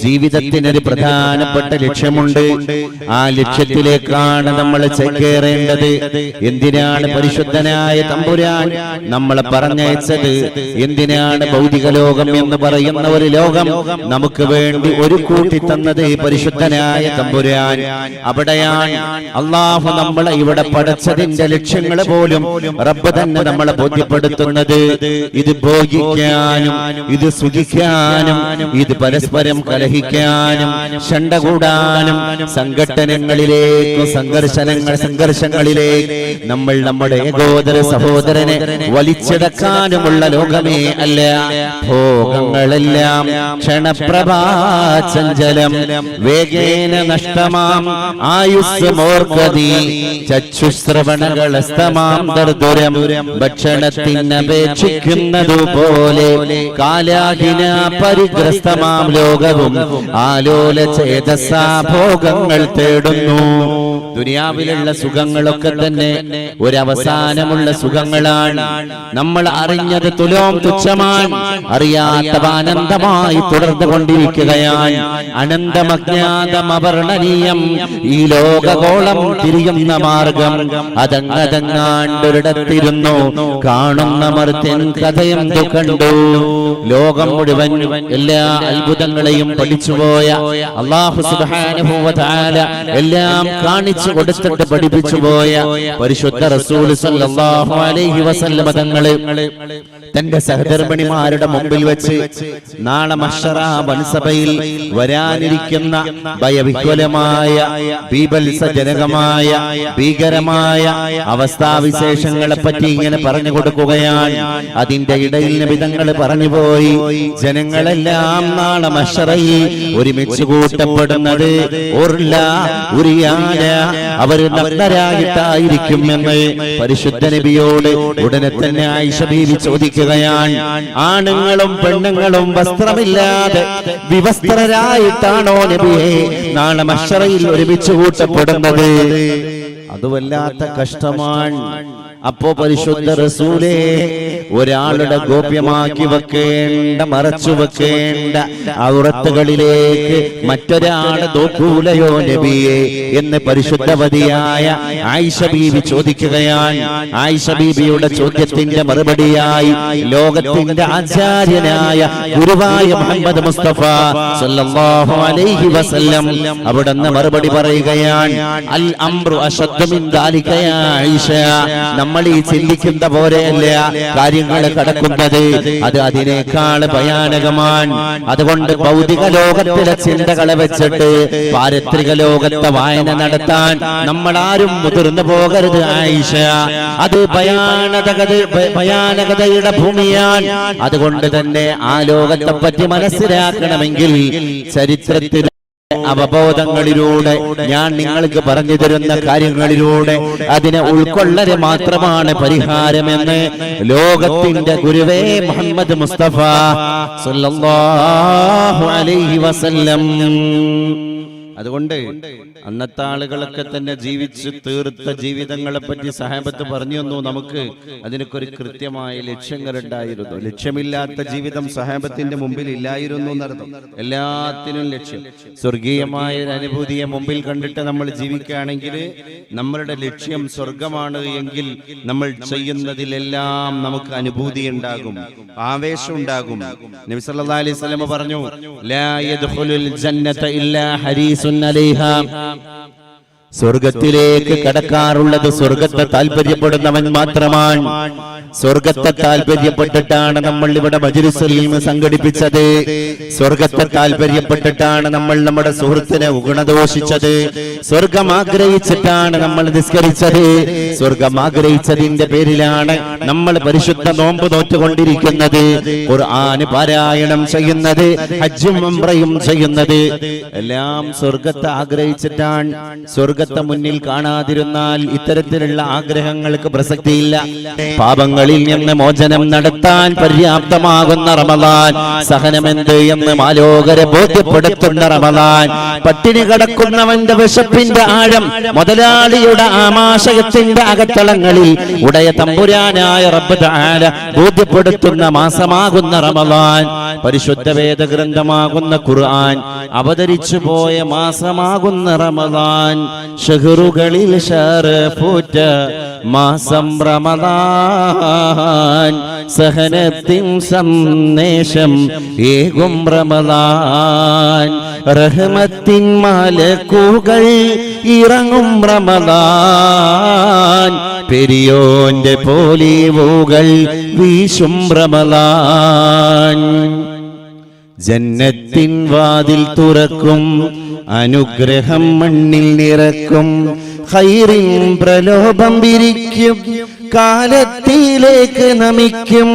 ജീവിതത്തിനൊരു പ്രധാനപ്പെട്ട ലക്ഷ്യമുണ്ട്. ആ ലക്ഷ്യത്തിലേക്കാണ് നമ്മൾ ചേക്കേറേണ്ടത്. എന്തിനാണ് പരിശുദ്ധനായ തമ്പുരാൻ നമ്മളെ പറഞ്ഞയച്ചത്? എന്തിനാണ് ഭൗതിക ലോകം എന്ന് പറയുന്ന ഒരു ലോകം നമുക്ക് വേണ്ടി ഒരു കൂട്ടി തന്നത് പരിശുദ്ധനായ തമ്പുരാൻ? അവിടെയാണ് അള്ളാഹു നമ്മളെ ഇവിടെ പഠിച്ചതിന്റെ ലക്ഷ്യങ്ങൾ പോലും റബ്ബ് തന്നെ നമ്മളെ ബോധ്യപ്പെടുത്തുന്നത്. ഇത് ഭോഗിക്കാനും ഇത് സുഖിക്കാനും ഇത് പരസ്പരം കലഹിക്കാനും ശണ്ട കൂടാനും സംഘട്ടനങ്ങളിലേക്കും സംഘർഷങ്ങളിലേക്ക് നമ്മൾ നമ്മുടെ ഏകോദര സഹോദരനെ വലിച്ചെടുക്കാനുമുള്ള ലോകമേ അല്ല. ഭോഗങ്ങളെല്ലാം ക്ഷണപ്രഭാചഞ്ചലം വേഗേന നഷ്ടമാം ആയുസ് മോർഗതി ചക്ഷുശ്രവണകളസ്തമാം ദർദുരം ഭക്ഷണത്തിനപേക്ഷിക്കുന്നതുപോലെ കാലാഹിന പരിഗ്രസ്തമാം ലോകവും ആലോല ചേതസാ ഭോഗങ്ങൾ തേടുന്നു. ദുനിയാവിലുള്ള സുഖങ്ങളൊക്കെ തന്നെ ഒരവസാനമുള്ള സുഖങ്ങളാണ്. നമ്മൾ അറിഞ്ഞത് തുലോം തുച്ഛമാണ്, അറിയാത്തവ അനന്തമായി തുടർന്നു കൊണ്ടിരിക്കുകയാണ്. അനന്തമജ്ഞാതമവർണ്ണനീയം ഈ ലോകഗോളം തിരിയുന്ന മാർഗം അതങ്ങതങ്ങാണ്ടൊരിടത്തിരുന്നു കാണുന്ന മർത്യൻ കഥയെന്തു കണ്ടു. ലോകം മുഴുവൻ എല്ലാ അത്ഭുതങ്ങളെയും പഠിച്ചുപോയ അല്ലാഹു സുബ്ഹാനഹു വ തആല എല്ലാം കാണിച്ചു കൊടുത്തിട്ട് പഠിപ്പിച്ചു പോയ പരിശുദ്ധ റസൂൽ സല്ലല്ലാഹു അലൈഹി വസല്ലം തങ്ങളെ തന്റെ സഹധർമ്മിണിമാരുടെ മുമ്പിൽ വെച്ച് നാളെ മഹ്ശറ വൻസഭയിൽ വരാനിരിക്കുന്ന ഭയവിഹ്വലമായ ബീഭത്സജനകമായ ഭീകരമായ അവസ്ഥാവിശേഷങ്ങളെ പറ്റി ഇങ്ങനെ പറഞ്ഞു കൊടുക്കുകയാണ്. അതിന്റെ ഇടയിൽ നബി തങ്ങൾ പറഞ്ഞുപോയി, ജനങ്ങളെല്ലാം നാളെ മഹ്ശറയിൽ ഒരുമിച്ച് കൂട്ടപ്പെടുന്നത് അവര് നഗ്നരായിട്ടായിരിക്കുമെന്ന് പരിശുദ്ധ നബിയോട് ഉടനെ തന്നെ ആയിഷ ബീവി ചോദിക്കുകയാണ്. ആണുങ്ങളും പെണ്ണുങ്ങളും വസ്ത്രമില്ലാതെ വിവസ്ത്രരായിട്ടാണോ നബിയെ നാളെ മഹ്ശറയിൽ ഒരുമിച്ച് കൂട്ടപ്പെടുന്നത്? അത് വല്ലാത്ത കഷ്ടമാണ്. അപ്പോ പരിശുദ്ധ റസൂലേ, ഒരാളുടെ ഗോപ്യമാക്കി വെക്കേണ്ട മറച്ചു വെക്കേണ്ട ഔറത്തുകളിലേക്ക് മറ്റൊരാളെ നോക്കൂലയോ നബിയെ എന്ന് പരിശുദ്ധവതിയായ ആയിഷ ബീവി ചോദിക്കുകയാണ്. ആയിഷ ബീവിയുടെ ചോദ്യത്തിന്റെ മറുപടിയായി ലോകത്തിന്റെ ആചാര്യനായ ഗുരുവായ മുഹമ്മദ് മുസ്തഫ സല്ലല്ലാഹു അലൈഹി വസല്ലം അവിടുന്ന് മറുപടി പറയുകയാണ്, അൽ അംറു അശദ്ദു മിൻ ദാലിക യാ ആയിഷ. നമ്മൾ ഈ ചിന്തിക്കുന്ന പോലെയല്ല കാര്യങ്ങൾ കടക്കുന്നത്, അത് അതിനേക്കാൾ ഭയാനകമാണ്. അതുകൊണ്ട് ഭൗതിക ലോകത്തിലെ ചിന്തകളെ വെച്ചിട്ട് പാരത്രിക ലോകത്തെ വായന നടത്താൻ നമ്മൾ ആരും മുതിർന്നു പോകരുത് ആയിഷ. അത് ഭയാനകതയുടെ ഭൂമിയാണ്. അതുകൊണ്ട് തന്നെ ആ ലോകത്തെ പറ്റി മനസ്സിലാക്കണമെങ്കിൽ ചരിത്രത്തിൽ അവബോധങ്ങളിലൂടെ ഞാൻ നിങ്ങൾക്ക് പറഞ്ഞു തരുന്ന കാര്യങ്ങളിലൂടെ അതിനെ ഉൾക്കൊള്ളല് മാത്രമാണ് പരിഹാരമെന്ന് ലോകത്തിന്റെ ഗുരുവേ മുഹമ്മദ് മുസ്തഫ സല്ലല്ലാഹു അലൈഹി വസല്ലം. അതുകൊണ്ട് അന്നത്തെ ആളുകളൊക്കെ തന്നെ ജീവിച്ച് തീർത്ത ജീവിതങ്ങളെ പറ്റി സഹാബത്ത് പറഞ്ഞു തന്നു. നമുക്ക് അതിനൊക്കെ ഒരു കൃത്യമായ ലക്ഷ്യങ്ങളുണ്ടായിരുന്നു. ലക്ഷ്യമില്ലാത്ത ജീവിതം സഹാബത്തിന്റെ മുമ്പിൽ ഇല്ലായിരുന്നു എന്നർത്ഥം. എല്ലാത്തിനും ലക്ഷ്യം സ്വർഗീയമായ ഒരു അനുഭൂതിയെ മുമ്പിൽ കണ്ടിട്ട് നമ്മൾ ജീവിക്കുകയാണെങ്കിൽ നമ്മളുടെ ലക്ഷ്യം സ്വർഗമാണ് എങ്കിൽ നമ്മൾ ചെയ്യുന്നതിലെല്ലാം നമുക്ക് അനുഭൂതി ഉണ്ടാകും, ആവേശം ഉണ്ടാകും. നബി സല്ലല്ലാഹു അലൈഹി വസല്ലം പറഞ്ഞു, ലാ യദ്ഖുലുൽ ജന്നത ഇല്ലാ ഹരീസുൻ അലൈഹാ. സ്വർഗത്തിലേക്ക് കടക്കാറുള്ളത് സ്വർഗത്തെ താല്പര്യപ്പെടുന്നവൻ മാത്രമാണ്. സ്വർഗത്തെ താല്പര്യപ്പെട്ടിട്ടാണ് നമ്മൾ ഇവിടെ മജ്‌ലിസുൽ ഇൽമ സംഘടിപ്പിച്ചത്. സ്വർഗത്തെ താല്പര്യപ്പെട്ടിട്ടാണ് നമ്മൾ നമ്മുടെ സുഹൃത്തിനെ ഗുണദോഷിച്ചത്. സ്വർഗം ആഗ്രഹിച്ചിട്ടാണ് നമ്മൾ നിസ്കരിച്ചത്. സ്വർഗം ആഗ്രഹിച്ചതിന്റെ പേരിലാണ് നമ്മൾ പരിശുദ്ധ നോമ്പ് നോറ്റുകൊണ്ടിരിക്കുന്നത്, ഖുർആൻ പാരായണം ചെയ്യുന്നത്, ഹജ്ജും ഉംറയും ചെയ്യുന്നത്. എല്ലാം സ്വർഗത്തെ ആഗ്രഹിച്ചിട്ടാണ്. സ്വർഗ സ്വർഗത്തെ മുന്നിൽ കാണാതിരുന്നാൽ ഇത്തരത്തിലുള്ള ആഗ്രഹങ്ങൾക്ക് പ്രസക്തിയില്ല. പാപങ്ങളിൽ നിന്ന് മോചനം നടത്താൻ പര്യാപ്തമാകുന്ന റമദാൻ, സഹനമെന്ത് എന്ന് മാലോകരെ ബോധ്യപ്പെടുത്തുന്ന റമദാൻ, പട്ടിണി കിടക്കുന്നവന്റെ വിശപ്പിന്റെ ആഴം മുതലാളിയുടെ ആമാശയത്തിന്റെ അകത്തളങ്ങളിൽ ഉടയ തമ്പുരാനായ റബ്ബ് തആല ബോധ്യപ്പെടുത്തുന്ന മാസമാകുന്ന റമദാൻ, പരിശുദ്ധ വേദഗ്രന്ഥമാകുന്ന ഖുർആൻ അവതരിച്ചു പോയ മാസമാകുന്ന റമദാൻ, ഷഹറുകളിൽ ശറഫുറ്റ മാസം റമദാൻ, സഹനത്തിൻ സന്ദേശം ഏകും റമദാൻ, റഹ്മത്തിൻ മലക്കുകൾ ഇറങ്ങും റമദാൻ, പെരിയോന്റെ പോലീവുകൾ വീശും റമദാൻ, ജന്നത്തിൻ വാതിൽ തുറക്കും, അനുഗ്രഹം മണ്ണിൽ നിറക്കും, ഖൈറിൻ പ്രലോഭം വിരിക്കും, കാലത്തിലേക്ക് നമിക്കും,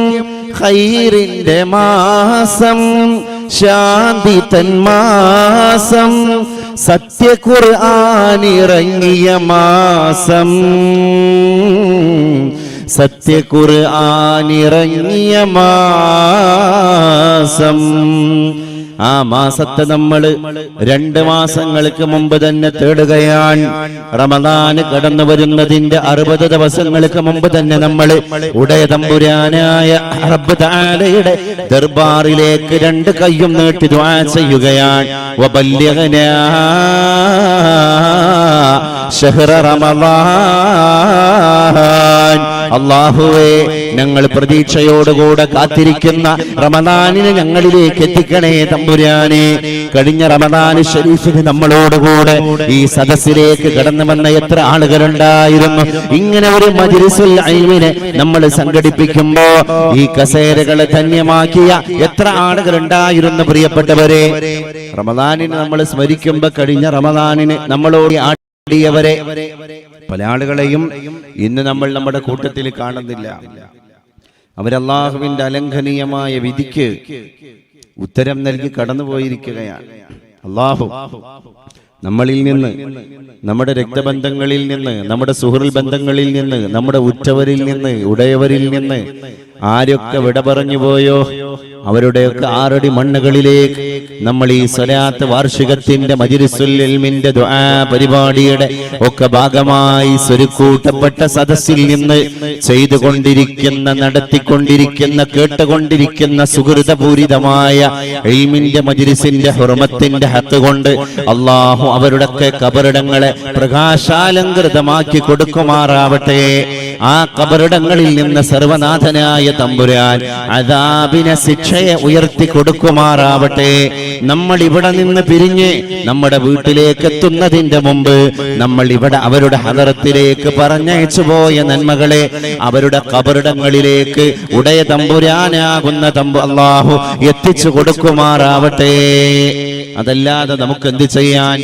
ഖൈറിന്റെ മാസം, ശാന്തി തൻ മാസം, സത്യ ഖുർആൻ ഇറങ്ങിയ മാസം, സത്യ ഖുർആൻ ഇറങ്ങിയ മാസം. ആ മാസത്തെ നമ്മൾ 2 മാസങ്ങൾക്ക് മുമ്പ് തന്നെ തേടുകയാണ്. റമദാന് കടന്നു വരുന്നതിന്റെ 60 ദിവസങ്ങൾക്ക് മുമ്പ് തന്നെ നമ്മൾ ഉടയ തമ്പുരാനായ റബ്ബ് തആലയുടെ ദർബാറിലേക്ക് 2 കൈയും നീട്ടി ദുആ ചെയ്യുകയാണ്. വബല്ലിഗ്നാ ശഹ്റ റമദാൻ, അല്ലാഹുവേ ഞങ്ങൾ പ്രതീക്ഷയോടുകൂടെ കാത്തിരിക്കുന്ന റമദാനിനെ ഞങ്ങളിലേക്ക് എത്തിക്കണേ തമ്പുരാനെ. കഴിഞ്ഞ റമദാൻ ശരീഫിന് നമ്മളോടുകൂടെ ഈ സദസ്സിലേക്ക് കടന്നു വന്ന എത്ര ആളുകളുണ്ടായിരുന്നു. ഇങ്ങനെ ഒരു മജ്‌ലിസുൽ ഇൽമിനെ നമ്മൾ സംഘടിപ്പിക്കുമ്പോ ഈ കസേരകളെ ധന്യമാക്കിയ എത്ര ആളുകളുണ്ടായിരുന്നു പ്രിയപ്പെട്ടവരെ. റമദാനിനെ നമ്മൾ സ്മരിക്കുമ്പോ കഴിഞ്ഞ റമദാനിന് നമ്മളോട് ആടിയവരെ പല ആളുകളെയും ഇന്ന് നമ്മൾ നമ്മുടെ കൂട്ടത്തിൽ കാണുന്നില്ല. അവരല്ലാഹുവിന്റെ അലംഘനീയമായ വിധിക്ക് ഉത്തരം നൽകി കടന്നുപോയിരിക്കുകയാണ്. അല്ലാഹു നമ്മളിൽ നിന്ന്, നമ്മുടെ രക്തബന്ധങ്ങളിൽ നിന്ന്, നമ്മുടെ സുഹൃൽ ബന്ധങ്ങളിൽ നിന്ന്, നമ്മുടെ ഉറ്റവരിൽ നിന്ന്, ഉടയവരിൽ നിന്ന് ആരൊക്കെ വിട പറഞ്ഞു പോയോ അവരുടെയൊക്കെ 6 അടി മണ്ണുകളിലേക്ക് നമ്മൾ ഈ സ്വലാത്ത് വാർഷികത്തിന്റെ മജ്‌ലിസുൽ ഇൽമിന്റെ ദുആ പരിപാടിയുടെ ഒക്കെ ഭാഗമായി സ്വരുക്കൂട്ടപ്പെട്ട സദസ്സിൽ നിന്ന് ചെയ്തുകൊണ്ടിരിക്കുന്ന, നടത്തിക്കൊണ്ടിരിക്കുന്ന, കേട്ടുകൊണ്ടിരിക്കുന്ന സുഹൃതപൂരിതമായ ഇൽമിന്റെ മജ്‌ലിസിന്റെ ഹുർമത്തിന്റെ ഹക്ക് കൊണ്ട് അല്ലാഹു അവരുടെയൊക്കെ ഖബറിടങ്ങളെ പ്രകാശാലങ്കൃതമാക്കി കൊടുക്കുമാറാവട്ടെ. ആ ഖബറിടങ്ങളിൽ നിന്ന് സർവനാഥനായ തമ്പുരാൻ അദാബിനെ, ശിക്ഷയെ ഉയർത്തി കൊടുക്കുമാറാവട്ടെ. നമ്മൾ ഇവിടെ നിന്ന് പിരിഞ്ഞ് നമ്മുടെ വീട്ടിലേക്ക് എത്തുന്നതിന്റെ മുമ്പ് നമ്മൾ ഇവിടെ അവരുടെ ഹദറത്തിലേക്ക് പറഞ്ഞയച്ചു പോയ നന്മകളെ അവരുടെ ഖബറിടങ്ങളിലേക്ക് ഉടയ തമ്പുരാനാകുന്ന അല്ലാഹു എത്തിച്ചു കൊടുക്കുമാറാവട്ടെ. അതല്ലാതെ നമുക്ക് എന്ത് ചെയ്യാൻ?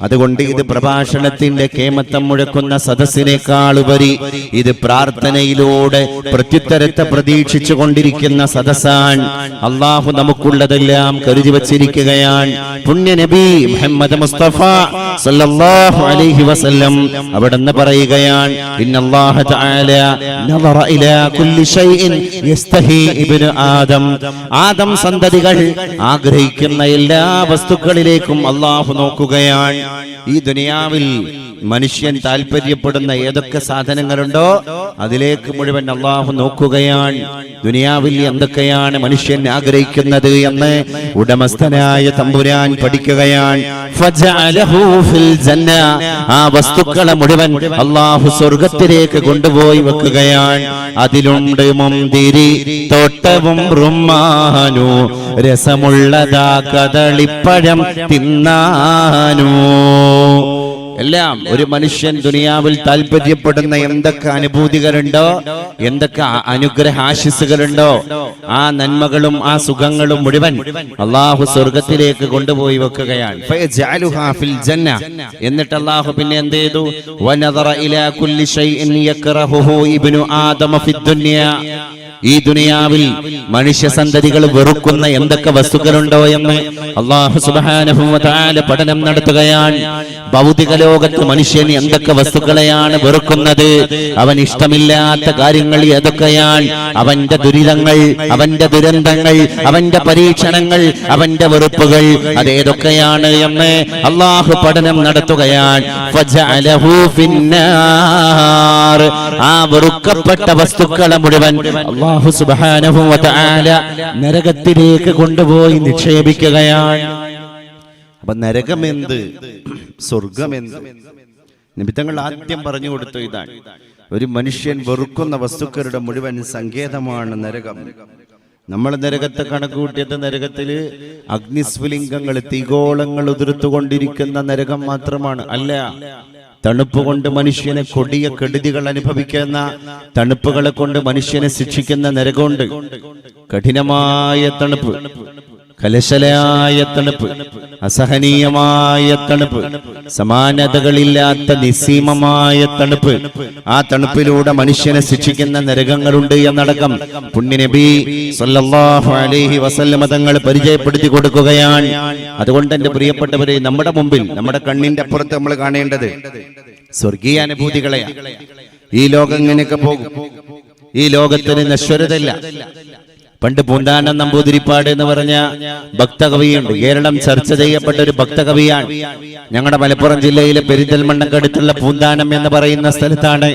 അതുകൊണ്ട് ഇത് പ്രഭാഷണത്തിന്റെ കേമത്തം മുഴക്കുന്ന സദസ്സിനേക്കാളുപരി ഇത് പ്രാർത്ഥനയിലൂടെ പ്രത്യുത്തരത്തെ പ്രതീക്ഷിച്ചു കൊണ്ടിരിക്കുന്ന സദസ്സാണ്. അള്ളാഹു നമുക്കുള്ളതെല്ലാം കരുതി വച്ചിരിക്കുകയാണ്. പുണ്യ നബി മുഹമ്മദ് മുസ്തഫ സല്ലല്ലാഹു അലൈഹി വസല്ലം അവിടുന്ന് പറയുകയാണ്, ഇന്നല്ലാഹ തആല നദറ ഇലാ കുല്ലി ഷൈഇൻ യസ്തഹി ഇബ്നു ആദം. ആദം സന്തതികൾ ആഗ്രഹിക്കുന്ന എല്ലാ വസ്തുക്കളിലേക്കും അള്ളാഹു നോക്കുകയാണ്. ഈ ദുനിയാവിൽ മനുഷ്യൻ താല്പര്യപ്പെടുന്ന ഏതൊക്കെ സാധനങ്ങളുണ്ടോ അതിലേക്ക് മുഴുവൻ അള്ളാഹു നോക്കുകയാണ്. ദുനിയാവിൽ എന്തൊക്കെയാണ് മനുഷ്യൻ ആഗ്രഹിക്കുന്നത് എന്ന് ഉടമസ്ഥനായ തമ്പുരാൻ പഠിക്കുകയാണ്. ഫജഅലഹു ഫിൽ ജന്ന. ആ വസ്തുക്കളെ മുഴുവൻ അള്ളാഹു സ്വർഗത്തിലേക്ക് കൊണ്ടുപോയി വെക്കുകയാണ്. അതിലുണ്ട് മുന്തിരി തോട്ടവും റുമ്മാനു, രസമുള്ളതാ കദളിപ്പഴം തിന്നാനു. എല്ലാം ഒരു മനുഷ്യൻ ദുനിയാവിൽ താല്പര്യപ്പെടുന്ന എന്തൊക്കെ അനുഭൂതികളുണ്ടോ, എന്തൊക്കെ അനുഗ്രഹാശിസുകളുണ്ടോ, ആ നന്മകളും ആ സുഖങ്ങളും മുഴുവൻ അള്ളാഹു സ്വർഗത്തിലേക്ക് കൊണ്ടുപോയി വെക്കുകയാണ്. എന്നിട്ട് അള്ളാഹു പിന്നെ എന്ത് ചെയ്തു? വനദറ ഇലാ കുല്ലി ഷൈഇൻ യക്റഹുഹു ഇബ്നു ആദമ ഫിദ്ദുനിയ. ഈ ദുനിയാവിൽ മനുഷ്യസന്തതികൾ വെറുക്കുന്ന എന്തൊക്കെ വസ്തുക്കളുണ്ടോ എന്ന് അല്ലാഹു സുബ്ഹാനഹു വ തആല പഠനം നടത്തുകയാണ്. ഭൗതിക ലോകത്ത് മനുഷ്യൻ എന്തൊക്കെ വസ്തുക്കളെയാണ് വെറുക്കുന്നത്, അവൻ ഇഷ്ടമില്ലാത്ത കാര്യങ്ങൾ ഏതൊക്കെയാണ്, അവന്റെ ദുരിതങ്ങൾ, അവന്റെ ദുരന്തങ്ങൾ, അവന്റെ പരീക്ഷണങ്ങൾ, അവന്റെ വെറുപ്പുകൾ അതേതൊക്കെയാണ് എന്ന് അല്ലാഹു പഠനം നടത്തുകയാണ്. ഫജഅലഹു ഫിന്നാർ, ആ വെറുക്കപ്പെട്ട വസ്തുക്കളെ മുഴുവൻ അല്ലാഹു സുബ്ഹാനഹു വ തആല നരകത്തിലേക്ക് കൊണ്ടുപോയി നിക്ഷേപിക്കുകയാണ്. അപ്പൊ നരകമെന്ത്, സ്വർഗമെന്ത്? നബി തങ്ങൾ ആദ്യം പറഞ്ഞു കൊടുത്തു ഇതാണ്. ഒരു മനുഷ്യൻ വെറുക്കുന്ന വസ്തുക്കളുടെ മുഴുവൻ സങ്കേതമാണ് നരകം. നമ്മൾ നരകത്തെ കണക്കുകൂട്ടിയത് നരകത്തില് അഗ്നിസ്ഫുലിംഗങ്ങൾ, തീഗോളങ്ങൾ ഉതിർത്തുകൊണ്ടിരിക്കുന്ന നരകം മാത്രമാണ്. അല്ല, തണുപ്പ് കൊണ്ട് മനുഷ്യനെ കൊടിയ കെടുതികൾ അനുഭവിക്കുന്ന, തണുപ്പുകളെ കൊണ്ട് മനുഷ്യനെ ശിക്ഷിക്കുന്ന നരകമുണ്ട്. കഠിനമായ തണുപ്പ്, കലശലായ തണുപ്പ്, അസഹനീയമായ തണുപ്പ്, സമാനതകളില്ലാത്ത നിസ്സീമമായ തണുപ്പ്. ആ തണുപ്പിലൂടെ മനുഷ്യനെ ശിക്ഷിക്കുന്ന നരകങ്ങളുണ്ട് എന്നടക്കം പുണ്യനബി സല്ലല്ലാഹു അലൈഹി വസല്ലമ തങ്ങൾ പരിചയപ്പെടുത്തി കൊടുക്കുകയാണ്. അതുകൊണ്ട് എന്റെ പ്രിയപ്പെട്ടവരെ, നമ്മുടെ മുമ്പിൽ, നമ്മുടെ കണ്ണിന്റെ അപ്പുറത്ത് നമ്മൾ കാണേണ്ടത് സ്വർഗീയ അനുഭൂതികളെയാണ്. ഈ ലോകം ഇങ്ങനെയൊക്കെ പോകും, ഈ ലോകത്തിന് നശ്വരതയില്ല. പണ്ട് പൂന്താനം നമ്പൂതിരിപ്പാട് എന്ന് പറഞ്ഞ ഭക്തകവിയുണ്ട്. കേരളം ചർച്ച ചെയ്യപ്പെട്ട ഒരു ഭക്തകവിയാണ്. ഞങ്ങളുടെ മലപ്പുറം ജില്ലയിലെ പെരിന്തൽമണ്ണക്കടുത്തുള്ള പൂന്താനം എന്ന് പറയുന്ന സ്ഥലത്താണ്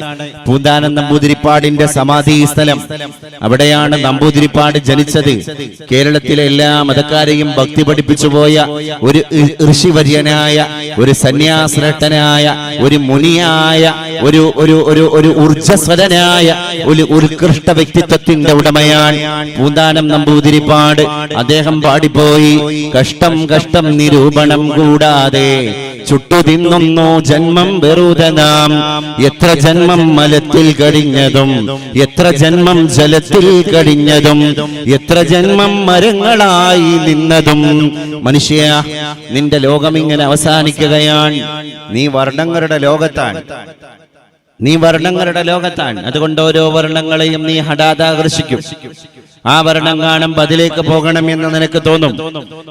പൂന്താനം നമ്പൂതിരിപ്പാടിന്റെ സമാധി സ്ഥലം. അവിടെയാണ് നമ്പൂതിരിപ്പാട് ജനിച്ചത്. കേരളത്തിലെ എല്ലാ മതക്കാരെയും ഭക്തി പഠിപ്പിച്ചു പോയ ഒരു ഋഷിവര്യനായ, ഒരു സന്യാസിരട്ടനായ, ഒരു മുനിയായ, ഒരു ഊർജ്ജസ്വരനായ, ഒരു ഉത്കൃഷ്ട വ്യക്തിത്വത്തിന്റെ ഉടമയാണ് പൂന്താനം നമ്പൂതിരിപ്പാട്. അദ്ദേഹം പാടിപ്പോയി, കഷ്ടം കഷ്ടം നിരൂപണം കൂടാതെ ചുട്ടുതിന്നു ജന്മം വെറുതെ നാം, എത്ര ജന്മം മലത്തിൽ കഴിഞ്ഞതും, എത്ര ജന്മം ജലത്തിൽ കഴിഞ്ഞതും, എത്ര ജന്മം മരങ്ങളായി നിന്നതും. മനുഷ്യ, നിന്റെ ലോകം ഇങ്ങനെ അവസാനിക്കുകയാണ്. നീ വർണ്ണങ്ങളുടെ ലോകത്താണ്, നീ വർണ്ണങ്ങളുടെ ലോകത്താണ്. അതുകൊണ്ട് ഓരോ വർണ്ണങ്ങളെയും നീ ഹഠാത് ആകർഷിക്കും. ആ വർണ്ണം കാണുമ്പോൾ അതിലേക്ക് പോകണമെന്ന് നിനക്ക് തോന്നും.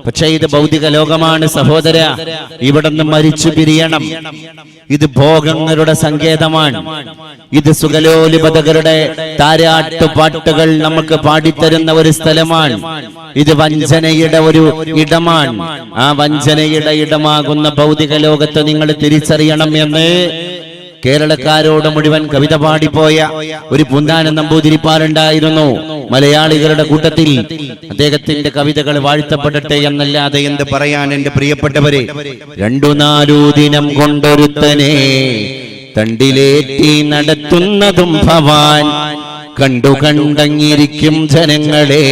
പക്ഷെ ഇത് ഭൗതിക ലോകമാണ് സഹോദര. ഇവിടുന്ന് മരിച്ചു പിരിയണം. ഇത് ഭോഗങ്ങളുടെ സങ്കേതമാണ്. ഇത് സുഖലോലുപതകളുടെ താരാട്ടുപാട്ടുകൾ നമുക്ക് പാടിത്തരുന്ന ഒരു സ്ഥലമാണ്. ഇത് വഞ്ചനയുടെ ഒരു ഇടമാണ്. ആ വഞ്ചനയുടെ ഇടമാകുന്ന ഭൗതിക ലോകത്തെ നിങ്ങൾ തിരിച്ചറിയണം എന്ന് കേരളക്കാരോട് മുഴുവൻ കവിത പാടിപ്പോയ ഒരു പൂന്താനം നമ്പൂതിരിപ്പാടുണ്ടായിരുന്നു മലയാളികളുടെ കൂട്ടത്തിൽ. അദ്ദേഹത്തിന്റെ കവിതകൾ വാഴ്ത്തപ്പെടട്ടെ എന്നല്ലാതെ എന്ത് പറയാൻ എന്റെ പ്രിയപ്പെട്ടവരെ. 2-4 ദിനം കൊണ്ടൊരുത്തനെ തണ്ടിലേറ്റി നടത്തുന്നതും ഭവാൻ, കണ്ടു കണ്ടങ്ങിരിക്കും ജനങ്ങളെ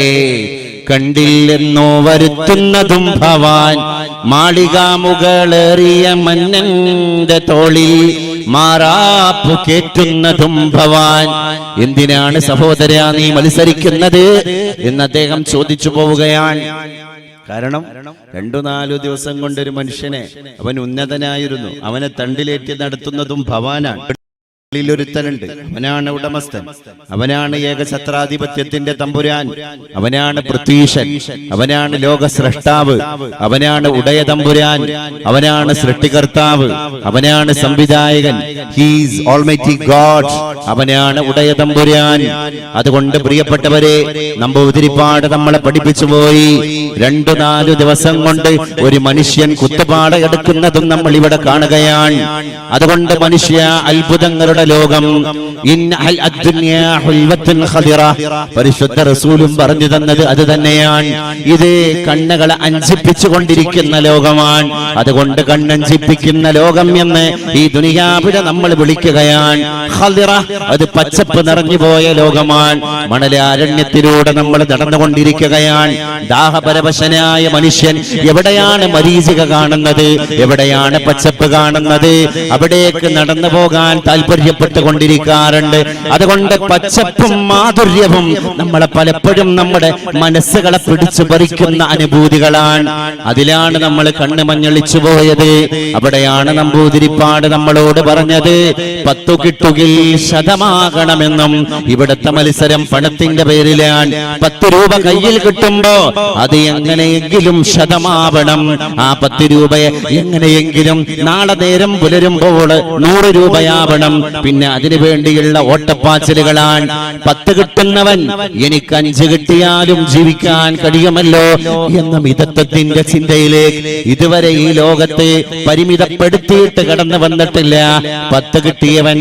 കണ്ടില്ലെന്നോ വരുത്തുന്നതും ഭവാൻ. മാളികാമുകളേറിയ മന്നന്റെ തോളിൽ മാറാപ്പു കേറ്റുന്നതും ഭവാൻ. എന്തിനാണ് സഹോദര നീ മത്സരിക്കുന്നത് എന്ന് അദ്ദേഹം ചോദിച്ചു പോവുകയാണ്. കാരണം 2-4 ദിവസം കൊണ്ടൊരു മനുഷ്യനെ, അവൻ ഉന്നതനായിരുന്നു, അവനെ തണ്ടിലേറ്റി നടത്തുന്നതും ഭവാനാണ്. ഒരുത്തനുണ്ട്, അവനാണ് ഉടമസ്ഥൻ, അവനാണ് ഏകഛത്രാധിപത്യത്തിന്റെ തമ്പുരാൻ, അവനാണ് പൃഥ്വീശൻ, അവനാണ് ലോക സ്രഷ്ടാവ്, അവനാണ് ഉടയ തമ്പുരാൻ, അവനാണ് സൃഷ്ടികർത്താവ്, അവനാണ് സംവിധായകൻ. ഹീസ് ഓൾമൈറ്റി ഗോഡ്, അവനാണ് ഉടയ തമ്പുരാൻ. അതുകൊണ്ട് പ്രിയപ്പെട്ടവരെ, നമ്പൂതിരിപ്പാട് നമ്മളെ പഠിപ്പിച്ചു പോയി. 2-4 ദിവസം കൊണ്ട് ഒരു മനുഷ്യൻ കുത്തുപാട എടുക്കുന്നതും നമ്മൾ ഇവിടെ കാണുകയാണ്. അതുകൊണ്ട് മനുഷ്യ, അത്ഭുതങ്ങളുടെ ലോകം, പരിശുദ്ധ റസൂലും പറഞ്ഞു തന്നത് അത് തന്നെയാണ്. ഇത് കണ്ണുകളെ അഞ്ചിപ്പിച്ചുകൊണ്ടിരിക്കുന്ന ലോകമാണ്. അതുകൊണ്ട് കണ്ണഞ്ചിപ്പിക്കുന്ന ലോകം എന്ന് ഈ ദുനിയാവിനെ നമ്മൾ വിളിക്കുകയാണ്. ഖദിറ, അത് പച്ചപ്പ് നിറഞ്ഞുപോയ ലോകമാണ്. മണലാരണ്യത്തിലൂടെ നമ്മൾ നടന്നുകൊണ്ടിരിക്കുകയാണ്. ദാഹപരവശനായ മനുഷ്യൻ എവിടെയാണ് മരീചിക കാണുന്നത്, എവിടെയാണ് പച്ചപ്പ് കാണുന്നത്, അവിടേക്ക് നടന്നു പോകാൻ താല്പര്യം താല്പര്യപ്പെട്ടുകൊണ്ടിരിക്കാറുണ്ട്. അതുകൊണ്ട് പച്ചപ്പും മാധുര്യവും നമ്മളെ പലപ്പോഴും നമ്മുടെ മനസ്സുകളെ പിടിച്ചു പറിക്കുന്ന അനുഭൂതികളാണ്. അതിലാണ് നമ്മൾ കണ്ണ് മഞ്ഞളിച്ചു പോയത്. അവിടെയാണ് നമ്പൂതിരിപ്പാട് നമ്മളോട് പറഞ്ഞത് 10 കിട്ടുകിൽ ശതമാകണമെന്നും. ഇവിടുത്തെ മത്സരം പണത്തിന്റെ പേരിലാണ്. 10 രൂപ കയ്യിൽ കിട്ടുമ്പോ അത് എങ്ങനെയെങ്കിലും ശതമാവണം. ആ 10 രൂപയെ എങ്ങനെയെങ്കിലും നാളെ നേരം പുലരുമ്പോൾ 100 രൂപയാവണം. പിന്നെ അതിനു വേണ്ടിയുള്ള ഓട്ടപ്പാച്ചിലുകളാണ്. 10 കിട്ടുന്നവൻ എനിക്ക് 5 കിട്ടിയാലും ജീവിക്കാൻ കഴിയുമല്ലോ എന്ന മിതത്വത്തിന്റെ ചിന്തയിലേക്ക് ഇതുവരെ ഈ ലോകത്തെ പരിമിതപ്പെടുത്തിയിട്ട് കടന്നു വന്നിട്ടില്ല. 10 കിട്ടിയവൻ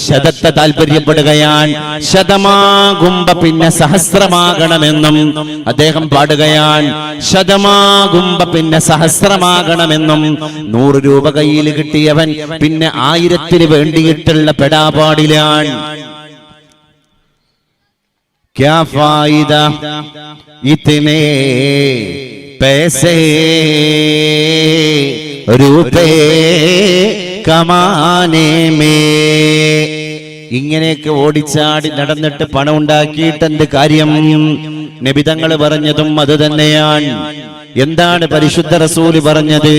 ശതത്തെ താല്പര്യപ്പെടുകയാണ്. ശതമാകുമ്പോ പിന്നെ സഹസ്രമാകണമെന്നും അദ്ദേഹം പാടുകയാണ്. ശതമാകുമ്പോ പിന്നെ സഹസ്രമാകണമെന്നും. 100 രൂപ കയ്യിൽ കിട്ടിയവൻ പിന്നെ 1000-ന് വേണ്ടിയിട്ടുള്ള പെടാപാടിലാണ്. ക്യാ ഫായിദ ഇത്നെ പൈസേ രൂപേ കമാനേ മേ. ഇങ്ങനെയൊക്കെ ഓടിച്ചാടി നടന്നിട്ട് പണം ഉണ്ടാക്കിയിട്ട് എന്ത് കാര്യം? നബിതങ്ങൾ പറഞ്ഞതും അത് തന്നെയാണ്. എന്താണ് പരിശുദ്ധ റസൂൽ പറഞ്ഞത്?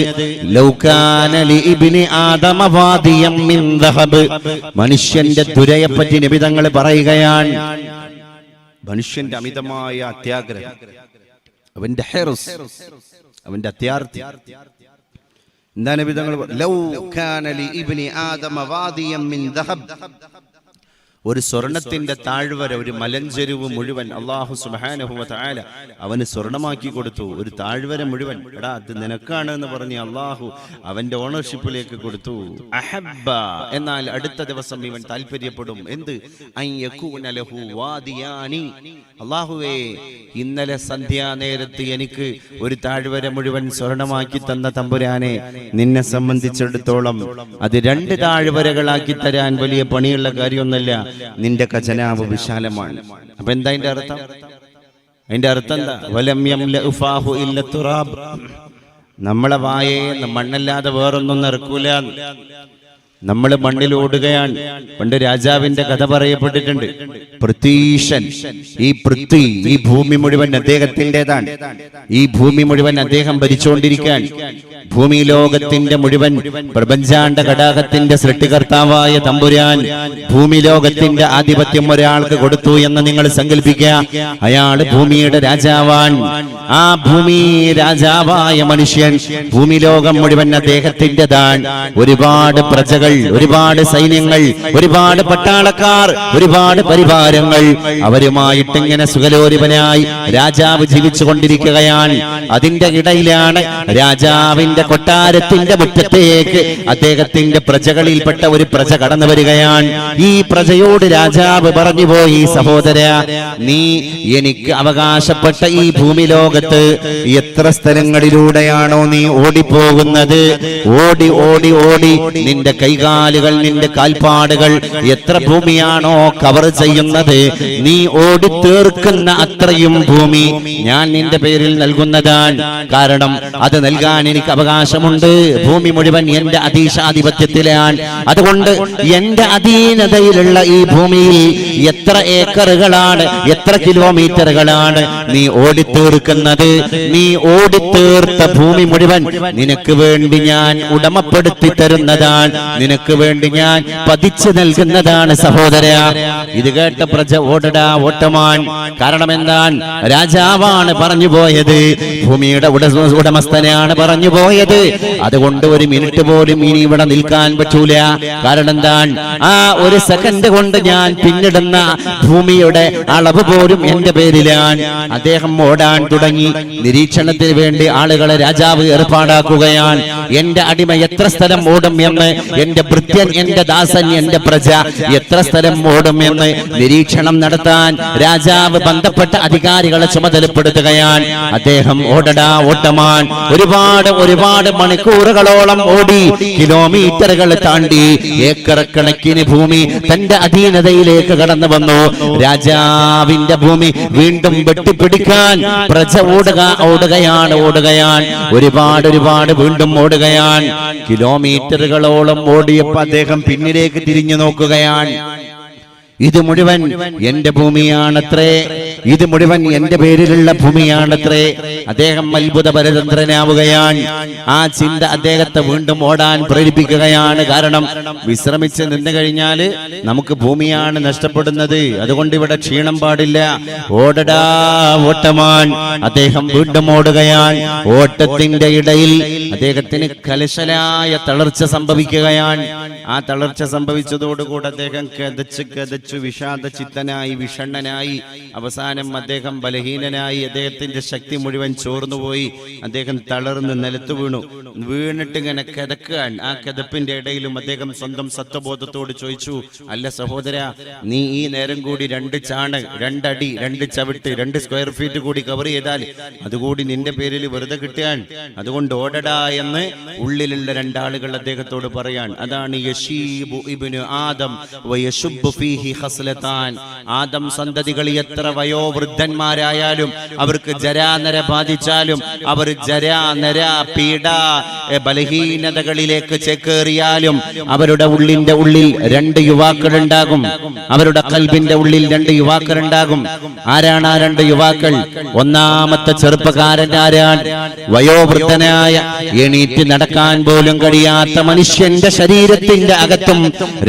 ലൗകാന ലി ഇബ്നി ആദമ വാദിയം മിൻ ദഹബ്. മനുഷ്യന്റെ ദുരയെപ്പറ്റി നബിതങ്ങൾ പറയുകയാണ്. മനുഷ്യന്റെ അമിതമായ അത്യാഗ്രഹം, അവന്റെ ഹിർസ്, അവന്റെ അത്യാർത്തി. എന്താണ് നബിതങ്ങൾ? ലൗകാന ലി ഇബ്നി ആദമ വാദിയം മിൻ ദഹബ്. ഒരു സ്വർണത്തിന്റെ താഴ്വര, ഒരു മലഞ്ചെരുവ് മുഴുവൻ അല്ലാഹു സുബ്ഹാനഹു വ തആല അവന് സ്വർണമാക്കി കൊടുത്തു. ഒരു താഴ്വര മുഴുവൻ, എടാ അത് നിനക്കാണ് എന്ന് പറഞ്ഞ് അല്ലാഹു അവന്റെ ഓണർഷിപ്പിലേക്ക് കൊടുത്തു. അഹബ്ബ, എന്നാൽ അടുത്ത ദിവസം ഇവൻ താല്പര്യപ്പെടും. എന്ത്? അൻ യകൂന ലഹു വാദിയാനി. അല്ലാഹുവേ, ഇന്നലെ സന്ധ്യാനേരത്ത് എനിക്ക് ഒരു താഴ്വര മുഴുവൻ സ്വർണമാക്കി തന്ന തമ്പുരാനെ, നിന്നെ സംബന്ധിച്ചിടത്തോളം അത് 2 താഴ്വരകളാക്കി തരാൻ വലിയ പണിയുള്ള കാര്യമൊന്നുമല്ല. നിന്റെ ഖജനാവ് വിശാലമാണ്. അപ്പൊ എന്താ അതിന്റെ അർത്ഥം? അതിന്റെ അർത്ഥം എന്താ? വലം യംലഉ ഫാഹു ഇല്ല തുറാബ്. നമ്മളെ വായേ മണ്ണല്ലാതെ വേറൊന്നും നിറക്കൂല. നമ്മൾ മണ്ണിലോടുകയാണ്. പണ്ട് രാജാവിന്റെ കഥ പറയപ്പെട്ടിട്ടുണ്ട്. പൃഥ്വീശൻ, ഈ പൃഥ്വി, ഈ ഭൂമി മുഴുവൻ അദ്ദേഹത്തിൻ്റെതാണ്. ഈ ഭൂമി മുഴുവൻ അദ്ദേഹം ഭരിച്ചുകൊണ്ടിരിക്കാൻ. ഭൂമി ലോകത്തിന്റെ മുഴുവൻ പ്രപഞ്ചാണ്ട ഘടകത്തിന്റെ സൃഷ്ടികർത്താവായ തമ്പുരാൻ ഭൂമി ലോകത്തിന്റെ ആധിപത്യം ഒരാൾക്ക് കൊടുത്തു എന്ന് നിങ്ങൾ സങ്കല്പിക്കുക. അയാള് ഭൂമിയുടെ രാജാവാൻ. ആ ഭൂമി രാജാവായ മനുഷ്യൻ, ഭൂമി ലോകം മുഴുവൻ അദ്ദേഹത്തിൻ്റെതാണ്. ഒരുപാട് പ്രജകൾ, ഒരുപാട് സൈന്യങ്ങൾ, ഒരുപാട് പട്ടാളക്കാർ, ഒരുപാട് പരിവാരങ്ങൾ, അവരുമായിട്ട് ഇങ്ങനെ സുഖലോലിപനായി രാജാവ് ജീവിച്ചു കൊണ്ടിരിക്കുകയാണ്. അതിന്റെ ഇടയിലാണ് രാജാവിന്റെ കൊട്ടാരത്തിന്റെ മുറ്റത്തേക്ക് അദ്ദേഹത്തിന്റെ പ്രജകളിൽപ്പെട്ട ഒരു പ്രജ കടന്നു വരികയാണ്. ഈ പ്രജയോട് രാജാവ് പറഞ്ഞുപോയി, സഹോദര, നീ എനിക്ക് അവകാശപ്പെട്ട ഈ ഭൂമി ലോകത്ത് എത്ര സ്ഥലങ്ങളിലൂടെയാണോ നീ ഓടിപ്പോകുന്നത്, ഓടി ഓടി ഓടി നിന്റെ കൈകാലുകൾ, നിന്റെ കാൽപ്പാടുകൾ എത്ര ഭൂമിയാണോ കവർ ചെയ്യുന്നത്, നീ ഓടി തീർക്കുന്ന അത്രയും ഭൂമി ഞാൻ നിന്റെ പേരിൽ നൽകുന്നതാണ്. കാരണം അത് നൽകാൻ എനിക്ക് അവകാശമുണ്ട്. ഭൂമി മുഴുവൻ എന്റെ അധീശാധിപത്യത്തിലാണ്. അതുകൊണ്ട് എന്റെ അധീനതയിലുള്ള ഈ ഭൂമിയിൽ എത്ര ഏക്കറുകളാണ്, എത്ര കിലോമീറ്ററുകളാണ് നീ ഓടിത്തീർക്കുന്നത്, നീ ഓടിത്തീർത്ത ഭൂമി മുഴുവൻ നിനക്ക് വേണ്ടി ഞാൻ ഉടമപ്പെടുത്തി തരുന്നതാണ്, നിനക്ക് വേണ്ടി ഞാൻ പതിച്ചു നൽകുന്നതാണ് സഹോദര. ഇത് കേട്ട പ്രജ ഓടടാ ഓട്ടമാൻ. കാരണം എന്താണ്? രാജാവാണ് പറഞ്ഞു പോയത്, ഭൂമിയുടെ ഉടമസ്ഥനാണ് പറഞ്ഞു പോയത്. അതുകൊണ്ട് ഒരു മിനിറ്റ് പോലും ഇനി ഇവിടെ നിൽക്കാൻ പറ്റൂല. കാരണം എന്താണ്? ആ ഒരു സെക്കൻഡ് കൊണ്ട് ഞാൻ പിന്നിടുന്ന ഭൂമിയുടെ അളവ് പോലും എന്റെ പേരിലാണ്. അദ്ദേഹം ഓടാൻ തുടങ്ങി. നിരീക്ഷണത്തിന് വേണ്ടി ആളുകളെ രാജാവ് ഏർപ്പാടാക്കുകയാണ്. എന്റെ അടിമ എത്ര സ്ഥലം ഓടും എന്ന്, എന്റെ ഭൃത്യൻ, എന്റെ ദാസൻ, എന്റെ പ്രജ എത്ര സ്ഥലം ഓടും എന്ന് നിരീക്ഷണം നടത്താൻ രാജാവ് ബന്ധപ്പെട്ട അധികാരികളെ ചുമതലപ്പെടുത്തുകയാണ്. അദ്ദേഹം ഓട്ടമാൻ ഒരുപാട് മണിക്കൂറുകളോളം ഓടി, കിലോമീറ്ററുകൾ താണ്ടി, ഏക്കർ കണക്കിന് ഭൂമി തന്റെ അധീനതയിലേക്ക് കടന്നു വന്നു. രാജാവിന്റെ ഭൂമി വീണ്ടും വെട്ടിപ്പിടിക്കാൻ പ്രജ ഓടുകയാണ്. ഒരുപാട് വീണ്ടും ഓടുകയാണ്. കിലോമീറ്ററുകളോളം ഓടിയപ്പോൾ അദ്ദേഹം പിന്നിലേക്ക് തിരിഞ്ഞു നോക്കുകയാണ്. ഇത് മുഴുവൻ എന്റെ ഭൂമിയാണത്രേ, ഇത് മുഴുവൻ എന്റെ പേരിലുള്ള ഭൂമിയാണത്രേ. അദ്ദേഹം അത്ഭുത പരതന്ത്രനാവുകയാണ്. ആ ചിന്ത അദ്ദേഹത്തെ വീണ്ടും ഓടാൻ പ്രേരിപ്പിക്കുകയാണ്. കാരണം വിശ്രമിച്ച് നിന്ന് കഴിഞ്ഞാൽ നമുക്ക് ഭൂമിയാണ് നഷ്ടപ്പെടുന്നത്. അതുകൊണ്ട് ഇവിടെ ക്ഷീണം പാടില്ല. ഓട്ടമാൻ. അദ്ദേഹം വീണ്ടും ഓടുകയാണ്. ഓട്ടത്തിന്റെ ഇടയിൽ അദ്ദേഹത്തിന് കലശലായ തളർച്ച സംഭവിക്കുകയാണ്. ആ തളർച്ച സംഭവിച്ചതോടുകൂടി അദ്ദേഹം കതച്ചു വിഷാദചിത്തനായി, വിഷണ്ണനായി, അവസാനം അദ്ദേഹം ബലഹീനനായി. അദ്ദേഹത്തിന്റെ ശക്തി മുഴുവൻ ചോർന്നുപോയി. അദ്ദേഹം തളർന്ന് നിലത്ത് വീണിട്ട് ഇങ്ങനെ കിടക്കുകയാണ്. ആ കിതപ്പിന്റെ ഇടയിലും അദ്ദേഹം സ്വന്തം സത്വബോധത്തോട് ചോദിച്ചു, അല്ല സഹോദര, നീ ഈ നേരം കൂടി 2 ചാണ്, 2 അടി, 2 ചവിട്ട്, 2 സ്ക്വയർ ഫീറ്റ് കൂടി കവർ ചെയ്താൽ അതുകൂടി നിന്റെ പേരിൽ വെറുതെ കിട്ടിയാൻ, അതുകൊണ്ട് ഓടടാ എന്ന് ഉള്ളിലുള്ള 2 ആളുകൾ അദ്ദേഹത്തോട് പറയാൻ. അതാണ് യശീബു ഇബ്നു ആദം വയശുബ്ബു ഫീഹി ഖസ്ലതാൻ. ആദം സന്തതികൾ എത്ര വയോവൃദ്ധന്മാരായാലും, അവർക്ക് ജരാനര ബാധിച്ചാലും, അവർ ജരാനര പീഡ ബലഹീനതകളിലേക്ക് ചേക്കേറിയാലും, അവരുടെ ഉള്ളിന്റെ ഉള്ളിൽ 2 യുവാക്കൾ ഉണ്ടാകും. അവരുടെ ഖൽബിന്റെ ഉള്ളിൽ 2 യുവാക്കൾ ഉണ്ടാകും. ആരാണ് ആ 2 യുവാക്കൾ? ഒന്നാമത്തെ ചെറുപ്പക്കാരൻ ആരാണ്? വയോവൃദ്ധനായ, എണീറ്റ് നടക്കാൻ പോലും കഴിയാത്ത മനുഷ്യന്റെ ശരീരത്തിന്റെ അകത്തും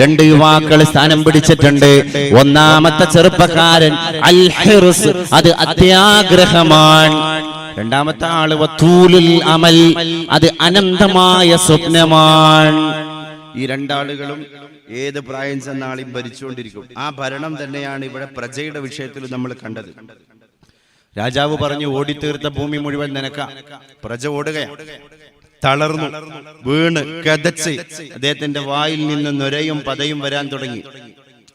2 യുവാക്കൾ സ്ഥാനം പിടിച്ചിട്ടുണ്ട്. ഒന്നാമത്തെ ചെറുപ്പക്കാരൻ അൽ ഹിർസ്, അത് അത്യാഗ്രഹമാണ്. രണ്ടാമത്തെ ആള് വതൂലുൽ അമൽ, അത് അനന്തമായ സ്വപ്നമാണ്. ഈ 2 ആളുകളും ഏത് പ്രായം ചെന്നാളും ഭരിച്ചുകൊണ്ടിരിക്കും. ആ ഭരണം തന്നെയാണ് ഇവിടെ പ്രജയുടെ വിഷയത്തിൽ നമ്മൾ കണ്ടത്. രാജാവ് പറഞ്ഞു, ഓടിത്തീർത്ത ഭൂമി മുഴുവൻ നിനക്ക. പ്രജ ഓടുകയാണ്. തളർന്നു വീണ് കതച്ച് അദ്ദേഹത്തിന്റെ വായിൽ നിന്ന് നൊരയും പതയും വരാൻ തുടങ്ങി.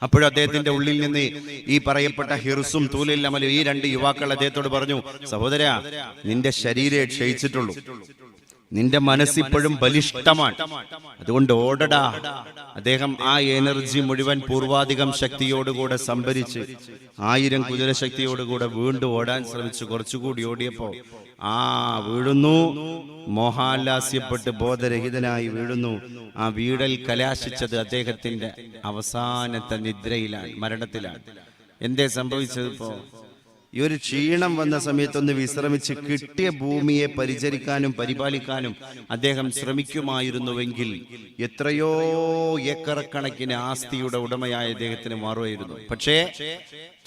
അപ്പോഴും അദ്ദേഹത്തിന്റെ ഉള്ളിൽ നിന്ന് ഈ പറയപ്പെട്ട ഹിർസും തൂലുൽ അമലും, ഈ 2 യുവാക്കൾ അദ്ദേഹത്തോട് പറഞ്ഞു, സഹോദര, നിന്റെ ശരീരം ക്ഷയിച്ചിട്ടുള്ളൂ, നിന്റെ മനസ്സിപ്പോഴും ബലിഷ്ഠമാണ്, അതുകൊണ്ട് ഓടടാ. അദ്ദേഹം ആ എനർജി മുഴുവൻ പൂർവാധികം ശക്തിയോടുകൂടെ സംഭരിച്ച് 1000 കുതിരശക്തിയോടുകൂടെ വീണ്ടും ഓടാൻ ശ്രമിച്ചു. കുറച്ചുകൂടി ഓടിയപ്പോ വീഴുന്നു, മോഹാലാസ്യപ്പെട്ട് ബോധരഹിതനായി വീഴുന്നു. ആ വീഴൽ കലാശിച്ചത് അദ്ദേഹത്തിന്റെ അവസാനത്തെ നിദ്രയിലാണ്, മരണത്തിലാണ്. എന്തേ സംഭവിച്ചത്? ഇപ്പോ ഈ ഒരു ക്ഷീണം വന്ന സമയത്തൊന്ന് വിശ്രമിച്ച് കിട്ടിയ ഭൂമിയെ പരിചരിക്കാനും പരിപാലിക്കാനും അദ്ദേഹം ശ്രമിക്കുമായിരുന്നുവെങ്കിൽ എത്രയോ ഏക്കർ കണക്കിന് ആസ്തിയുടെ ഉടമയായ അദ്ദേഹത്തിന് മാറുമായിരുന്നു. പക്ഷേ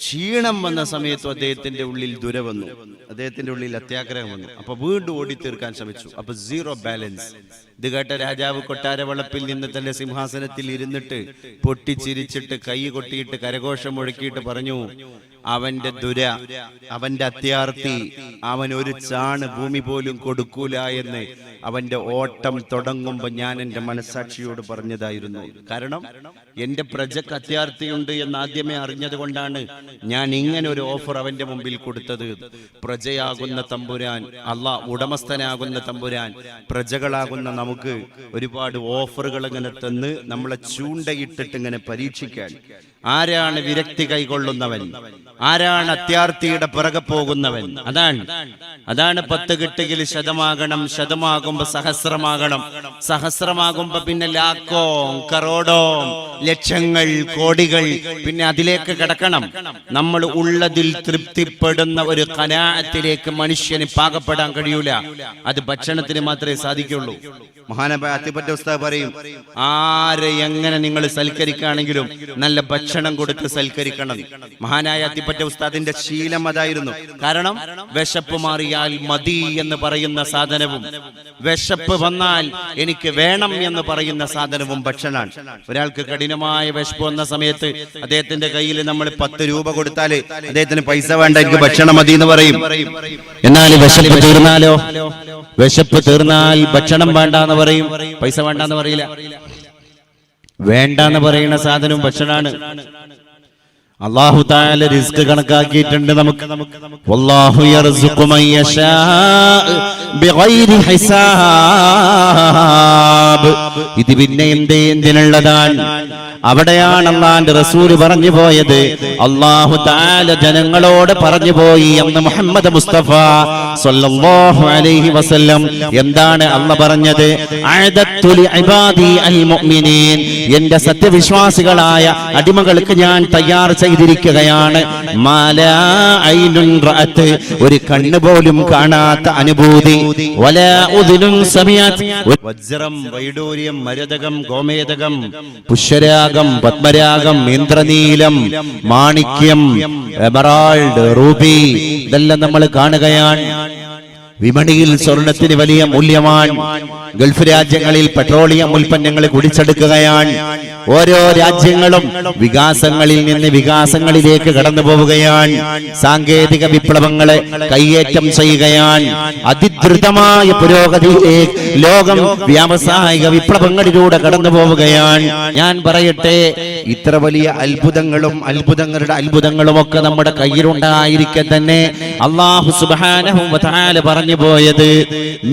ക്ഷീണം വന്ന സമയത്തും അദ്ദേഹത്തിന്റെ ഉള്ളിൽ ദുര വന്നു, അദ്ദേഹത്തിന്റെ ഉള്ളിൽ അത്യാഗ്രഹം വന്നു. അപ്പൊ വീണ്ടും ഓടിത്തീർക്കാൻ ശ്രമിച്ചു. അപ്പൊ 0 ബാലൻസ്. ഇത് കേട്ട രാജാവ് കൊട്ടാരവളപ്പിൽ നിന്ന് തന്റെ സിംഹാസനത്തിൽ ഇരുന്നിട്ട് പൊട്ടിച്ചിരിച്ചിട്ട് കൈ കൊട്ടിയിട്ട് കരഘോഷം മുഴക്കിയിട്ട് പറഞ്ഞു, അവന്റെ ദുര, അവന്റെ അത്യാർത്തി, അവൻ ഒരു ചാണ് ഭൂമി പോലും കൊടുക്കൂല എന്ന് അവന്റെ ഓട്ടം തുടങ്ങുമ്പോ ഞാൻ എന്റെ മനസാക്ഷിയോട് പറഞ്ഞതായിരുന്നു. കാരണം എന്റെ പ്രജക്ക് അത്യാർത്തിയുണ്ട് എന്ന് ആദ്യമേ അറിഞ്ഞത് കൊണ്ടാണ് ഞാൻ ഇങ്ങനെ ഒരു ഓഫർ അവന്റെ മുമ്പിൽ കൊടുത്തത്. പ്രജയാകുന്ന തമ്പുരാൻ, അള്ളാഹ് ഉടമസ്ഥനാകുന്ന തമ്പുരാൻ, പ്രജകളാകുന്ന നമുക്ക് ഒരുപാട് ഓഫറുകൾ ഇങ്ങനെ തന്ന് നമ്മളെ ചൂണ്ടയിട്ടിട്ട് ഇങ്ങനെ പരീക്ഷിക്കാൻ. ആരാണ് വിരക്തി കൈകൊള്ളുന്നവൻ? ആരാണ് അത്യാർത്തിയുടെ പിറകെ പോകുന്നവൻ? അതാണ് 10 കിട്ടുകിൽ 100 100 സഹസ്രമാകണം. സഹസ്രമാകുമ്പോ പിന്നെ ലാക്കോ, കറോടോ, ലക്ഷങ്ങൾ, കോടികൾ, പിന്നെ അതിലേക്ക് കിടക്കണം. നമ്മൾ ഉള്ളതിൽ തൃപ്തിപ്പെടുന്ന ഒരു ഖനാഅത്തിലേക്ക് മനുഷ്യന് പാകപ്പെടാൻ കഴിയൂല. അത് ഭക്ഷണത്തിന് മാത്രമേ സാധിക്കുള്ളൂ. മഹാനായ അത്തിപ്പറ്റ ഉസ്താദ് പറയും, ആരെ എങ്ങനെ നിങ്ങൾ സൽക്കരിക്കുകയാണെങ്കിലും നല്ല ഭക്ഷണം കൊടുത്ത് സൽക്കരിക്കണം. മഹാനായ അത്തിപ്പറ്റ ഉസ്താദിന്റെ ശീലം അതായിരുന്നു. കാരണം വിശപ്പ് മാറിയാൽ മതി എന്ന് പറയുന്ന സാധനവും, വിശപ്പ് വന്നാൽ എനിക്ക് വേണം എന്ന് പറയുന്ന സാധനവും ഭക്ഷണമാണ്. ഒരാൾക്ക് കഠിനമായ വിശപ്പ് വന്ന സമയത്ത് അദ്ദേഹത്തിന്റെ കയ്യിൽ നമ്മൾ 10 രൂപ കൊടുത്താല് അദ്ദേഹത്തിന് പൈസ വേണ്ട, എനിക്ക് ഭക്ഷണം മതി എന്ന് പറയും. എന്നാൽ വിശപ്പ് തീർന്നാലോ? വിശപ്പ് തീർന്നാൽ ഭക്ഷണം വേണ്ടെന്ന് പറയും, പൈസ വേണ്ടെന്ന് പറയില്ല. വേണ്ടെന്ന് പറയുന്ന സാധനവും ഭക്ഷണമാണ്. അല്ലാഹു തആല റിസ്ക് കണക്കാക്കിയിട്ടുണ്ട് നമുക്ക്. വല്ലാഹു യർസുഖു മൻ യശാ ബിഗൈരി ഹിസാബ്. ഇത് പിന്നെ എന്തിനുള്ളതാണ്? അവിടെയാണ് അല്ലാഹുവിന്റെ റസൂൽ പറഞ്ഞു പോയത്. അല്ലാഹു തആല ജനങ്ങളോട് പറഞ്ഞു പോയി എന്ന് മുഹമ്മദ് മുസ്തഫ സ്വല്ലല്ലാഹു അലൈഹി വസല്ലം. എന്താണ് അല്ലാഹു പറഞ്ഞത്? അഅദത്തു ലിഇബാദി അൽ മുഅ്മിനീൻ. എന്റെ സത്യവിശ്വാസികളായ അടിമകൾക്ക് ഞാൻ തയ്യാർ ചെയ്തിരിക്കുകയാണ്. മാലാ ഐനുൻ റഅത്ത്, ഒരു കണ്ണ് പോലും കാണാത്ത അനുഭൂതി. വലാ ഉദുനുൻ സമീഅത്, വജ്രം, വൈഡൂര്യം, മരതകം, ഗോമേതകം, പുഷ്യരാഗം, പത്മരാഗം, ഇന്ദ്രനീലം, മാണിക്യം, എമറാൾഡ്, റൂബി, ഇതെല്ലാം നമ്മൾ കാണുകയാണ്. വിപണിയിൽ സ്വർണത്തിന് വലിയ മൂല്യമാണ്. ഗൾഫ് രാജ്യങ്ങളിൽ പെട്രോളിയം ഉൽപ്പന്നങ്ങൾ കുടിച്ചെടുക്കുകയാണ്. ഓരോ രാജ്യങ്ങളും വികാസങ്ങളിൽ നിന്ന് വികാസങ്ങളിലേക്ക് കടന്നു പോവുകയാണ്. സാങ്കേതിക വിപ്ലവങ്ങളെ കൈയേറ്റം ചെയ്യുകയാണ്. അതിദ്രുതമായ പുരോഗതിയിലേക്ക് ലോകം വ്യാവസായിക വിപ്ലവങ്ങളിലൂടെ കടന്നു പോവുകയാണ്. ഞാൻ പറയട്ടെ, ഇത്ര വലിയ അത്ഭുതങ്ങളും അത്ഭുതങ്ങളുടെ അത്ഭുതങ്ങളും ഒക്കെ നമ്മുടെ കയ്യിലുണ്ടായിരിക്കെ തന്നെ അല്ലാഹു സുബ്ഹാനഹു വ തആല പറഞ്ഞു പോയത്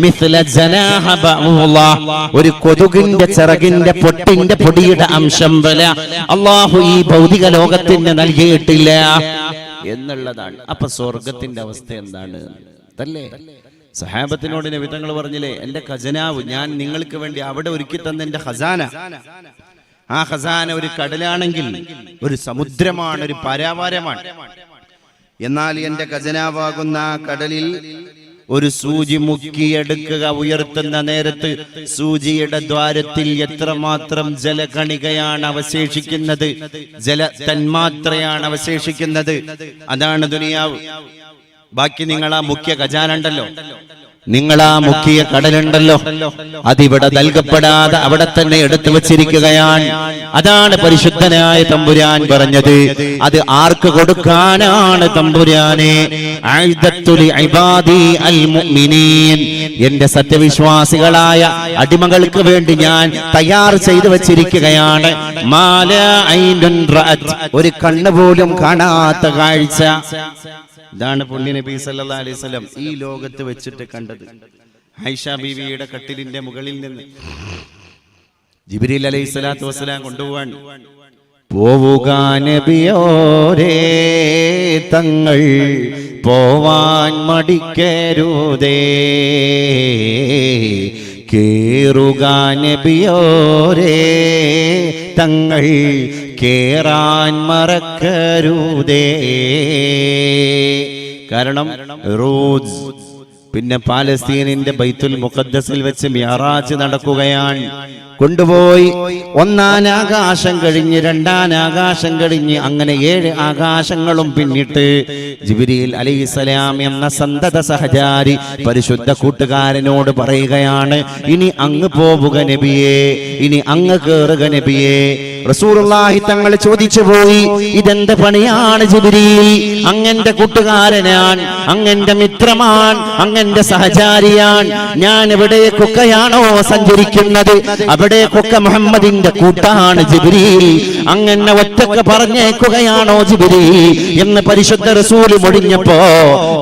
മിസ്ല ജനാഹ ബഅൂല, ഒരു കൊതുകിന്റെ ചിറകിന്റെ പൊട്ടിന്റെ പൊടിയുടെ അംശം വല അല്ലാഹു ഈ ഭൗതിക ലോകത്തിന് നൽകിയിട്ടില്ല എന്നുള്ളതാണ്. അപ്പൊ സ്വർഗത്തിന്റെ അവസ്ഥ എന്താണ്? അല്ലേ? സഹാബത്തിനോട് നബി തങ്ങൾ പറഞ്ഞില്ലേ, എന്റെ ഖജനാവ് ഞാൻ നിങ്ങൾക്ക് വേണ്ടി അവിടെ ഒരുക്കി തന്ന എന്റെ ഖസാന, ആ ഖസാന ഒരു കടലാണെങ്കിൽ, ഒരു സമുദ്രമാണ്, ഒരു പരാവാരമാണ്. എന്നാൽ എന്റെ ഖജനാവാകുന്ന ആ കടലിൽ ഒരു സൂചി മുക്കിയെടുക്കുക ഉയർത്തുന്ന നേരത്ത് സൂചിയുടെ ദ്വാരത്തിൽ എത്രമാത്രം ജലകണികയാണ് അവശേഷിക്കുന്നത്, ജല തന്മാത്രയാണ് അവശേഷിക്കുന്നത്. അതാണ് ദുനിയാവ്. ബാക്കി നിങ്ങൾ ആ മുഖ്യ ഖജാന ഉണ്ടല്ലോ, നിങ്ങൾ ആ മുഖ്യ കടലുണ്ടല്ലോ, അതിവിടെ നൽകപ്പെടാതെ അവിടെ തന്നെ എടുത്തു വച്ചിരിക്കുകയാണ്. അതാണ് പരിശുദ്ധനായ തമ്പുരാൻ പറഞ്ഞത്. അത് ആർക്ക് കൊടുക്കാനാണ് തമ്പുരാനെ? അഅദത്തു ലിഇബാദി അൽ മുഅ്മിനീൻ, എന്റെ സത്യവിശ്വാസികളായ അടിമകൾക്ക് വേണ്ടി ഞാൻ തയ്യാർ ചെയ്തു വച്ചിരിക്കുകയാണ്. മാലാ ഐനുൻ റഅത്, ഒരു കണ്ണ് പോലും കാണാത്ത കാഴ്ച. ഇതാണ് പുണ്യ നബി സല്ലല്ലാഹു അലൈഹി വസല്ലം ഈ ലോകത്ത് വെച്ചിട്ട് കണ്ടത്. ആയിഷ ബീവിയുടെ കട്ടിലിന്റെ മുകളിൽ നിന്ന് ജിബ്രീൽ അലൈഹിസ്സലാത്തു വസ്സലാം കൊണ്ടുപോവാൻ. പോവുക നബിയോരേ തങ്ങൾ പോവാൻ മടിക്കരുതേ, കേറുക നബിയോരേ തങ്ങൾ കേറാൻ മറക്കരുതേ. കാരണം റൂസ് പിന്നെ പാലസ്തീനിന്റെ ബൈത്തുൽ മുഖദ്ദസിൽ വെച്ച് മിഅറാജ് നടക്കുകയാണ്. കൊണ്ടുപോയി ഒന്നാം ആകാശം കഴിഞ്ഞ് രണ്ടാം ആകാശം കഴിഞ്ഞ് അങ്ങനെ 7 ആകാശങ്ങളും പിന്നിട്ട് ജിബ്രീൽ അലൈഹിസ്സലാം എന്ന സന്തത സഹചാരി പരിശുദ്ധ കൂട്ടുകാരനോട് പറയുകയാണ്, ഇനി അങ്ങ് പോവുക നബിയേ, ഇനി അങ്ങ് കേറുക നബിയേ. റസൂലുള്ളാഹി തങ്ങൾ ചോദിച്ചു പോയി, ഇതെന്ത് പണിയാണ് ജിബ്രീൽ? അങ്ങന്റെ കൂട്ടുകാരനാണ്, അങ്ങന്റെ മിത്രമാണ്, അങ്ങന്റെ സഹചാരിയാണ്. ഞാൻ എവിടേക്കൊക്കെയാണോ സഞ്ചരിക്കുന്നത് അവിടേക്കൊക്കെ മുഹമ്മദിന്റെ കൂട്ടാണ് ജിബ്രീൽ. അങ്ങനെ ഒറ്റക്ക് പറഞ്ഞേക്കുകയാണോ ജിബ്രീൽ എന്ന് പരിശുദ്ധ റസൂൽ മൊഴിഞ്ഞപ്പോ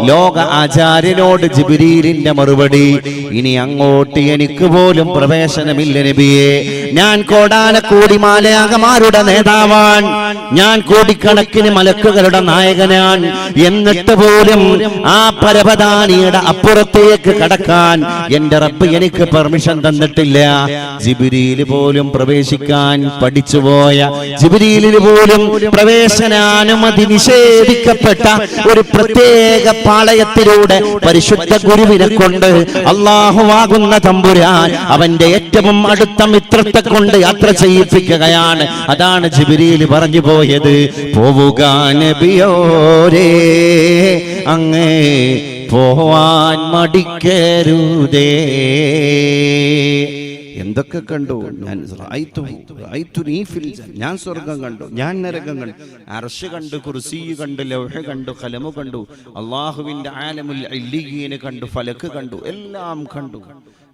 ലോക ആചാര്യനോട് ജിബ്രീലിന്റെ മറുപടി, ഇനി അങ്ങോട്ട് എനിക്ക് പോലും പ്രവേശനമില്ല നബിയെ. ഞാൻ കോടാനക്കോടി മാലാഖമാരുടെ നേതാവാൻ, ഞാൻ കോടിക്കണക്കിന് മലക്കുകളുടെ നായകനാൻ. എന്നിട്ട് പോലും ആ പരവതാനിയുടെ അപ്പുറത്തേക്ക് കടക്കാൻ എന്റെ റബ്ബ് എനിക്ക് പെർമിഷൻ തന്നിട്ടില്ല. ജിബ്രീൽ പോലും പ്രവേശിക്കാൻ പഠിച്ചുപോയ, ജിബ്രീലിന് പോലും പ്രവേശനാനുമതി നിഷേധിക്കപ്പെട്ട ഒരു പ്രത്യേക പാളയത്തിലൂടെ പരിശുദ്ധ ഗുരുവിനെ കൊണ്ട് അല്ലാഹുവാകുന്ന തമ്പുരാൻ അവന്റെ ഏറ്റവും അടുത്ത മിത്രത്തെ കൊണ്ട് യാത്ര ചെയ്യിപ്പിക്കുകയാണ്. അതാണ് ജിബ്രീൽ പറഞ്ഞു പോയത്, പോവുക നബിയോരേ അങ്ങേ പോവാൻ മടിക്കരുതേ. എന്തൊക്കെ കണ്ടു? ഞാൻ സ്വർഗം കണ്ടു, ഞാൻ നരകം കണ്ടു, അർശ് കണ്ടു, കുർസി കണ്ടു, ലൗഹ് കണ്ടു, ഖലമു കണ്ടു, അല്ലാഹുവിന്റെ ആലമുൽ ഇല്ലിയീന് കണ്ടു, ഫലക്ക് കണ്ടു, എല്ലാം കണ്ടു.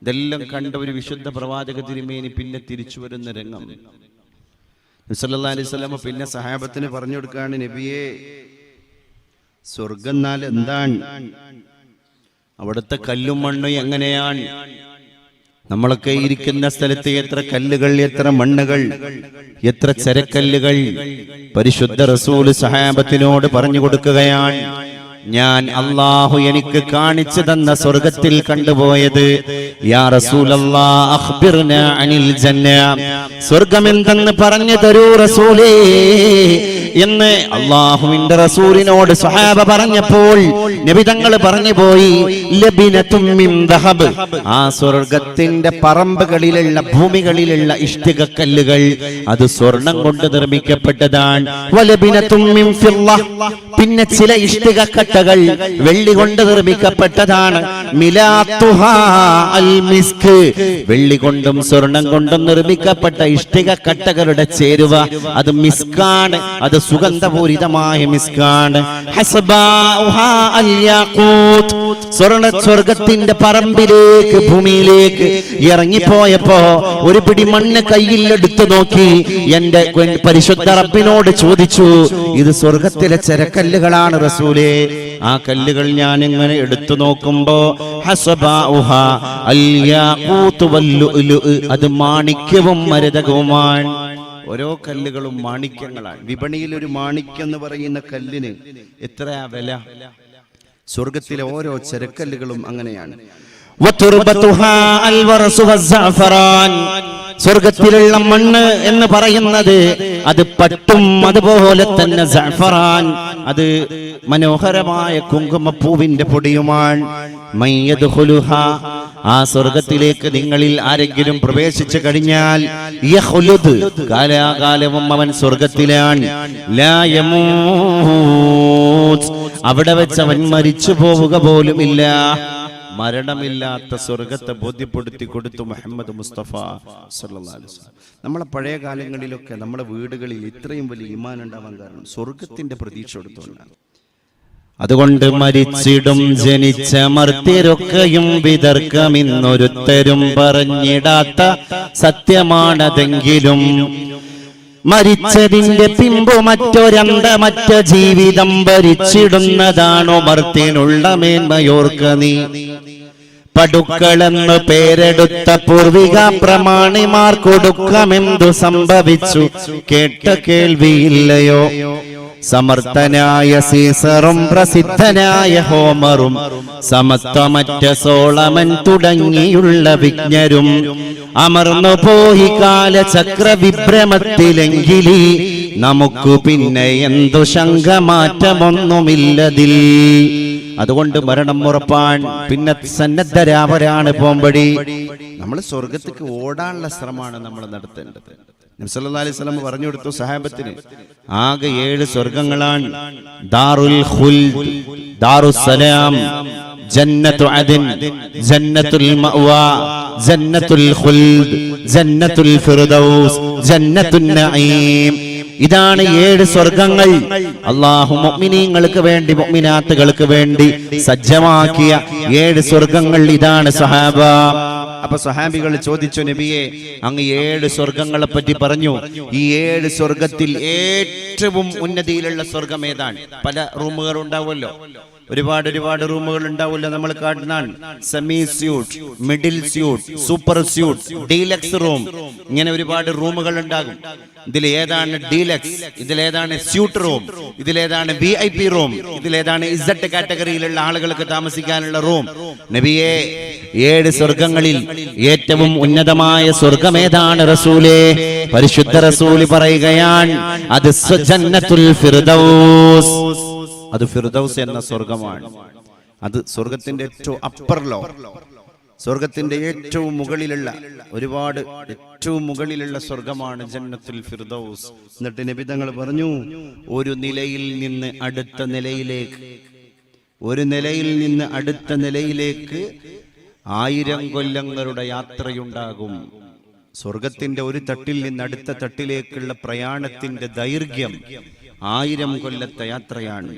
ഇതെല്ലാം കണ്ട ഒരു വിശുദ്ധ പ്രവാചക തിരുമേനി പിന്നെ തിരിച്ചു വരുന്ന രംഗം നബി സല്ലല്ലാഹു അലൈഹി വസല്ലം പിന്നെ സഹാബത്തിന് പറഞ്ഞു കൊടുക്കുകയാണ്, നബിയെ സ്വർഗം എന്നാൽ എന്താണ്, അവിടുത്തെ കല്ലും മണ്ണും എങ്ങനെയാണ്, നമ്മളൊക്കെ ഇരിക്കുന്ന സ്ഥലത്ത് എത്ര കല്ലുകൾ, എത്ര മണ്ണുകൾ, എത്ര ചരക്കല്ലുകൾ. പരിശുദ്ധ റസൂൽ സഹാബത്തിനോട് പറഞ്ഞു കൊടുക്കുകയാണ്, ഞാൻ അല്ലാഹു എനിക്ക് കാണിച്ചു തന്ന സ്വർഗത്തിൽ കണ്ടുപോയത്, യാ റസൂലല്ലാഹ് അഖ്ബിർനാ അനിൽ ജന്ന, സ്വർഗമെന്തെന്ന് പറഞ്ഞു തരൂ റസൂലേ എന്ന് അല്ലാഹുവിന്റെ റസൂലിനോട് സ്വഹാബ പറഞ്ഞപ്പോൾ നബി തങ്ങൾ പറഞ്ഞു പോയി, ലബിനതും മിൻ ദഹബ്, ആ സ്വർഗത്തിന്റെ പറമ്പുകളിലുള്ള ഭൂമികളിലുള്ള ഇഷ്ടിക കല്ലുകൾ അത് സ്വർണം കൊണ്ട് നിർമ്മിക്കപ്പെട്ടതാണ്. വലബിനതും മിൻ ഫിദ്ദ, പിന്നെ ചില ഇഷ്ടിക കട്ടകൾ വെള്ളി കൊണ്ട് നിർമ്മിക്കപ്പെട്ടതാണ്. മിലാത്തുഹാ അൽ മിസ്ക്, വെള്ളി കൊണ്ടും സ്വർണം കൊണ്ടും നിർമ്മിക്കപ്പെട്ട ഇഷ്ടിക കട്ടകളുടെ ചേരുവ അത് മിസ്കാണ്, അത് സുഗന്ധപൂരിതമായ മിസ്കാണ്. ഹസ്ബാഉഹാ അൽ യാഖൂത്ത്, സ്വർഗത്തിന്റെ പറമ്പിലേക്ക് ഭൂമിയിലേക്ക് ഇറങ്ങിപ്പോയപ്പോ ഒരു പിടി മണ്ണ് കയ്യിൽ എടുത്തു നോക്കി എന്റെ പരിശുദ്ധ റബ്ബിനോട് ചോദിച്ചു, ഇത് സ്വർഗത്തിലെ ചരക്കല്ലുകളാണ് റസൂലേ. ആ കല്ലുകൾ ഞാൻ ഇങ്ങനെ എടുത്തു നോക്കുമ്പോ ഹസ്ബാഉഹാ അൽ യാഖൂത്ത് വൽ ലുഅ്ലു, അത് മാണിക്യവും മരതകവുമാണ്. ഓരോ കല്ലുകളും മാണിക്യങ്ങളാണ്. വിപണിയിൽ ഒരു മാണിക്യം എന്ന് പറയുന്ന കല്ലിന് എത്രയാ വില? സ്വർഗത്തിലെ ഓരോ ചരക്കല്ലുകളും അങ്ങനെയാണ്. സ്വർഗത്തിലുള്ള മണ്ണ് എന്ന് പറയുന്നത് അത് പട്ടും അതുപോലെ തന്നെ സഅഫറാൻ, അത് മനോഹരമായ കുങ്കുമപ്പൂവിന്റെ പൊടിയുമാണ്. മയ്യദ്ഖുലുഹാ, ആ സ്വർഗത്തിലേക്ക് നിങ്ങളിൽ ആരെങ്കിലും പ്രവേശിച്ചു കഴിഞ്ഞാൽ യഖ്ലുദ്, കാലാകാലവും അവൻ സ്വർഗത്തിലാണ്. ലാ യമൂത്, അവിടെ വെച്ച് അവൻ മരിച്ചു പോവുക പോലുമില്ല. മരണമില്ലാത്ത സ്വർഗത്തെ ബോധ്യപ്പെടുത്തി കൊടുത്തു മുഹമ്മദ് മുസ്തഫ സല്ലല്ലാഹു അലൈഹി വസല്ലം. നമ്മളെ പഴയ കാലങ്ങളിലൊക്കെ നമ്മുടെ വീടുകളിൽ ഇത്രയും വലിയ ഈമാൻ ഉണ്ടാവാൻ കാരണം സ്വർഗത്തിന്റെ പ്രതീക്ഷ എടുത്തുകൊണ്ടാണ്. അതുകൊണ്ട് മരിച്ചിടും ജനിച്ച മർത്യരൊക്കെയും വിതർക്കമിന്നൊരുത്തരും പറഞ്ഞിടാത്ത സത്യമാണതെങ്കിലും മരിച്ചതിന്റെ പിമ്പു മറ്റൊരന്തമറ്റ ജീവിതം ഭരിച്ചിടുന്നതാണോ മർത്യനുള്ള മേന്മയോർക്ക നീ. പടുക്കളെന്ന് പേരെടുത്ത പൂർവിക പ്രമാണിമാർ കൊടുക്കമെന്തു സംഭവിച്ചു കേട്ട കേൾവിയില്ലയോ. സമർത്ഥനായ സീസറും പ്രസിദ്ധനായ ഹോമറും സമത്വമറ്റ സോളമൻ തുടങ്ങിയുള്ള വിജ്ഞരും അമർന്നു പോയി കാലചക്ര വിഭ്രമത്തിലെങ്കിലീ നമുക്ക് പിന്നെ എന്തു ശങ്കമാറ്റമൊന്നുമില്ലതിൽ. അതുകൊണ്ട് മരണം ഉറപ്പാൻ പിന്നെ സന്നദ്ധരാവരാണ് പോംപടി. നമ്മൾ സ്വർഗത്തേക്ക് ഓടാനുള്ള ശ്രമമാണ് നമ്മൾ നടത്തേണ്ടത്. നബി സല്ലല്ലാഹു അലൈഹി വസല്ലം പറഞ്ഞു കൊടുത്തു സഹാബത്തിന്, ആകെ 7 സ്വർഗങ്ങളാണ്. ദാറുൽ ഖുൽദ്, ദാറുസ്സലാം, ജന്നത്തു അദ്ൻ, ജന്നത്തുൽ മഅവാ, ജന്നത്തുൽ ഖുൽദ്, ജന്നത്തുൽ ഫിർദൗസ്, ജന്നത്തുൻ നഈം. ഇതാണ് 7 സ്വർഗങ്ങൾ. അല്ലാഹു മുഅ്മിനീങ്ങൾക്ക് വേണ്ടി മുഅ്മിനാത്തുകൾക്ക് വേണ്ടി സജ്ജമാക്കിയ 7 സ്വർഗങ്ങൾ ഇതാണ് സഹാബ. അപ്പൊ സഹാബികൾ ചോദിച്ചു, നബിയെ അങ്ങ് 7 സ്വർഗങ്ങളെ പറ്റി പറഞ്ഞു, ഈ 7 സ്വർഗത്തിൽ ഏറ്റവും ഉന്നതിയിലുള്ള സ്വർഗം ഏതാണ്? പല റൂമുകൾ ഉണ്ടാവുമല്ലോ, ഒരുപാട് റൂമുകൾ ഉണ്ടാവില്ല. നമ്മൾ കാണാൻ semi suite, middle suite, super suite, deluxe room, ഇങ്ങനെ ഒരുപാട് റൂമുകൾ ഉണ്ടാകും. ഇതിൽ ഏതാണ് ഡീലക്സ്, ഇതിലേതാണ് സ്യൂട്ട് റൂം, ഇതിലേതാണ് VIP റൂം, ഇതിലേതാണ് ഇസഡ് കാറ്റഗറിയിലുള്ള ആളുകൾക്ക് താമസിക്കാനുള്ള റൂം? നബിയെ 7 സ്വർഗങ്ങളിൽ ഏറ്റവും ഉന്നതമായ സ്വർഗം ഏതാണ് റസൂലേ? പരിശുദ്ധ റസൂല് പറയുകയാണ്, അത് ജന്നത്തുൽ ഫിർദൗസ്. അത് ഫിർദൗസ് എന്ന സ്വർഗമാണ്. അത് സ്വർഗത്തിന്റെ ഏറ്റവും അപ്പർ ലോ, സ്വർഗത്തിന്റെ ഏറ്റവും മുകളിലുള്ള ഏറ്റവും മുകളിലുള്ള സ്വർഗമാണ് ജന്നത്തുൽ ഫിർദൗസ്. എന്നിട്ട് നബി തങ്ങൾ പറഞ്ഞു, ഒരു നിലയിൽ നിന്ന് അടുത്ത നിലയിലേക്ക് 1000 കൊല്ലങ്ങളുടെ യാത്രയുണ്ടാകും. സ്വർഗത്തിന്റെ ഒരു തട്ടിൽ നിന്ന് അടുത്ത തട്ടിലേക്കുള്ള പ്രയാണത്തിന്റെ ദൈർഘ്യം 1000 കൊല്ലത്തെ യാത്രയാണ്.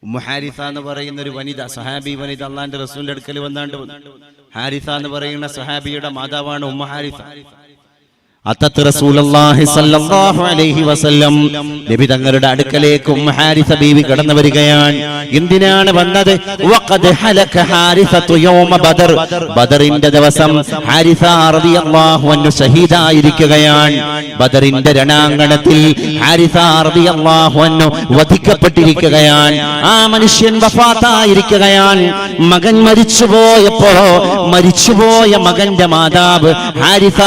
ഉമ്മു ഹാരിസ എന്ന് പറയുന്ന ഒരു വനിത, സഹാബി വനിത, അള്ളാന്റെ റസൂലിന്റെ അടുക്കൽ വന്നാണ്ട് ഹാരിസ എന്ന് പറയുന്ന സഹാബിയുടെ മാതാവാണ് ഉമ്മു ഹാരിസ. അത്തത്ത് റസൂലുള്ളാഹി സ്വല്ലല്ലാഹു അലൈഹി വസല്ലം നബി തങ്ങളുടെ അടുക്കലേക്ക് ഉമ്മു ഹാരിസ ബീവി കടന്നു വരികയാണ്. എന്തിനാണ് വന്നത്? വഖദ് ഹലക ഹാരിസതു യൗമ ബദർ, ബദറിന്റെ ദിവസം ഹാരിസ റളിയല്ലാഹു അൻഹു ഷഹീദായിരിക്കുകയാണ്. ബദറിന്റെ രണാങ്കണത്തിൽ ഹാരിസ റളിയല്ലാഹു അൻഹു വധിക്കപ്പെട്ടിരിക്കുകയാണ്. ആ മനുഷ്യൻ വഫാത്തായിരിക്കുകയാണ്. മകൻ മരിച്ചുപോയപ്പോ മരിച്ചുപോയ മകന്റെ മാതാവ് ഹാരിസ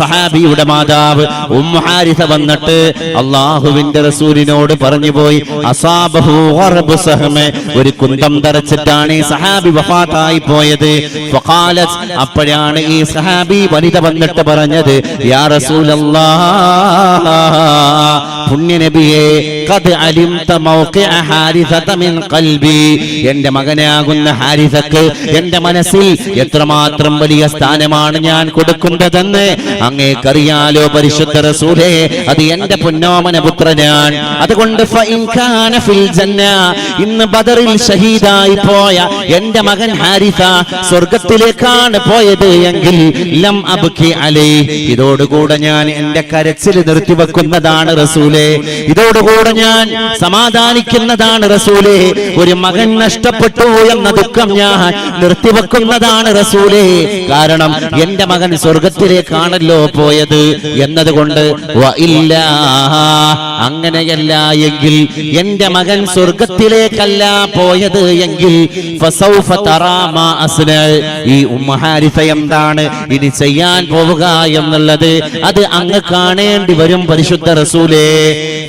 സഹാബി മാതാവ് ഉമ്മു ഹാരിസ വന്നിട്ട് അല്ലാഹുവിന്റെ റസൂലിനോട് പറഞ്ഞു പോയി, അസാബഹു ഖർബു സഹമ, ഒരു കുന്തം തറച്ചിട്ടാണ് ഈ സഹാബി വഫാത്തായി പോയത്. ഫഖാലത്, അപ്പോഴാണ് ഈ സഹാബി വനിത വന്നിട്ട് പറഞ്ഞത്, യാ റസൂലല്ലാഹ്, പുണ്യനബിയെ, ഖദ് അലിംത മൗഖിഅ ഹാരിസത മിൻ ഖൽബി, എന്റെ മകനാകുന്ന ഹാരിസക്ക് എന്റെ മനസ്സിൽ എത്രമാത്രം വലിയ സ്ഥാനമാണ് ഞാൻ കൊടുക്കുന്നതെന്ന് അങ്ങേക്കറിയാലോ പരിശുദ്ധ റസൂലേ. അത് എന്റെ പൊന്നോമന പുത്രനാണ്. അതുകൊണ്ട് ഫഇൻ കാന ഫിൽ ജന്ന, ഇന്ന് ബദറിൽ ഷഹീദായി പോയ എന്റെ മകൻ ഹാരിസ സ്വർഗ്ഗത്തിലേക്കാണ് പോയത് എങ്കിൽ ലം അബ്കി അലൈഹി, ഇതോടുകൂടെ ഞാൻ എന്റെ കരച്ചിൽ നിർത്തിവെക്കുന്നതാണ് റസൂലേ, ഇതോടുകൂടെ ഞാൻ സമാധാനിക്കുന്നതാണ് റസൂലേ. ഒരു മകൻ നഷ്ടപ്പെട്ടു എന്ന ദുഃഖം ഞാൻ നിർത്തിവെക്കുന്നതാണ് റസൂലേ. കാരണം എന്റെ മകൻ സ്വർഗ്ഗത്തിലേക്കാണല്ലോ പോയത് എന്നതുകൊണ്ട്. അങ്ങനെയല്ല എങ്കിൽ, എന്റെ മകൻ സ്വർഗ്ഗത്തിലേക്കല്ല പോയത് എങ്കിൽ ഫസൗഫ തറാ മാ അസ്ന, ഈ ഉമ്മു ഹാരിസ എന്താണ് ഇനി ചെയ്യാൻ പോവുക എന്നുള്ളത് അത് അങ്ങ് കാണേണ്ടി വരും പരിശുദ്ധ റസൂലേ.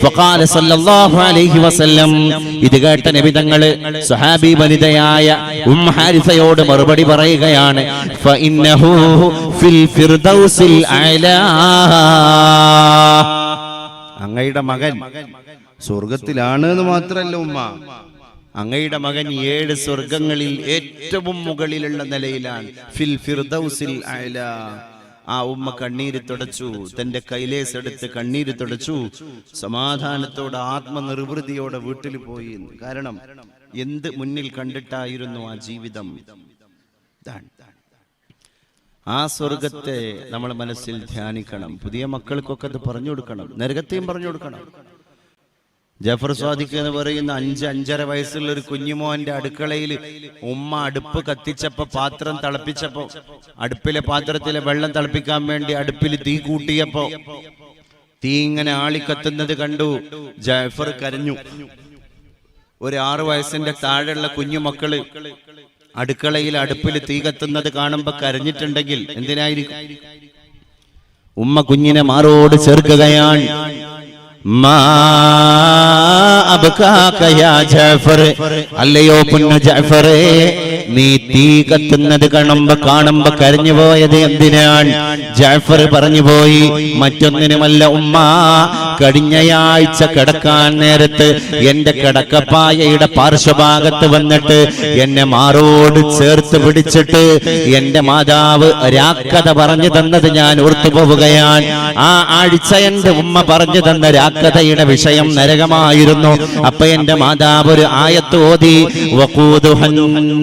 ഫഖാല സല്ലല്ലാഹു അലൈഹി വസല്ലം, ഇത് കേട്ട നബി തങ്ങള് സ്വഹാബി വനിതയായ ഉമ്മു ഹാരിസയോട് മറുപടി പറയുകയാണ്, ഫഇന്നഹു ഫിൽ ഫിർദൗസിൽ അഅലാ, അങ്ങയുടെ മകൻ സ്വർഗത്തിലാണ് എന്ന് മാത്രല്ല ഉമ്മ, അങ്ങയുടെ മകൻ 7 സ്വർഗങ്ങളിൽ ഏറ്റവും മുകളിലുള്ള നിലയിലാണ്. ഫിൽ ഫിർദൗസിൽ അഅലാ. ആ ഉമ്മ കണ്ണീര് തുടച്ചു, തന്റെ കൈലേസ് എടുത്ത് കണ്ണീര് തുടച്ചു, സമാധാനത്തോടെ ആത്മനിർവൃതിയോടെ വീട്ടിൽ പോയി. കാരണം എന്ത് മുന്നിൽ കണ്ടിട്ടായിരുന്നു ആ ജീവിതം. ആ സ്വർഗത്തെ നമ്മൾ മനസ്സിൽ ധ്യാനിക്കണം. പുതിയ മക്കൾക്കൊക്കെ അത് പറഞ്ഞു കൊടുക്കണം, നരകത്തെയും പറഞ്ഞു കൊടുക്കണം. ജഫർ സ്വാദിഖ് എന്ന് പറയുന്ന 5-5.5 വയസ്സുള്ള ഒരു കുഞ്ഞുമോന്റെ അടുക്കളയിൽ ഉമ്മ അടുപ്പ് കത്തിച്ചപ്പോ, പാത്രം തിളപ്പിച്ചപ്പോ, അടുപ്പിലെ പാത്രത്തിലെ വെള്ളം തിളപ്പിക്കാൻ വേണ്ടി അടുപ്പിൽ തീ കൂട്ടിയപ്പോ തീ ഇങ്ങനെ ആളിക്കത്തുന്നത് കണ്ടു. ജഫർ കരഞ്ഞു. ഒരു 6 വയസ്സിന്റെ താഴെയുള്ള കുഞ്ഞുമക്കള് അടുക്കളയിൽ അടുപ്പിൽ തീ കത്തുന്നത് കാണുമ്പോ കരഞ്ഞിട്ടുണ്ടെങ്കിൽ എന്തിനായിരിക്കും? ഉമ്മ കുഞ്ഞിനെ മാറോട് ചേർക്കുകയാണ്. അല്ലയോ പൊന്നു ജഅഫറേ, നീ തീ കത്തുന്നത് കാണുമ്പോ കരഞ്ഞു പോയത് എന്തിനാണ്? ജഅഫർ പറഞ്ഞു പോയി, മറ്റൊന്നിനുമല്ല ഉമ്മ, കഴിഞ്ഞയാഴ്ച കിടക്കാൻ നേരത്ത് എന്റെ കിടക്കപ്പായയുടെ പാർശ്വഭാഗത്ത് വന്നിട്ട് എന്നെ മാറോട് ചേർത്ത് പിടിച്ചിട്ട് എന്റെ മാതാവ് രാക്കഥ പറഞ്ഞു തന്നത് ഞാൻ ഓർത്തുപോവുകയാണ്. ആ ആഴ്ച എന്റെ ഉമ്മ പറഞ്ഞു തന്ന രാക്കഥയുടെ വിഷയം നരകമായിരുന്നു. അപ്പൊ എന്റെ മാതാവ് ഒരു ആയത്ത് ഓതി, വഖൂദുഹന്നാസു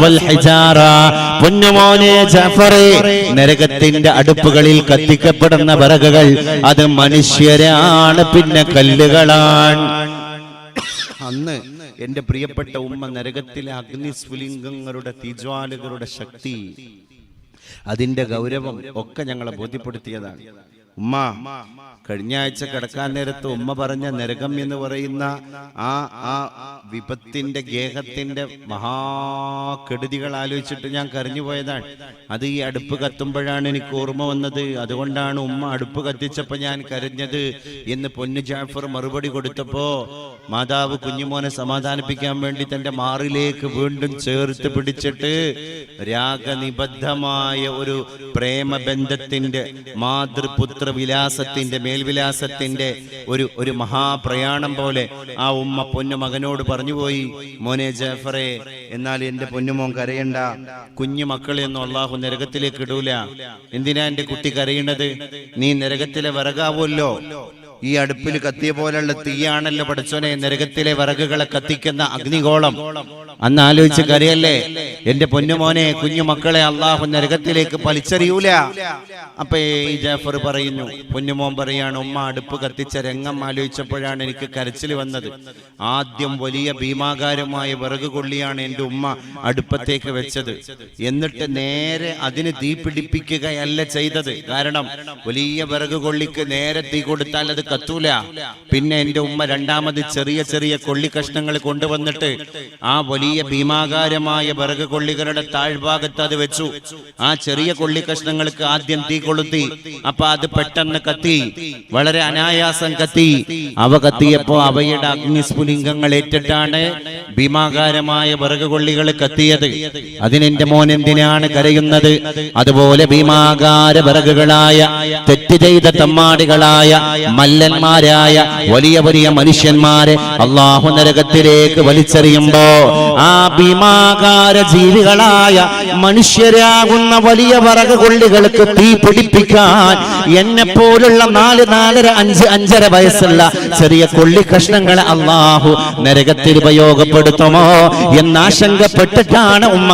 വൽ ഹിജാറ, പൊന്നുമോനെ ജഅഫറേ, നരകത്തിന്റെ അടുപ്പുകളിൽ കത്തിക്കപ്പെടുന്ന വിറകുകൾ അത് മനുഷ്യരാണ്, പിന്നെ കല്ലുകളാണ്. അന്ന് എന്റെ പ്രിയപ്പെട്ട ഉമ്മ നരകത്തിലെ അഗ്നിസ്ഫുലിംഗങ്ങളുടെ തീജ്വാലകളുടെ ശക്തി, അതിന്റെ ഗൗരവം ഒക്കെ ഞങ്ങളെ ബോധ്യപ്പെടുത്തിയതാണ്. ഉമ്മ കഴിഞ്ഞ ആഴ്ച കിടക്കാൻ നേരത്ത് ഉമ്മ പറഞ്ഞ നരകം എന്ന് പറയുന്ന ആ വിപത്തിന്റെ ഗേഹത്തിന്റെ മഹാകെടുതികൾ ആലോചിച്ചിട്ട് ഞാൻ കരഞ്ഞു പോയതാണ്. അത് ഈ അടുപ്പ് കത്തുമ്പോഴാണ് എനിക്ക് ഓർമ്മ വന്നത്. അതുകൊണ്ടാണ് ഉമ്മ അടുപ്പ് കത്തിച്ചപ്പോ ഞാൻ കരഞ്ഞത് എന്ന് പൊന്നു ജാഫർ മറുപടി കൊടുത്തപ്പോ മാതാവ് കുഞ്ഞുമോനെ സമാധാനിപ്പിക്കാൻ വേണ്ടി തന്റെ മാറിലേക്ക് വീണ്ടും ചേർത്ത് പിടിച്ചിട്ട് രാഗനിബദ്ധമായ ഒരു പ്രേമബന്ധത്തിന്റെ മാതൃപുത്ര വിലാസത്തിന്റെ മേൽവിലാസത്തിന്റെ ഒരു മഹാപ്രയാണം പോലെ ആ ഉമ്മ പൊന്നു മകനോട് പറഞ്ഞുപോയി, മോനെ ജാഫറെ, എന്നാൽ എന്റെ പൊന്നുമോൻ കരയണ്ട, കുഞ്ഞു മക്കളെയൊന്നും അള്ളാഹു നരകത്തിലേക്ക് ഇടൂല. എന്തിനാ എന്റെ കുട്ടി കരയണത്? നീ നരകത്തിലെ വിറകാവുമല്ലോ, ഈ അടുപ്പിൽ കത്തിയ പോലെയുള്ള തീയാണല്ലോ പടച്ചോനെ നരകത്തിലെ വിറകുകളെ കത്തിക്കുന്ന അഗ്നിഗോളം. അന്ന് ആലോചിച്ച് കരയല്ലേ എന്റെ പൊന്നുമോനെ, കുഞ്ഞു മക്കളെ അള്ളാഹു നരകത്തിലേക്ക് വലിച്ചെറിയൂല. അപ്പൊ ഈ ജാഫർ പറയുന്നു, പൊന്നുമോൻ പറയാണ്, ഉമ്മ അടുപ്പ് കത്തിച്ച രംഗം ആലോചിച്ചപ്പോഴാണ് എനിക്ക് കരച്ചിൽ വന്നത്. ആദ്യം വലിയ ഭീമാകാരമായ വിറക് കൊള്ളിയാണ് എന്റെ ഉമ്മ അടുപ്പത്തേക്ക് വെച്ചത്. എന്നിട്ട് നേരെ അതിന് തീ പിടിപ്പിക്കുകയല്ല ചെയ്തത്. കാരണം വലിയ വിറക് കൊള്ളിക്ക് നേരെ തീ കൊടുത്താൽ അത് കത്തൂല. പിന്നെ എന്റെ ഉമ്മ രണ്ടാമത് ചെറിയ ചെറിയ കൊള്ളി കഷ്ണങ്ങൾ കൊണ്ടുവന്നിട്ട് ആ വലിയ ഭീമാകാരമായ വിറക് കൊള്ളികളുടെ താഴ്ഭാഗത്ത് അത് വെച്ചു. ആ ചെറിയ കൊള്ളി കഷ്ണങ്ങൾക്ക് ആദ്യം തീ കൊളുത്തി. അപ്പൊ അത് പെട്ടെന്ന് കത്തി, വളരെ അനായാസം കത്തി. അവ കത്തിയപ്പോ അവയുടെ അഗ്നിസ്ഫുലിംഗങ്ങൾ ഏറ്റിട്ടാണ് ഭീമാകാരമായ വിറക് കൊള്ളികൾ കത്തിയത്. അതിനെന്റെ മോൻ എന്തിനാണ് കരയുന്നത്? അതുപോലെ ഭീമാകാര വിറകുകളായ തെറ്റ് ചെയ്ത തമ്മാടികളായ മല്ലന്മാരായ വലിയ വലിയ മനുഷ്യന്മാരെ അള്ളാഹു നരകത്തിലേക്ക് വലിച്ചെറിയുമ്പോ ആ ഭീമാകാര ജീവികളായ മനുഷ്യരാകുന്ന വലിയ വിറക് കൊള്ളികൾക്ക് തീ പിടിപ്പിക്കാൻ എന്നെ പോലുള്ള 4, 4.5, 5.5 വയസ്സുള്ള ചെറിയ കൊള്ളി കഷ്ണങ്ങളെ അള്ളാഹു നരകത്തിൽ ഉപയോഗപ്പെടുത്തുമോ എന്നാശങ്കപ്പെട്ടിട്ടാണ് ഉമ്മ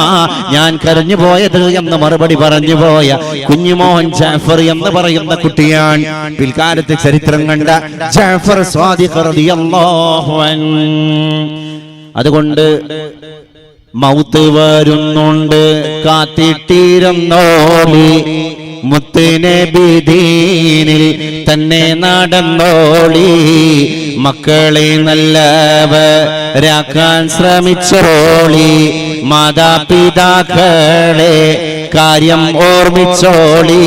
ഞാൻ കരഞ്ഞു പോയത് എന്ന് മറുപടി പറഞ്ഞു പോയ കുഞ്ഞുമോൻ ജാഫർ എന്ന് പറയുന്ന കുട്ടിയാണ് പിൽക്കാലത്ത് ചരിത്രം കണ്ട ജാഫർ സ്വാദിഖ് റളിയല്ലാഹു അൻഹു. അതുകൊണ്ട് മൗത്ത് വരുന്നുണ്ട് കാത്തിട്ടിരുന്നോളി, മുത്തുനബി ദീനിൽ തന്നെ നടന്നോളി, മക്കളെ നല്ലവരാക്കാൻ ശ്രമിച്ചോളി, മാതാപിതാക്കളെ കാര്യം ഓർമ്മിച്ചോളി.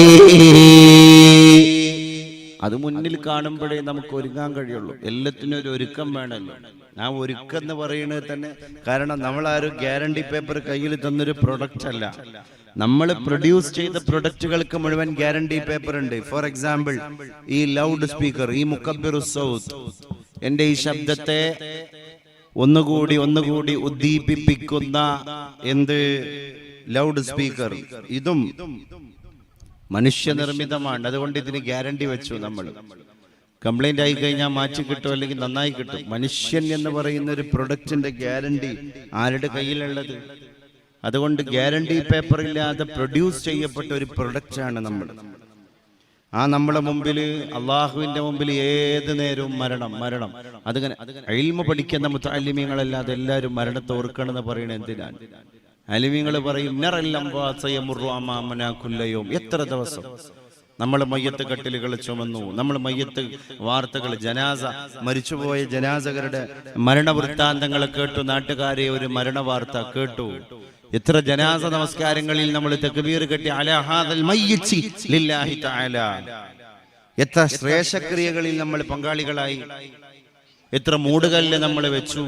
അത് മുന്നിൽ കാണുമ്പോഴേ നമുക്ക് ഒരുങ്ങാൻ കഴിയുള്ളൂ. എല്ലാത്തിനും ഒരു ഒരുക്കം വേണമല്ലോ. ആ ഒരുക്കം എന്ന് പറയുന്നത് തന്നെ, കാരണം നമ്മളാരും ഗ്യാരണ്ടി പേപ്പർ കയ്യിൽ തന്നൊരു പ്രൊഡക്റ്റ് അല്ല. നമ്മൾ പ്രൊഡ്യൂസ് ചെയ്ത പ്രൊഡക്റ്റുകൾക്ക് മുഴുവൻ ഗ്യാരണ്ടി പേപ്പർ ഉണ്ട്. ഫോർ എക്സാമ്പിൾ, ഈ ലൗഡ് സ്പീക്കർ, ഈ മുക്കബ്ബിറു സൗത്ത്, എന്റെ ഈ ശബ്ദത്തെ ഒന്നുകൂടി ഉദ്ദീപിപ്പിക്കുന്ന എന്ത് ലൗഡ് സ്പീക്കർ, ഇതും മനുഷ്യനിർമ്മിതമാണ്. അതുകൊണ്ട് ഇതിന് ഗ്യാരണ്ടി വെച്ചു. നമ്മൾ കംപ്ലൈന്റ് ആയി കഴിഞ്ഞാൽ മാറ്റി കിട്ടും, അല്ലെങ്കിൽ നന്നായി കിട്ടും. മനുഷ്യൻ എന്ന് പറയുന്ന ഒരു പ്രൊഡക്റ്റിന്റെ ഗ്യാരണ്ടി ആരുടെ കയ്യിലുള്ളത്? അതുകൊണ്ട് ഗ്യാരണ്ടി പേപ്പർ ഇല്ലാതെ പ്രൊഡ്യൂസ് ചെയ്യപ്പെട്ട ഒരു പ്രൊഡക്റ്റാണ് നമ്മൾ. ആ നമ്മളെ മുമ്പിൽ, അള്ളാഹുവിന്റെ മുമ്പിൽ ഏത് നേരവും മരണം. അതിങ്ങനെ ഇൽമു പഠിക്കുന്ന മുതഅല്ലിമീങ്ങളല്ലാതെ എല്ലാവരും മരണത്തെ ഓർക്കണമെന്ന് പറയുന്നത് എന്തിനാണ്? അലിമീങ്ങൾ പറയും എത്ര ദിവസം നമ്മൾ മയ്യത്ത് കട്ടിലുകൾ ചുമന്നു, നമ്മൾ മയ്യത്ത് വാർത്തകൾ, ജനാസ, മരിച്ചുപോയ ജനാസകരുടെ മരണവൃത്താന്തങ്ങൾ കേട്ടു, നാട്ടുകാരെ ഒരു മരണ വാർത്ത കേട്ടു. എത്ര ജനാസ നമസ്കാരങ്ങളിൽ നമ്മൾ തക്ബീർ കെട്ടി അലാ ഹാദൽ മയ്യിത്തി ലില്ലാഹി തആല. എത്ര ശ്രേഷ്ഠക്രിയകളിൽ നമ്മൾ പങ്കാളികളായി, എത്ര മൂടുകല്ല് നമ്മൾ വെച്ചു,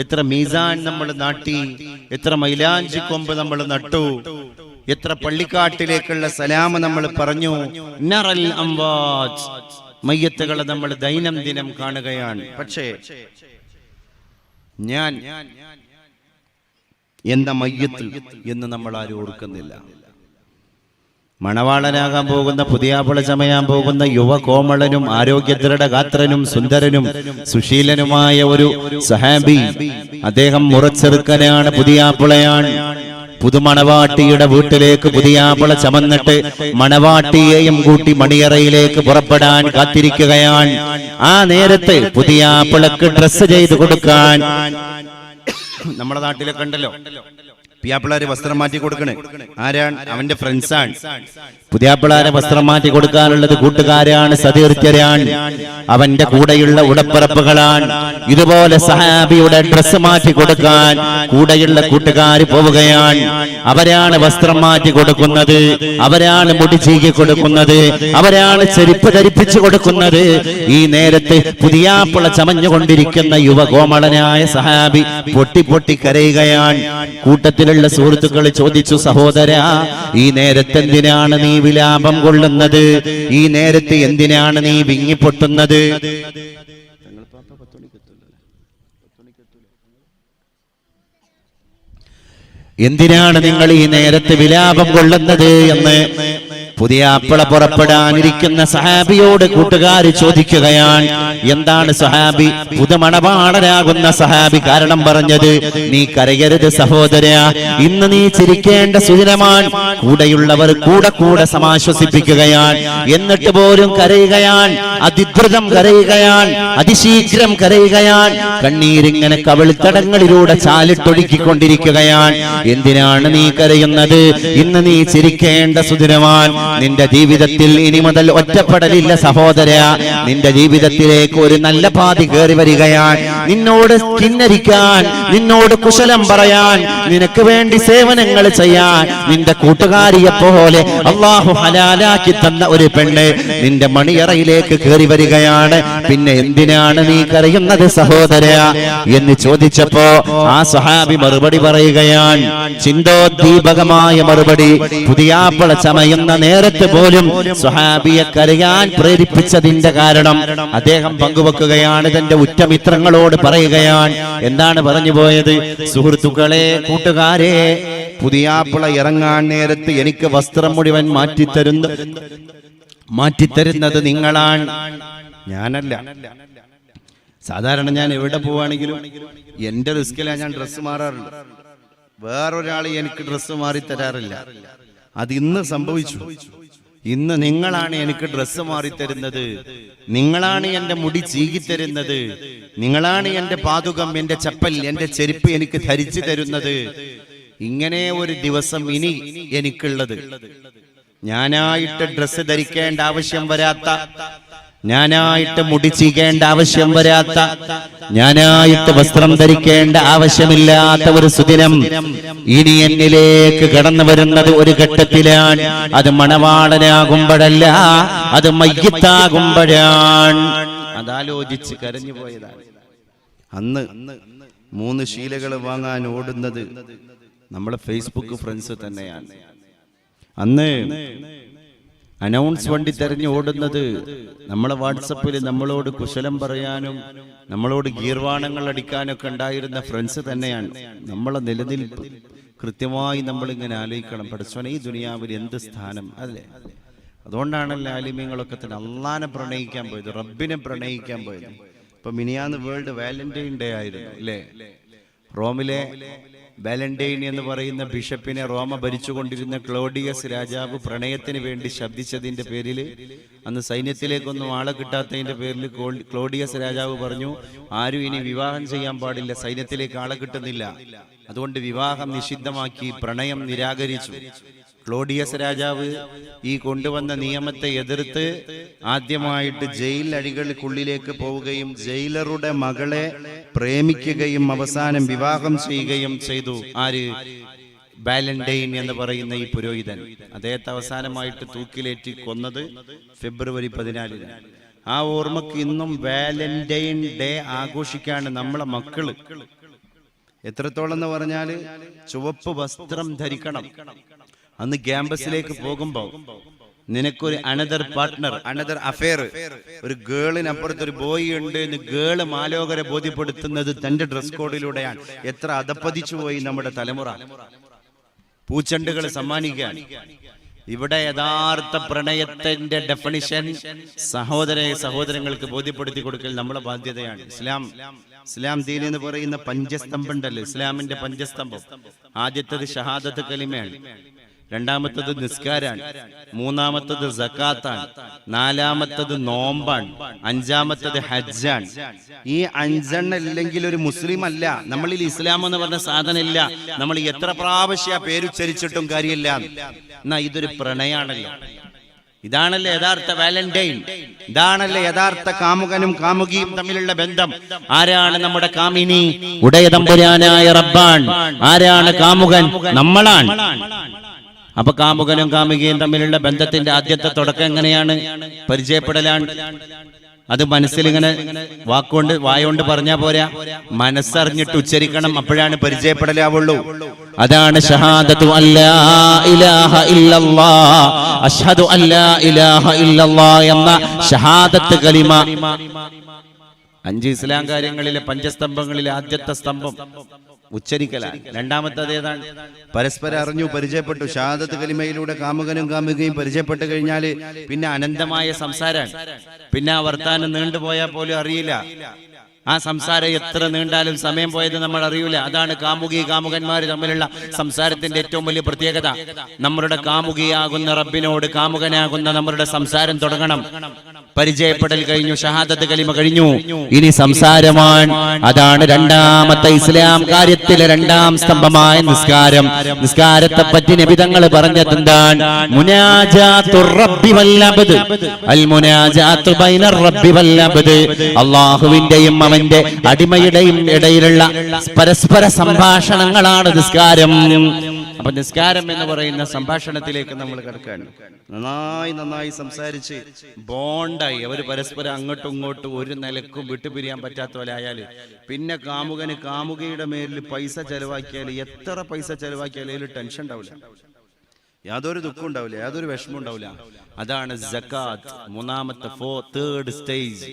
എത്ര മീസാൻ നമ്മൾ നാട്ടി, എത്ര മൈലാഞ്ചി കൊമ്പ് നമ്മൾ നട്ടു, എത്ര പള്ളിക്കാട്ടിലേക്കുള്ള സലാം നമ്മൾ പറഞ്ഞു. നറൽ അംവാജ്, മയ്യത്തുകളെ നമ്മൾ ദൈനംദിനം കാണുകയാണ്. പക്ഷേ ഞാൻ എന്ന മയ്യത്ത് എന്ന് നമ്മൾ ആരും ഓർക്കുന്നില്ല. മണവാളനാകാൻ പോകുന്ന, പുതിയാപ്പിള ചമയാൻ പോകുന്ന യുവകോമളനും ആരോഗ്യദൃഢഗാത്രനും സുന്ദരനും സുശീലനുമായ ഒരു സഹാബി, അദ്ദേഹം മുറച്ചെറുക്കനാണ്, പുതിയാപ്പിളയാണ്. പുതുമണവാട്ടിയുടെ വീട്ടിലേക്ക് പുതിയാപ്പിള ചമന്നിട്ട് മണവാട്ടിയെയും കൂട്ടി മണിയറയിലേക്ക് പുറപ്പെടാൻ കാത്തിരിക്കുകയാണ്. ആ നേരത്ത് പുതിയാപ്പിളക്ക് ഡ്രസ്സ് ചെയ്ത് കൊടുക്കാൻ, നമ്മുടെ നാട്ടിലൊക്കെ ഉണ്ടല്ലോ പുതിയാപ്പിളാരെ വസ്ത്രം മാറ്റി കൊടുക്കണേ. ആരാണ്? അവന്റെ ഫ്രണ്ട്സാണ്. പുതിയാപ്പിളാരെ വസ്ത്രം മാറ്റി കൊടുക്കാനുള്ളത് കൂട്ടുകാരാണ്, സതീർത്ഥ്യരാണ്, അവന്റെ കൂടെയുള്ള ഉടപ്പിറപ്പുകളാണ്. ഇതുപോലെ സഹാബിയുടെ ഡ്രസ്സ് മാറ്റി കൊടുക്കാൻ കൂടെയുള്ള കൂട്ടുകാർ പോവുകയാണ്. അവരാണ് വസ്ത്രം മാറ്റി കൊടുക്കുന്നത്, അവരാണ് മുടി ചീകി കൊടുക്കുന്നത്, അവരാണ് ചെരുപ്പ് ധരിപ്പിച്ചു കൊടുക്കുന്നത്. ഈ നേരത്ത് പുതിയാപ്പിള ചമഞ്ഞുകൊണ്ടിരിക്കുന്ന യുവകോമളനായ സഹാബി പൊട്ടി കരയുകയാണ്. കൂട്ടത്തിലുള്ള സുഹൃത്തുക്കൾ ചോദിച്ചു, സഹോദരാ, ഈ നേരത്തെ എന്തിനാണ് നീ വിലാപം കൊള്ളുന്നത്? ഈ നേരത്തെ എന്തിനാണ് നീ വിങ്ങിപ്പൊട്ടുന്നത്? എന്തിനാണ് നിങ്ങൾ ഈ നേരത്തെ വിലാപം കൊള്ളുന്നത് എന്ന് പുതിയാപ്പിള പുറപ്പെടാനിരിക്കുന്ന സഹാബിയോട് കൂട്ടുകാർ ചോദിക്കുകയാണ്, എന്താണ് സഹാബി, പുതുമണവാളനാകുന്ന സഹാബി കാരണം പറഞ്ഞത്? നീ കരയരുത് സഹോദര, ഇന്ന് നീ ചിരിക്കേണ്ട സുദിനമാണ്. കൂടെയുള്ളവർ കൂടെ സമാശ്വസിപ്പിക്കുകയാണ്. എന്നിട്ട് പോലും കരയുകയാണ്, അതിദ്രുതം കരയുകയാണ്, അതിശീഘ്രം കരയുകയാണ്. കണ്ണീരിങ്ങനെ കവിൾത്തടങ്ങളിലൂടെ ചാലിട്ടൊഴുക്കിക്കൊണ്ടിരിക്കുകയാണ്. എന്തിനാണ് നീ കരയുന്നത്? ഇന്ന് നീ ചിരിക്കേണ്ട സുദിനമാണ്. നിന്റെ ജീവിതത്തിൽ ഇനി മുതൽ ഒറ്റപ്പെടലില്ല സഹോദര. നിന്റെ ജീവിതത്തിലേക്ക് ഒരു നല്ല പാതി കയറി വരികയാണ്. നിന്നോട് കിന്നരിക്കാൻ, നിന്നോട് കുശലം പറയാൻ, നിനക്ക് വേണ്ടി സേവനങ്ങൾ ചെയ്യാൻ നിന്റെ കൂട്ടുകാരിയെ പോലെ അള്ളാഹു ഹലാലാക്കി തന്ന ഒരു പെണ്ണ് നിന്റെ മണിയറയിലേക്ക് കയറി വരികയാണ്. പിന്നെ എന്തിനാണ് നീ കരയുന്നത് സഹോദര എന്ന് ചോദിച്ചപ്പോ ആ സ്വഹാബി മറുപടി പറയുകയാണ്, ചിന്തോദ്ദീപകമായ മറുപടി. പുതിയാപ്പിള ചമയുന്ന നേരത്തെ പോലും സ്വഹാബിയെ കരയാൻ പ്രേരിപ്പിച്ചതിന്റെ കാരണം അദ്ദേഹം പങ്കുവെക്കുകയാണ്, തന്റെ ഉറ്റമിത്രങ്ങളോട് പറയുകയാണ്. എന്താണ് പറഞ്ഞു പോയത്? സുഹൃത്തുക്കളെ, കൂട്ടുകാരെ, പുതിയാപ്പിള ഇറങ്ങാൻ നേരത്ത് എനിക്ക് വസ്ത്രം മുഴുവൻ മാറ്റിത്തരുന്നത് നിങ്ങളാണ്, ഞാനല്ല. സാധാരണ ഞാൻ എവിടെ പോവാണെങ്കിലും എന്റെ റിസ്കിലാണ് ഞാൻ ഡ്രസ്സ് മാറാറുണ്ട്. വേറൊരാൾ എനിക്ക് ഡ്രസ്സ് മാറി തരാറില്ല. അത് ഇന്ന് സംഭവിച്ചു. ഇന്ന് നിങ്ങളാണ് എനിക്ക് ഡ്രസ്സ് മാറിത്തരുന്നത്, നിങ്ങളാണ് എന്റെ മുടി ചീകിത്തരുന്നത്, നിങ്ങളാണ് എന്റെ പാതുകം, എന്റെ ചപ്പൽ, എന്റെ ചെരുപ്പ് എനിക്ക് ധരിച്ചു തരുന്നത്. ഇങ്ങനെ ഒരു ദിവസം ഇനി എനിക്കുള്ളത്. ഞാനായിട്ട് ഡ്രസ്സ് ധരിക്കേണ്ട ആവശ്യം വരാത്ത, ഞാനായിട്ട് മുടി ചീകേണ്ട ആവശ്യം വരാത്ത, ഞാനായിട്ട് വസ്ത്രം ധരിക്കേണ്ട ആവശ്യമില്ലാത്ത ഒരു സുദിനം ഇനി എന്നിലേക്ക് കടന്നു വരുന്നത് ഒരു ഘട്ടത്തിലാണ്. അത് മണവാളനാകുമ്പോഴല്ല, അത് മയ്യിത്താകുമ്പോഴാണ്. അതാലോചിച്ച് കരഞ്ഞു പോയതാണ്. അന്ന് 3 ശീലകൾ വാങ്ങാൻ ഓടുന്നത് നമ്മളെ ഫേസ്ബുക്ക് ഫ്രണ്ട്സ് തന്നെയാണ്. അന്ന് അനൗൺസ് വണ്ടി തെരഞ്ഞു ഓടുന്നത് നമ്മളെ വാട്സപ്പിൽ നമ്മളോട് കുശലം പറയാനും നമ്മളോട് ഗീർവാണങ്ങൾ അടിക്കാനൊക്കെ ഉണ്ടായിരുന്ന ഫ്രണ്ട്സ് തന്നെയാണ്. നമ്മളെ നിലനിൽപ്പ് കൃത്യമായി നമ്മളിങ്ങനെ ആലോചിക്കണം. പടച്ചോനെ, ഈ ദുനിയാവിൽ എന്ത് സ്ഥാനം അല്ലേ? അതുകൊണ്ടാണല്ലോ ആലിമ്യങ്ങളൊക്കെ തന്നെ അള്ളാനെ പ്രണയിക്കാൻ പോയത്, റബ്ബിനെ പ്രണയിക്കാൻ പോയത്. ഇപ്പൊ മിനിയാന്ന് വേൾഡ് വാലന്റൈൻ ഡേ ആയിരുന്നു അല്ലേ? റോമിലെ വാലന്റൈൻ എന്ന് പറയുന്ന ബിഷപ്പിനെ റോമ ഭരിച്ചുകൊണ്ടിരുന്ന ക്ലോഡിയസ് രാജാവ് പ്രണയത്തിന് വേണ്ടി ശബ്ദിച്ചതിന്റെ പേരിൽ അന്ന് സൈന്യത്തിലേക്കൊന്നും ആളെ കിട്ടാത്തതിന്റെ പേരിൽ ക്ലോഡിയസ് രാജാവ് പറഞ്ഞു, ആരും ഇനി വിവാഹം ചെയ്യാൻ പാടില്ല, സൈന്യത്തിലേക്ക് ആളെ കിട്ടുന്നില്ല, അതുകൊണ്ട് വിവാഹം നിഷിദ്ധമാക്കി, പ്രണയം നിരാകരിച്ചു. ക്ലോഡിയസ് രാജാവ് ഈ കൊണ്ടുവന്ന നിയമത്തെ എതിർത്ത് ആദ്യമായിട്ട് ജയിൽ അഴികൾക്കുള്ളിലേക്ക് പോവുകയും ജയിലറുടെ മകളെ പ്രേമിക്കുകയും അവസാനം വിവാഹം ചെയ്യുകയും ചെയ്തു. ആര്? വാലന്റൈൻ എന്ന് പറയുന്ന ഈ പുരോഹിതൻ. അദ്ദേഹത്തെ അവസാനമായിട്ട് തൂക്കിലേറ്റി കൊന്നത് ഫെബ്രുവരി 14. ആ ഓർമ്മക്ക് ഇന്നും വാലന്റൈൻ ഡേ ആഘോഷിക്കാണ് നമ്മളെ മക്കള്. എത്രത്തോളം എന്ന് പറഞ്ഞാല് ചുവപ്പ് വസ്ത്രം ധരിക്കണം. അന്ന് ക്യാമ്പസിലേക്ക് പോകുമ്പോ നിനക്കൊരു അനദർ പാർട്ട്ണർ, അനദർ അഫെയർ, ഒരു ഗേളിനപ്പുറത്ത് ഒരു ബോയ് ഉണ്ട് എന്ന് ഗേള് മാലോകരെ ബോധ്യപ്പെടുത്തുന്നത് തന്റെ ഡ്രസ് കോഡിലൂടെയാണ്. എത്ര അധപ്പതിച്ചു പോയി നമ്മുടെ തലമുറ. പൂച്ചെണ്ടുകൾ സമ്മാനിക്കാൻ. ഇവിടെ യഥാർത്ഥ പ്രണയത്തിന്റെ ഡെഫിനിഷൻ സഹോദരങ്ങൾക്ക് ബോധ്യപ്പെടുത്തി കൊടുക്കൽ നമ്മളെ ബാധ്യതയാണ്. ഇസ്ലാം ദീൻ എന്ന് പറയുന്ന പഞ്ചസ്തംഭം ഉണ്ടല്ലോ, ഇസ്ലാമിന്റെ പഞ്ചസ്തംഭം. ആദ്യത്തേത് ഷഹാദത്ത് കലിമയാണ്, രണ്ടാമത്തത് നിസ്കാരാണ്, മൂന്നാമത്തത് സക്കാത്താണ്, നാലാമത്തത് നോമ്പാണ്, അഞ്ചാമത്തത് ഹജ്ജാണ്. ഈ 5 ഇല്ലെങ്കിൽ ഒരു മുസ്ലിം അല്ല. നമ്മളിൽ ഇസ്ലാം എന്ന് പറഞ്ഞ സാധനം ഇല്ല. നമ്മൾ എത്ര പ്രാവശ്യ പേരുച്ചരിച്ചിട്ടും കാര്യമില്ല. എന്നാ ഇതൊരു പ്രണയാണല്ലോ. ഇതാണല്ലേ യഥാർത്ഥ വാലന്റൈൻ. ഇതാണല്ലേ യഥാർത്ഥ കാമുകനും കാമുകിയും തമ്മിലുള്ള ബന്ധം. ആരാണ് നമ്മുടെ കാമിനി? ഉടയതമ്പുരാനായ റബ്ബാൻ. ആരാണ് കാമുകൻ? നമ്മളാണ്. അപ്പൊ കാമുകനും കാമുകിയും തമ്മിലുള്ള ബന്ധത്തിന്റെ ആദ്യത്തെ തുടക്കം എങ്ങനെയാണ്? പരിചയപ്പെടലാണ്. അത് മനസ്സിലിങ്ങനെ വായോണ്ട് പറഞ്ഞാ പോരാ, മനസ്സറിഞ്ഞിട്ട് ഉച്ചരിക്കണം. അപ്പോഴാണ് പരിചയപ്പെടലാവുള്ളൂ. അതാണ് ഷഹാദത്തു അല്ലാ ഇലാഹ ഇല്ലല്ലാഹ്, അശ്ഹദു അല്ലാ ഇലാഹ ഇല്ലല്ലാഹ് എന്ന ഷഹാദത്ത് കലിമ. 5 ഇസ്ലാം കാര്യങ്ങളിലെ പഞ്ചസ്തംഭങ്ങളിലെ ആദ്യത്തെ സ്തംഭം ഉച്ചരിക്കലാണ്. രണ്ടാമത്തേത് ഏതാണ്? പരസ്പരം അറിഞ്ഞു, പരിചയപ്പെട്ടു. ഷഹാദത്ത് കലിമയിലൂടെ കാമുകനും കാമുകയും പരിചയപ്പെട്ട് കഴിഞ്ഞാൽ പിന്നെ അനന്തമായ സംസാരമാണ്. പിന്നെ ആ വർത്താനം നീണ്ടുപോയാൽ പോലും അറിയില്ല. ആ സംസാരം എത്ര നീണ്ടാലും സമയം പോയത് നമ്മൾ അറിയില്ല. അതാണ് കാമുകി കാമുകന്മാർ തമ്മിലുള്ള സംസാരത്തിന്റെ ഏറ്റവും വലിയ പ്രത്യേകത. നമ്മളുടെ കാമുകിയാകുന്ന റബ്ബിനോട് കാമുകനാകുന്ന നമ്മളുടെ സംസാരം തുടങ്ങണം. പരിചയപ്പെടൽ കഴിഞ്ഞു, ഷഹാദത്ത് കലിമ കഴിഞ്ഞു, ഇനി സംസാരമാണ്. അതാണ് രണ്ടാമത്തെ ഇസ്ലാം കാര്യത്തിലെ രണ്ടാം സ്തംഭമായ നിസ്കാരം. നിസ്കാരത്തെ പറ്റി നബി തങ്ങൾ പറഞ്ഞത് എന്താണ്? മുനാജാത്തുർ റബ്ബി വൽ അബ്ദ്, അൽ മുനാജാത്തു ബൈനർ റബ്ബി വൽ അബ്ദ്, അല്ലാഹുവിന്റെയും അവന്റെ അടിമയുടെയും ഇടയിലുള്ള പരസ്പര സംഭാഷണങ്ങളാണ് നിസ്കാരം. അപ്പൊ നിസ്കാരം എന്ന് പറയുന്ന സംഭാഷണത്തിലേക്ക് നമ്മൾ കിടക്കുകയാണ്. നന്നായി സംസാരിച്ച് ബോണ്ടായി അവർ പരസ്പരം അങ്ങോട്ടും ഇങ്ങോട്ടും ഒരു നിലക്കും വിട്ടുപിരിയാൻ പറ്റാത്ത പോലെ ആയാല് പിന്നെ കാമുകന് കാമുകയുടെ മേലിൽ പൈസ ചെലവാക്കിയാൽ, എത്ര പൈസ ചെലവാക്കിയാലും അതിൽ ടെൻഷൻ ഉണ്ടാവില്ല, യാതൊരു ദുഃഖം ഉണ്ടാവില്ല, യാതൊരു വിഷമം ഉണ്ടാവില്ല. അതാണ് സകാത്ത്. മൂന്നാമത്തെ തേർഡ് സ്റ്റേജ്,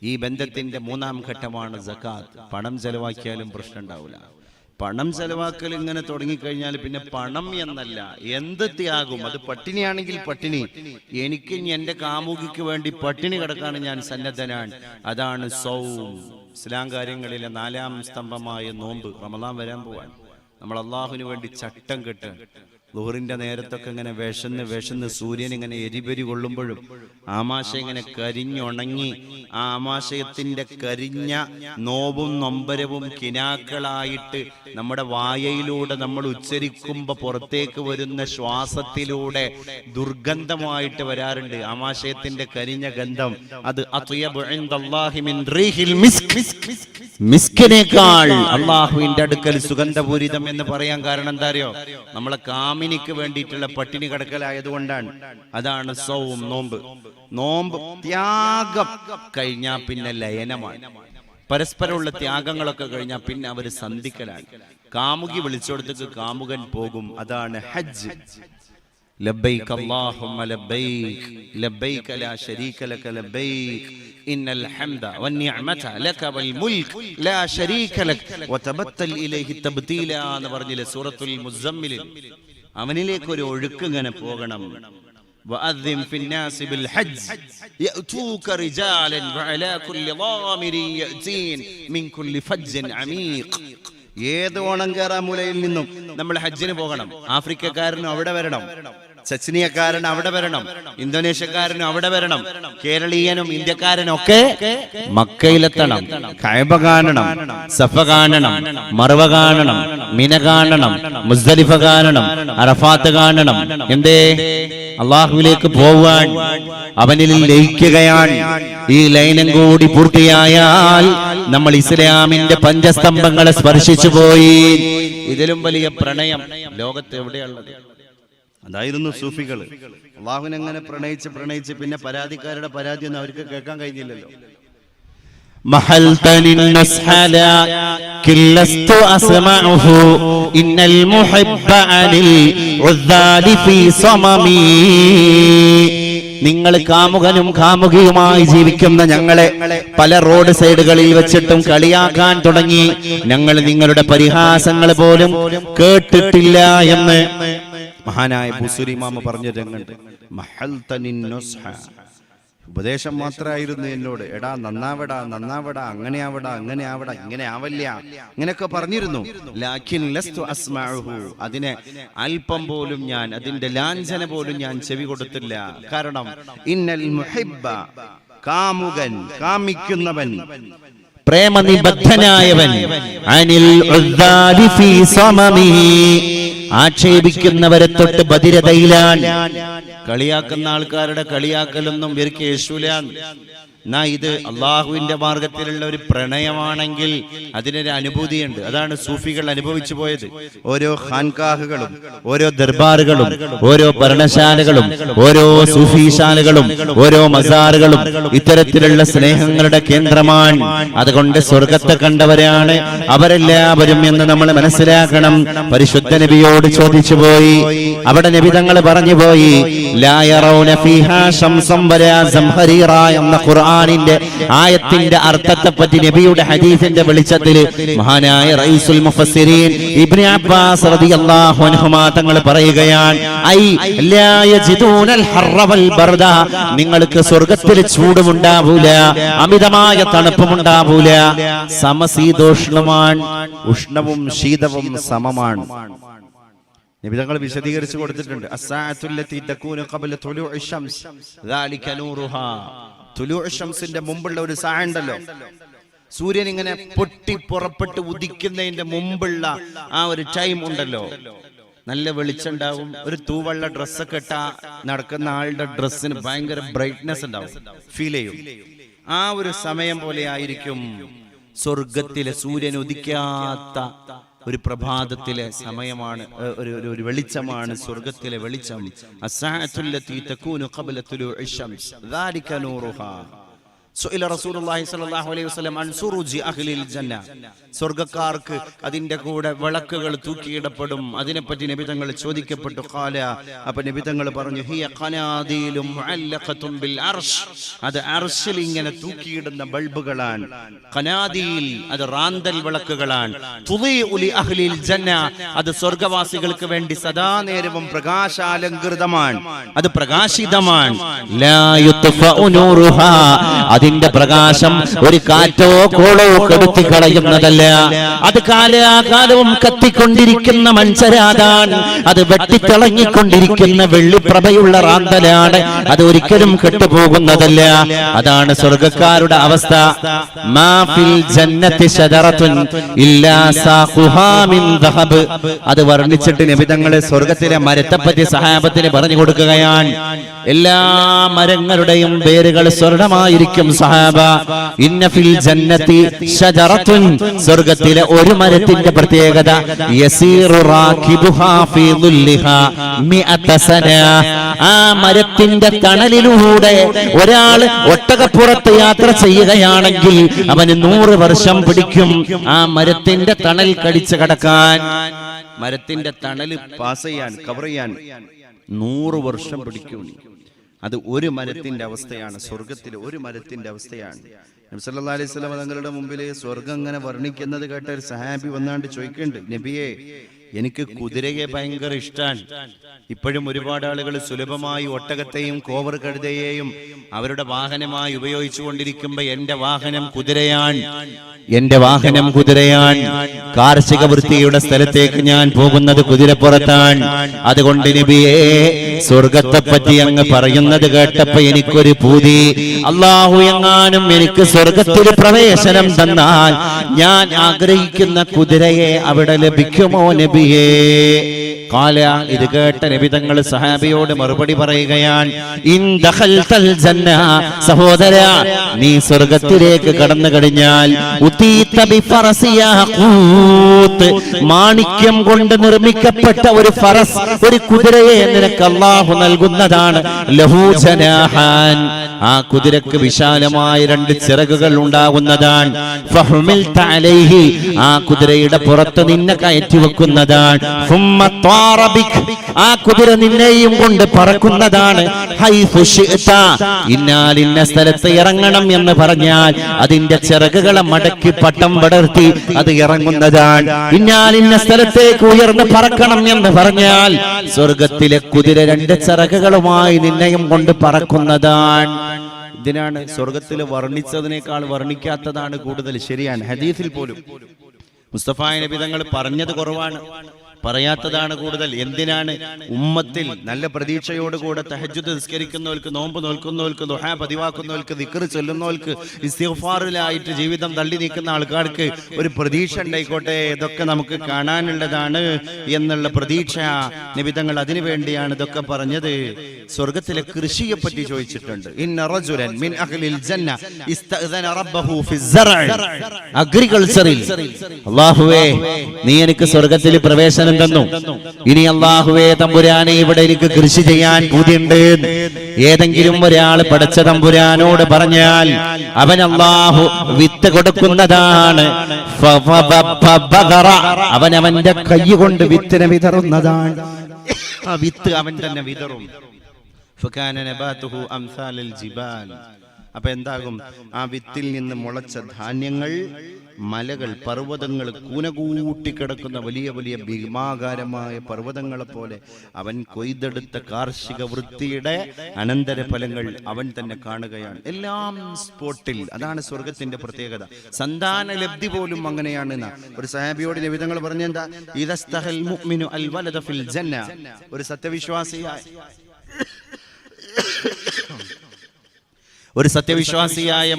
ഈ ബന്ധത്തിന്റെ മൂന്നാം ഘട്ടമാണ് സകാത്ത്. പണം ചെലവാക്കിയാലും പ്രശ്നം ഉണ്ടാവില്ല. പണം ചെലവാക്കൽ ഇങ്ങനെ തുടങ്ങിക്കഴിഞ്ഞാൽ പിന്നെ പണം എന്നല്ല, എന്ത് ത്യാഗം. അത് പട്ടിണിയാണെങ്കിൽ പട്ടിണി, എനിക്ക് എന്റെ കാമുകിക്ക് വേണ്ടി പട്ടിണി കിടക്കാൻ ഞാൻ സന്നദ്ധനാണ്. അതാണ് സൗം. ഇസ്ലാം കാര്യങ്ങളിലെ നാലാം സ്തംഭമായ നോമ്പ്. റമദാൻ വരാൻ പോവാൻ നമ്മൾ അള്ളാഹുവിന് വേണ്ടി ചട്ടം കെട്ട് ളുഹറിന്റെ നേരത്തൊക്കെ ഇങ്ങനെ വിശന്ന് സൂര്യൻ ഇങ്ങനെ എരിപെരി കൊള്ളുമ്പോഴും ആമാശയം ഇങ്ങനെ കരിഞ്ഞുണങ്ങി, ആ ആമാശയത്തിന്റെ കരിഞ്ഞ നോവും നൊമ്പരവും കിനാക്കളായിട്ട് നമ്മുടെ വായയിലൂടെ നമ്മൾ ഉച്ചരിക്കുമ്പോ പുറത്തേക്ക് വരുന്ന ശ്വാസത്തിലൂടെ ദുർഗന്ധമായിട്ട് വരാറുണ്ട്. ആമാശയത്തിന്റെ കരിഞ്ഞ ഗന്ധം അത് അത്യബു ഇൻദല്ലാഹി മിൻ റീഹിൽ മിസ്ക്, മിസ്കിനേക്കാൾ അള്ളാഹുവിന്റെ അടുക്കൽ സുഗന്ധപൂരിതം എന്ന് പറയാൻ കാരണം എന്താ അറിയോ? നമ്മളെ കാമിനിക്ക് വേണ്ടിയിട്ടുള്ള പട്ടിണി കിടക്കലായതുകൊണ്ടാണ്. അതാണ് സൗം, നോമ്പ്. നോമ്പ് ത്യാഗം കഴിഞ്ഞാൽ പിന്നെ ലയനമാണ്. പരസ്പരമുള്ള ത്യാഗങ്ങളൊക്കെ കഴിഞ്ഞാൽ പിന്നെ അവര് സന്ധിക്കലാണ്. കാമുകി വിളിച്ചോടത്തേക്ക് കാമുകൻ പോകും. അതാണ് ഹജ്ജ്. ലബ്ബൈക അല്ലാഹുമ്മ ലബ്ബൈക ലബ്ബൈക ലാ ശരീക ലക ലബ്ബൈക ഇന്നൽ ഹംദ വന്നിഅമത ലക വൽ മുൽക് ലാ ശരീക ലക വതബത്തൽ ഇലൈഹി തബ്തീല എന്ന് പറഞ്ഞില്ലേ സൂറത്തുൽ മുസമ്മിൽ. അവനിലേക്ക് ഒരു ഒഴുക്ക് ഇങ്ങനെ പോകണം. വഅദ്ദിം ഫിന്നാസി ബിൽ ഹജ്ജ് യഅതൂക റിജാലൻ വഅലാ കുല്ലി ളാമിരിൻ യഅതീൻ മിൻ കുല്ലി ഫജ്ജിൻ അമീഖ്. ഏത് ഓണങ്കാറാമൂലയിൽ നിന്നും നമ്മൾ ഹജ്ജിന് പോകണം. ആഫ്രിക്കക്കാരനും അവിടെ വരണം, ചച്നിയക്കാരൻ അവിടെ വരണം, ഇന്തോനേഷ്യക്കാരനും അവിടെ വരണം, കേരളീയനും ഇന്ത്യക്കാരനും ഒക്കെ മക്കയിലെത്തണം. കഅബ കാണണം, സഫ കാണണം, മർവ കാണണം, മിന കാണണം, മുസ്ദലിഫ കാണണം, അറഫാത്ത് കാണണം. എന്തേ? അള്ളാഹുവിലേക്ക് പോവാൻ, അവനിൽ ലയിക്കുകയാണ്. ഈ ലയനം കൂടി പൂർത്തിയായാൽ നമ്മൾ ഇസ്ലാമിന്റെ പഞ്ചസ്തംഭങ്ങളെ സ്പർശിച്ചു പോയി. ഇതിലും വലിയ പ്രണയം ലോകത്ത് എവിടെയുള്ളത്? അതായിരുന്നു സൂഫികൾ. അള്ളാഹുവിനെ അങ്ങനെ പ്രണയിച്ച് പിന്നെ പരാതിക്കാരുടെ പരാതി ഒന്നും അവർക്ക് കേൾക്കാൻ കഴിഞ്ഞില്ലല്ലോ. നിങ്ങൾ കാമുകനും കാമുകിയുമായി ജീവിക്കുന്ന ഞങ്ങളെ പല റോഡ് സൈഡുകളിൽ വെച്ചിട്ടും കളിയാക്കാൻ തുടങ്ങി. ഞങ്ങൾ നിങ്ങളുടെ പരിഹാസങ്ങൾ പോലും കേട്ടിട്ടില്ല എന്ന് മഹാനായ ബുസൂരി ഇമാം പറഞ്ഞ രംഗുണ്ട്. ഉപദേശം മാത്രമായിരുന്നു എന്നോട്. എടാ നന്നാവടാ, അങ്ങനെ ആവടാ, ഇങ്ങനെ ആവല്ല, ഇങ്ങനെയൊക്കെ പറഞ്ഞിരുന്നു. ലാകിൻ ലസ്തു അസ്മഉഹു, അതിനെ അല്പം പോലും ഞാൻ, അതിന്റെ ലാഞ്ചന പോലും ഞാൻ ചെവി കൊടുത്തില്ല. കാരണം ഇന്നൽ മുഹിബ്ബ, കാമുകൻ, കാമിക്കുന്നവൻ, പ്രേമനിബദ്ധനായവൻ, അനിൽ ഉദ്ദാലി ഫീ സമമിഹി, ആക്ഷേപിക്കുന്നവരെ തൊട്ട് ബധിരതയിലാണ്. കളിയാക്കുന്ന ആൾക്കാരുടെ കളിയാക്കലൊന്നും ഇവർക്ക് യേശുലാൻ. എന്നാ ഇത് അള്ളാഹുവിന്റെ മാർഗത്തിലുള്ള ഒരു പ്രണയമാണെങ്കിൽ അതിനൊരു അനുഭൂതിയുണ്ട്. അതാണ് സൂഫികൾ അനുഭവിച്ചു പോയത്. ഓരോ ഖാൻകാഹുകളും, ഓരോ ദർബാറുകളും, ഓരോ ഭരണശാലകളും, ഓരോ സൂഫിശാലകളും, ഓരോ മസാറുകളും ഇത്തരത്തിലുള്ള സ്നേഹങ്ങളുടെ കേന്ദ്രമാണ്. അതുകൊണ്ട് സ്വർഗത്തെ കണ്ടവരാണ് അവരെല്ലാവരും എന്ന് നമ്മൾ മനസ്സിലാക്കണം. പരിശുദ്ധ നബിയോട് ചോദിച്ചു പോയി. അവിടെ നബി തങ്ങൾ പറഞ്ഞു പോയി, ലാ യറൗന ഫീഹാ ശംസം വലാ സംഹരീറ എന്ന ഖുർആൻ ഖുർആനിന്റെ ആയത്തിന്റെ അർത്ഥത്തെ പറ്റി നബിയുടെ ഹദീസിന്റെ വെളിച്ചത്തിൽ മഹാനായ റഈസുൽ മുഫസ്സിരീൻ ഇബ്നു അബ്ബാസ് റളിയല്ലാഹു അൻഹുമാ തങ്ങൾ പറയുകയാണ്, ഐ ലാ യജിദൂനൽ ഹർറ വൽ ബർദ, നിങ്ങൾക്ക് സ്വർഗ്ഗത്തിൽ ചൂടുമുണ്ടാവൂല, അമിതമായ തണുപ്പുമുണ്ടാവൂല, സമശീതോഷ്ണമാണ്, ഉഷ്ണവും ശീതവും സമമാണ്. നബി തങ്ങൾ വിശദീകരിച്ചു കൊടുത്തിട്ടുണ്ട്. അസ്സാഅത്തുല്ലതി തകൂനു ഖബ്ല തുലൂഇ ശംസ് ദാലിക നൂറുഹാ, തുലൂഇ ശംസിന്റെ മുമ്പുള്ള ഒരു സാ ഉണ്ടല്ലോ, സൂര്യൻ ഇങ്ങനെ പൊട്ടി പുറപ്പെട്ട് ഉദിക്കുന്നതിന്റെ മുമ്പുള്ള ആ ഒരു ടൈം ഉണ്ടല്ലോ, നല്ല വെളിച്ചുണ്ടാവും. ഒരു തൂവള്ള ഡ്രസ്സൊക്കെ ഇട്ടാ നടക്കുന്ന ആളുടെ ഡ്രസ്സിന് ഭയങ്കര ബ്രൈറ്റ്നെസ് ഉണ്ടാവും, ഫീൽ ചെയ്യും. ആ ഒരു സമയം പോലെ ആയിരിക്കും സ്വർഗത്തിലെ സൂര്യൻ ഉദിക്കാത്ത ഒരു പ്രഭാതത്തിലെ സമയമാണ്, ഒരു വെളിച്ചമാണ് സ്വർഗത്തിലെ വെളിച്ചം. അസ്സാഅത്തുല്ലതി തകൂനു ഖബ്ല തുലൂഇ ശംസ് ദാലിക നൂറുഹാ. സുഇല റസൂലുള്ളാഹി സ്വല്ലല്ലാഹു അലൈഹി വസല്ലം അൻ സുറൂജി അഹ്ലിൽ ജന്ന, സ്വർഗ്ഗക്കാർക്ക് അതിന്റെ കൂടെ വിളക്കുകൾ തൂക്കിയിടപ്പെടും, അതിനെപ്പറ്റി നബി തങ്ങൾ ചോദിക്കപ്പെട്ടു. ഖാല, അപ്പോൾ നബി തങ്ങൾ പറഞ്ഞു, ഹിയ ഖനാദീലും മുഅല്ലഖത്തുൻ ബിൽ അർശ്, അത് അർശിൽ ഇങ്ങനെ തൂക്കിയിടുന്ന ബൾബുകളാണ്. ഖനാദീൽ, അത് റാന്തൽ വിളക്കുകളാണ്. തുളീഉ ലി അഹ്ലിൽ ജന്ന, അത് സ്വർഗ്ഗവാസികൾക്ക് വേണ്ടി സദാ നേരവും പ്രകാശാലങ്കൃതമാണ്, അത് പ്രകാശിതമാണ്. ലാ യുത്ഫഉ നൂറുഹാ, അതിന്റെ പ്രകാശം ഒരു കാറ്റോ കോളോ കെടുത്തി കളയുന്നതല്ല, അത് കാലാകാലവും കത്തിക്കൊണ്ടിരിക്കുന്ന മൺചരാതാണ്, അത് വെട്ടിത്തിളങ്ങിക്കൊണ്ടിരിക്കുന്ന വെള്ളിപ്രഭയുള്ള റാന്തലാണ്, അത് ഒരിക്കലും കെട്ടുപോകുന്നതല്ല. അതാണ് സ്വർഗ്ഗക്കാരുടെ അവസ്ഥ. മാ ഫിൽ ജന്നത്തി ശജറത്തുൻ ഇല്ലാ സാഖുഹാ മിൻ ദഹബ്, അത് വർണ്ണിച്ചിട്ട് നബി തങ്ങൾ സ്വർഗ്ഗത്തിലെ മരത്തെപ്പറ്റി സഹാബത്തിന് പറഞ്ഞു കൊടുക്കുകയാണ്. എല്ലാ മരങ്ങളുടെയും വേരുകൾ സ്വർണ്ണമായിരിക്കും സഹാബ. ഇന്ന ഫിൽ ജന്നത്തി ശജറത്തുൻ, സ്വർഗ്ഗത്തിലെ ഒരു മരത്തിന്റെ പ്രത്യേകത, യസീറു റാകിബുഹാ ഫീ ദുല്ലിഹാ മിഅത സന, ആ മരത്തിന്റെ തണലിലൂടെ ഒരാൾ ഒട്ടകപ്പുറത്ത് യാത്ര ചെയ്യുകയാണെങ്കിൽ അവന് 100 വർഷം പിടിക്കും ആ മരത്തിന്റെ തണൽ കടിച്ചു കടക്കാൻ. മരത്തിന്റെ തണൽ പാസ് ചെയ്യാൻ, കവർ ചെയ്യാൻ 100 വർഷം പിടിക്കും. അത് ഒരു മരത്തിന്റെ അവസ്ഥയാണ്, സ്വർഗത്തിലെ ഒരു മരത്തിന്റെ അവസ്ഥയാണ്. നബി സല്ലല്ലാഹു അലൈഹി വസല്ലം തങ്ങളുടെ മുമ്പിൽ സ്വർഗം ഇങ്ങനെ വർണ്ണിക്കുന്നത് കേട്ട ഒരു സഹാബി വന്നാണ്ട് ചോദിക്കുന്നുണ്ട്, നബിയെ, എനിക്ക് കുതിരയെ ഭയങ്കര ഇഷ്ടമാണ്. ഇപ്പോഴും ഒരുപാട് ആളുകൾ സുലഭമായി ഒട്ടകത്തെയും കോവർ കഴുതയെയും അവരുടെ വാഹനമായി ഉപയോഗിച്ചു കൊണ്ടിരിക്കുമ്പോ എന്റെ വാഹനം കുതിരയാണ്, എന്റെ വാഹനം കുതിരയാണ്. കാർഷിക വൃത്തിയുടെ സ്ഥലത്തേക്ക് ഞാൻ പോകുന്നത് കുതിരപ്പുറത്താണ്. അതുകൊണ്ട് നബിയേ, സ്വർഗത്തെ പറ്റി അങ്ങ് പറയുന്നത് കേട്ടപ്പോ എനിക്കൊരു പൂതി, അല്ലാഹു എങ്ങാനും എനിക്ക് സ്വർഗത്തിൽ പ്രവേശനം തന്നാൽ ഞാൻ ആഗ്രഹിക്കുന്ന കുതിരയെ അവിടെ ലഭിക്കുമോ നബിയേ? ഖാല, ഇത് കേട്ട നബി തങ്ങൾ സഹാബിയോട് മറുപടി പറയുകയാണ്, ഇൻ ദഖൽതൽ ജന്ന, സഹോദര, നീ സ്വർഗത്തിലേക്ക് കടന്നു കഴിഞ്ഞാൽ ഉതീത ബിഫറസി യാഖൂത്ത്, മാണിക്യം കൊണ്ട് നിർമ്മിക്കപ്പെട്ട ഒരു ഫറസ്, ഒരു കുതിരയെ നിനക്ക് അല്ലാഹു നൽകുന്നതാണ്. ലഹു ജനാഹാൻ, ആ കുതിരക്ക് വിശാലമായ 2 ചിറകുകൾ ഉണ്ടാകുന്നതാണ്. ഫഹുമിൽത അലൈഹി, ആ കുതിരയുടെ പുറത്ത് നിന്നെ കയറ്റി വെക്കുന്നതാണ്. ഫുമ്മ ത്വാറ ബിക്, ആ കുതിര നിന്നെയും കൊണ്ട് പറക്കുന്നതാണ്. ഹൈഫു ശിഅത, ഇന്നാൽ ഇന്ന സ്ഥലത്ത് ഇറങ്ങണം എന്ന് പറഞ്ഞാൽ അതിന്റെ ചിറകുകളെ മടക്കി പട്ടം പടർത്തി അത് ഇറങ്ങുന്നതാണ്. ഇന്നാൽ ഇന്ന സ്ഥലത്തേക്ക് ഉയർന്ന് പറക്കണം എന്ന് പറഞ്ഞാൽ സ്വർഗത്തിലെ കുതിര 2 ചിറകുകളുമായി നിന്നെയും കൊണ്ട് പറക്കുന്നതാണ്. ഇതിനാണ് സ്വർഗത്തിൽ വർണ്ണിച്ചതിനേക്കാൾ വർണ്ണിക്കാത്തതാണ് കൂടുതൽ. ശരിയാണ്, ഹദീസിൽ പോലും മുസ്തഫ നബി തങ്ങൾ പറഞ്ഞത് കുറവാണ്, പറയാത്തതാണ് കൂടുതൽ. എന്തിനാണ്? ഉമ്മത്തിൽ നല്ല പ്രതീക്ഷയോടുകൂടെ തഹജ്ജുദ് നിസ്കരിക്കുന്നവർക്ക്, നോമ്പ് നോൽക്കുന്നവർക്ക്, ദുആ പതിവാക്കുന്നവർക്ക്, ദിക്ർ ചൊല്ലുന്നവർക്ക്, ഇസ്തിഗ്ഫാറിലായിട്ട് ജീവിതം തള്ളി നീക്കുന്ന ആൾക്കാർക്ക് ഒരു പ്രതീക്ഷ ഉണ്ടായിക്കോട്ടെ, ഇതൊക്കെ നമുക്ക് കാണാനുള്ളതാണ് എന്നുള്ള പ്രതീക്ഷ നബി തങ്ങൾ അതിനു വേണ്ടിയാണ് ഇതൊക്കെ പറഞ്ഞത്. സ്വർഗത്തിലെ കൃഷിയെ പറ്റി ചോദിച്ചിട്ടുണ്ട്. ഇന്ന റജുലൻ മിൻ അഹ്ലിൽ ജന്ന ഇസ്തഅദന റബ്ബഹു ഫിസ്സറ, അഗ്രികൾച്ചറിൽ, അല്ലാഹുവേ നീ എനിക്ക് സ്വർഗത്തിൽ പ്രവേശനം തന്നു, ഇനി അല്ലാഹുവേ തമ്പുരാനെ ഇവിടെ എനിക്ക് കൃഷി ചെയ്യാൻ പൂതിയുണ്ട് ഏതെങ്കിലും ഒരാൾ പടച്ച തമ്പുരാനോട് പറഞ്ഞാൽ അവൻ അല്ലാഹു വിത്ത് കൊടുക്കുന്നതാണ്. അവൻ അവന്റെ കൈ കൊണ്ട് വിത്തിനെ വിതറുന്നതാണ്. ആ വിത്ത് അവൻ തന്നെ വിതറും. അപ്പൊ എന്താകും? ആ വിത്തിൽ നിന്ന് മുളച്ച ധാന്യങ്ങൾ, മലകൾ, പർവ്വതങ്ങൾ, കൂനകൂട്ടിക്കിടക്കുന്ന വലിയ വലിയ ഭീമാകാരമായ പർവ്വതങ്ങളെ പോലെ അവൻ കൊയ്തെടുത്ത കാർഷിക വൃത്തിയുടെ അനന്തരഫലങ്ങൾ അവൻ തന്നെ കാണുകയാണ്. എല്ലാം സ്പോട്ടിൽ. അതാണ് സ്വർഗത്തിന്റെ പ്രത്യേകത. സന്താന ലബ്ധി പോലും അങ്ങനെയാണ്. ഒരു സഹാബിയോട് നബി തങ്ങൾ പറഞ്ഞെന്താ? ഇദസ്തഹൽ മുഅ്മിനു അൽ വലദ ഫിൽ ജന്ന. ഒരു സത്യവിശ്വാസിയായ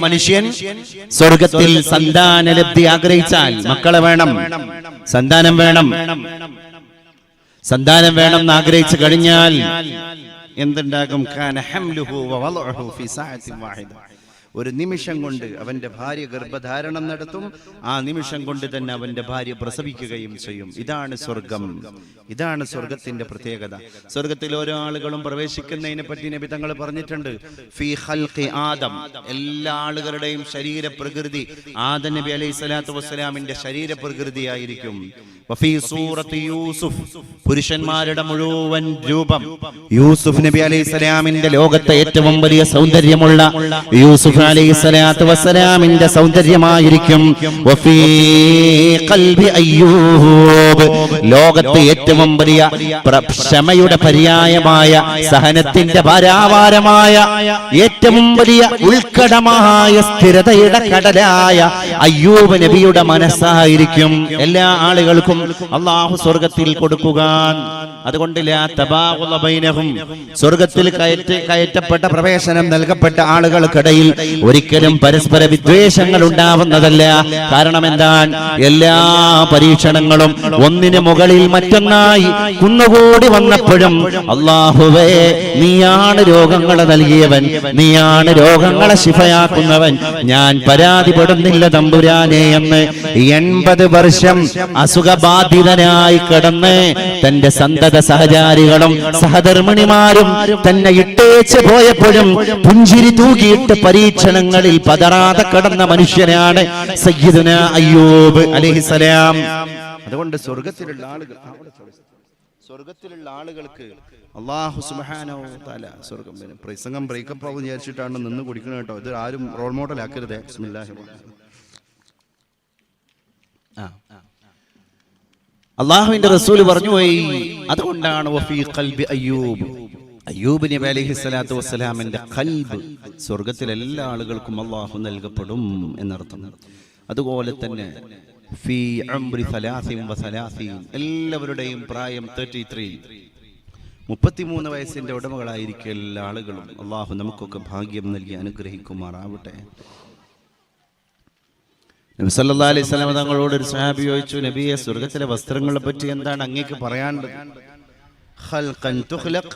മനുഷ്യൻ സ്വർഗത്തിൽ സന്താന ലബ്ധി ആഗ്രഹിച്ചാൽ, മക്കളെ വേണം, സന്താനം വേണം എന്ന് ആഗ്രഹിച്ചു കഴിഞ്ഞാൽ എന്തുണ്ടാകും? കാന ഹംലുഹു വവളഉഹു ഫീ സഅത്തിൻ വാഹിദ. ഒരു നിമിഷം കൊണ്ട് അവന്റെ ഭാര്യ ഗർഭധാരണം നടത്തും. ആ നിമിഷം കൊണ്ട് തന്നെ അവന്റെ ഭാര്യ പ്രസവിക്കുകയും ചെയ്യും. ഇതാണ് സ്വർഗം. ഇതാണ് സ്വർഗത്തിന്റെ പ്രത്യേകത. സ്വർഗത്തിൽ ഓരോ ആളുകളും പ്രവേശിക്കുന്നതിനെ പറ്റി നബി തങ്ങൾ പറഞ്ഞിട്ടുണ്ട്. ഫീ ഖൽഖി ആദം. എല്ലാ ആളുകളുടെയും ശരീര പ്രകൃതി ആദം നബി അലൈഹി സ്വലാത്തു വസ്സലാമിന്റെ ശരീര പ്രകൃതിയായിരിക്കും. വഫീ സൂറത്തി യൂസുഫ്. പുരുഷന്മാരുടെ മുഴുവൻ രൂപം യൂസുഫ് നബി അലൈഹി സ്വലാമിന്റെ ലോകത്തെ ഏറ്റവും വലിയ സൗന്ദര്യമുള്ള യൂസുഫ് അലൈഹി സ്വലാത്തു വസ്സലാമിന്റെ സൗന്ദര്യമായിരിക്കും. വഫീ ഖൽബി അയ്യൂബ്. ലോകത്തെ ഏറ്റവും വലിയ ക്ഷമയുടെ പര്യായമായ, സഹനത്തിന്റെ പാരാവാരമായ, ഏറ്റവും വലിയ ഉൾക്കടമായ സ്ഥിരതയുടെ കടലായ അയ്യൂബ് നബിയുടെ മനസ്സായിരിക്കും എല്ലാ ആളുകൾക്കും അല്ലാഹു സ്വർഗത്തിൽ കൊടുക്കുക. അതുകൊണ്ട് സ്വർഗത്തിൽ കയറ്റപ്പെട്ട പ്രവേശനം നൽകപ്പെട്ട ആളുകൾക്കിടയിൽ ഒരിക്കലും പരസ്പര വിദ്വേഷങ്ങൾ ഉണ്ടാവുന്നതല്ല. കാരണം എന്താണ്? എല്ലാ പരീക്ഷണങ്ങളും ഒന്നിന് മുകളിൽ മറ്റൊന്നായി കുന്നുകൂടി വന്നപ്പോഴും അല്ലാഹുവേ, നീയാണ് രോഗങ്ങളെ നൽകിയവൻ, നീയാണ് രോഗങ്ങളെ ശിഫയാക്കുന്നവൻ, ഞാൻ പരാതിപ്പെടുന്നില്ല തമ്പുരാനെ എന്ന് 80 വർഷം അസുഖബാധിതനായി കിടന്ന് തന്റെ സന്തത സഹചാരികളും സഹധർമ്മിണിമാരും തന്നെ ഇട്ടേച്ച് പോയപ്പോഴും പുഞ്ചിരി തൂകിയിട്ട് പരീക്ഷണങ്ങളിൽ പതറാതെ കിടന്ന മനുഷ്യനാണ് സയ്യിദുനാ അയ്യൂബ് അലൈഹിസ്സലാം. അതുകൊണ്ട് സ്വർഗത്തിലുള്ള ആളുകൾക്ക് അല്ലാഹു സുബ്ഹാനഹു വ തആല സ്വർഗം. പ്രസംഗം ബ്രേക്കപ്പ് ആവും വിചാരിച്ചിട്ടാണ് നിന്ന് കുടിക്കുന്നത് കേട്ടോ. ഇത് ആരും റോൾ മോഡൽ ആക്കരുത്. ബിസ്മില്ലാഹിർ റഹ്മാനിർ റഹീം. അല്ലാഹുവിന്റെ റസൂൽ പറഞ്ഞു പോയി. അതുകൊണ്ടാണ് വഫീ ഖൽബി അയ്യൂബ്. അയ്യൂബ് നബി അലൈഹി സ്വലാത്തു വസ്സലാമിന്റെ ഖൽബ് സ്വർഗത്തിലെ എല്ലാ ആളുകൾക്കും അല്ലാഹു നൽകപ്പെടും എന്നർത്ഥം. അതുപോലെ തന്നെ ഫീ ഉംരി 33 എല്ലാവരുടെയും പ്രായം 33 വയസ്സിന്റെ ഉടമകളായിരിക്കും എല്ലാ ആളുകളും. അല്ലാഹു നമുക്കൊക്കെ ഭാഗ്യം നൽകി അനുഗ്രഹിക്കുമാറാവട്ടെ. നബി സല്ലല്ലാഹു അലൈഹി വസല്ലം തങ്ങളോട് ഒരു സഹാബി ചോദിച്ചു, നബിയെ, സ്വർഗത്തിലെ വസ്ത്രങ്ങളെ പറ്റി എന്താണ് അങ്ങേക്ക് പറയാനുള്ളത്? ഖൽഖൻ തുഖ്ലഖ്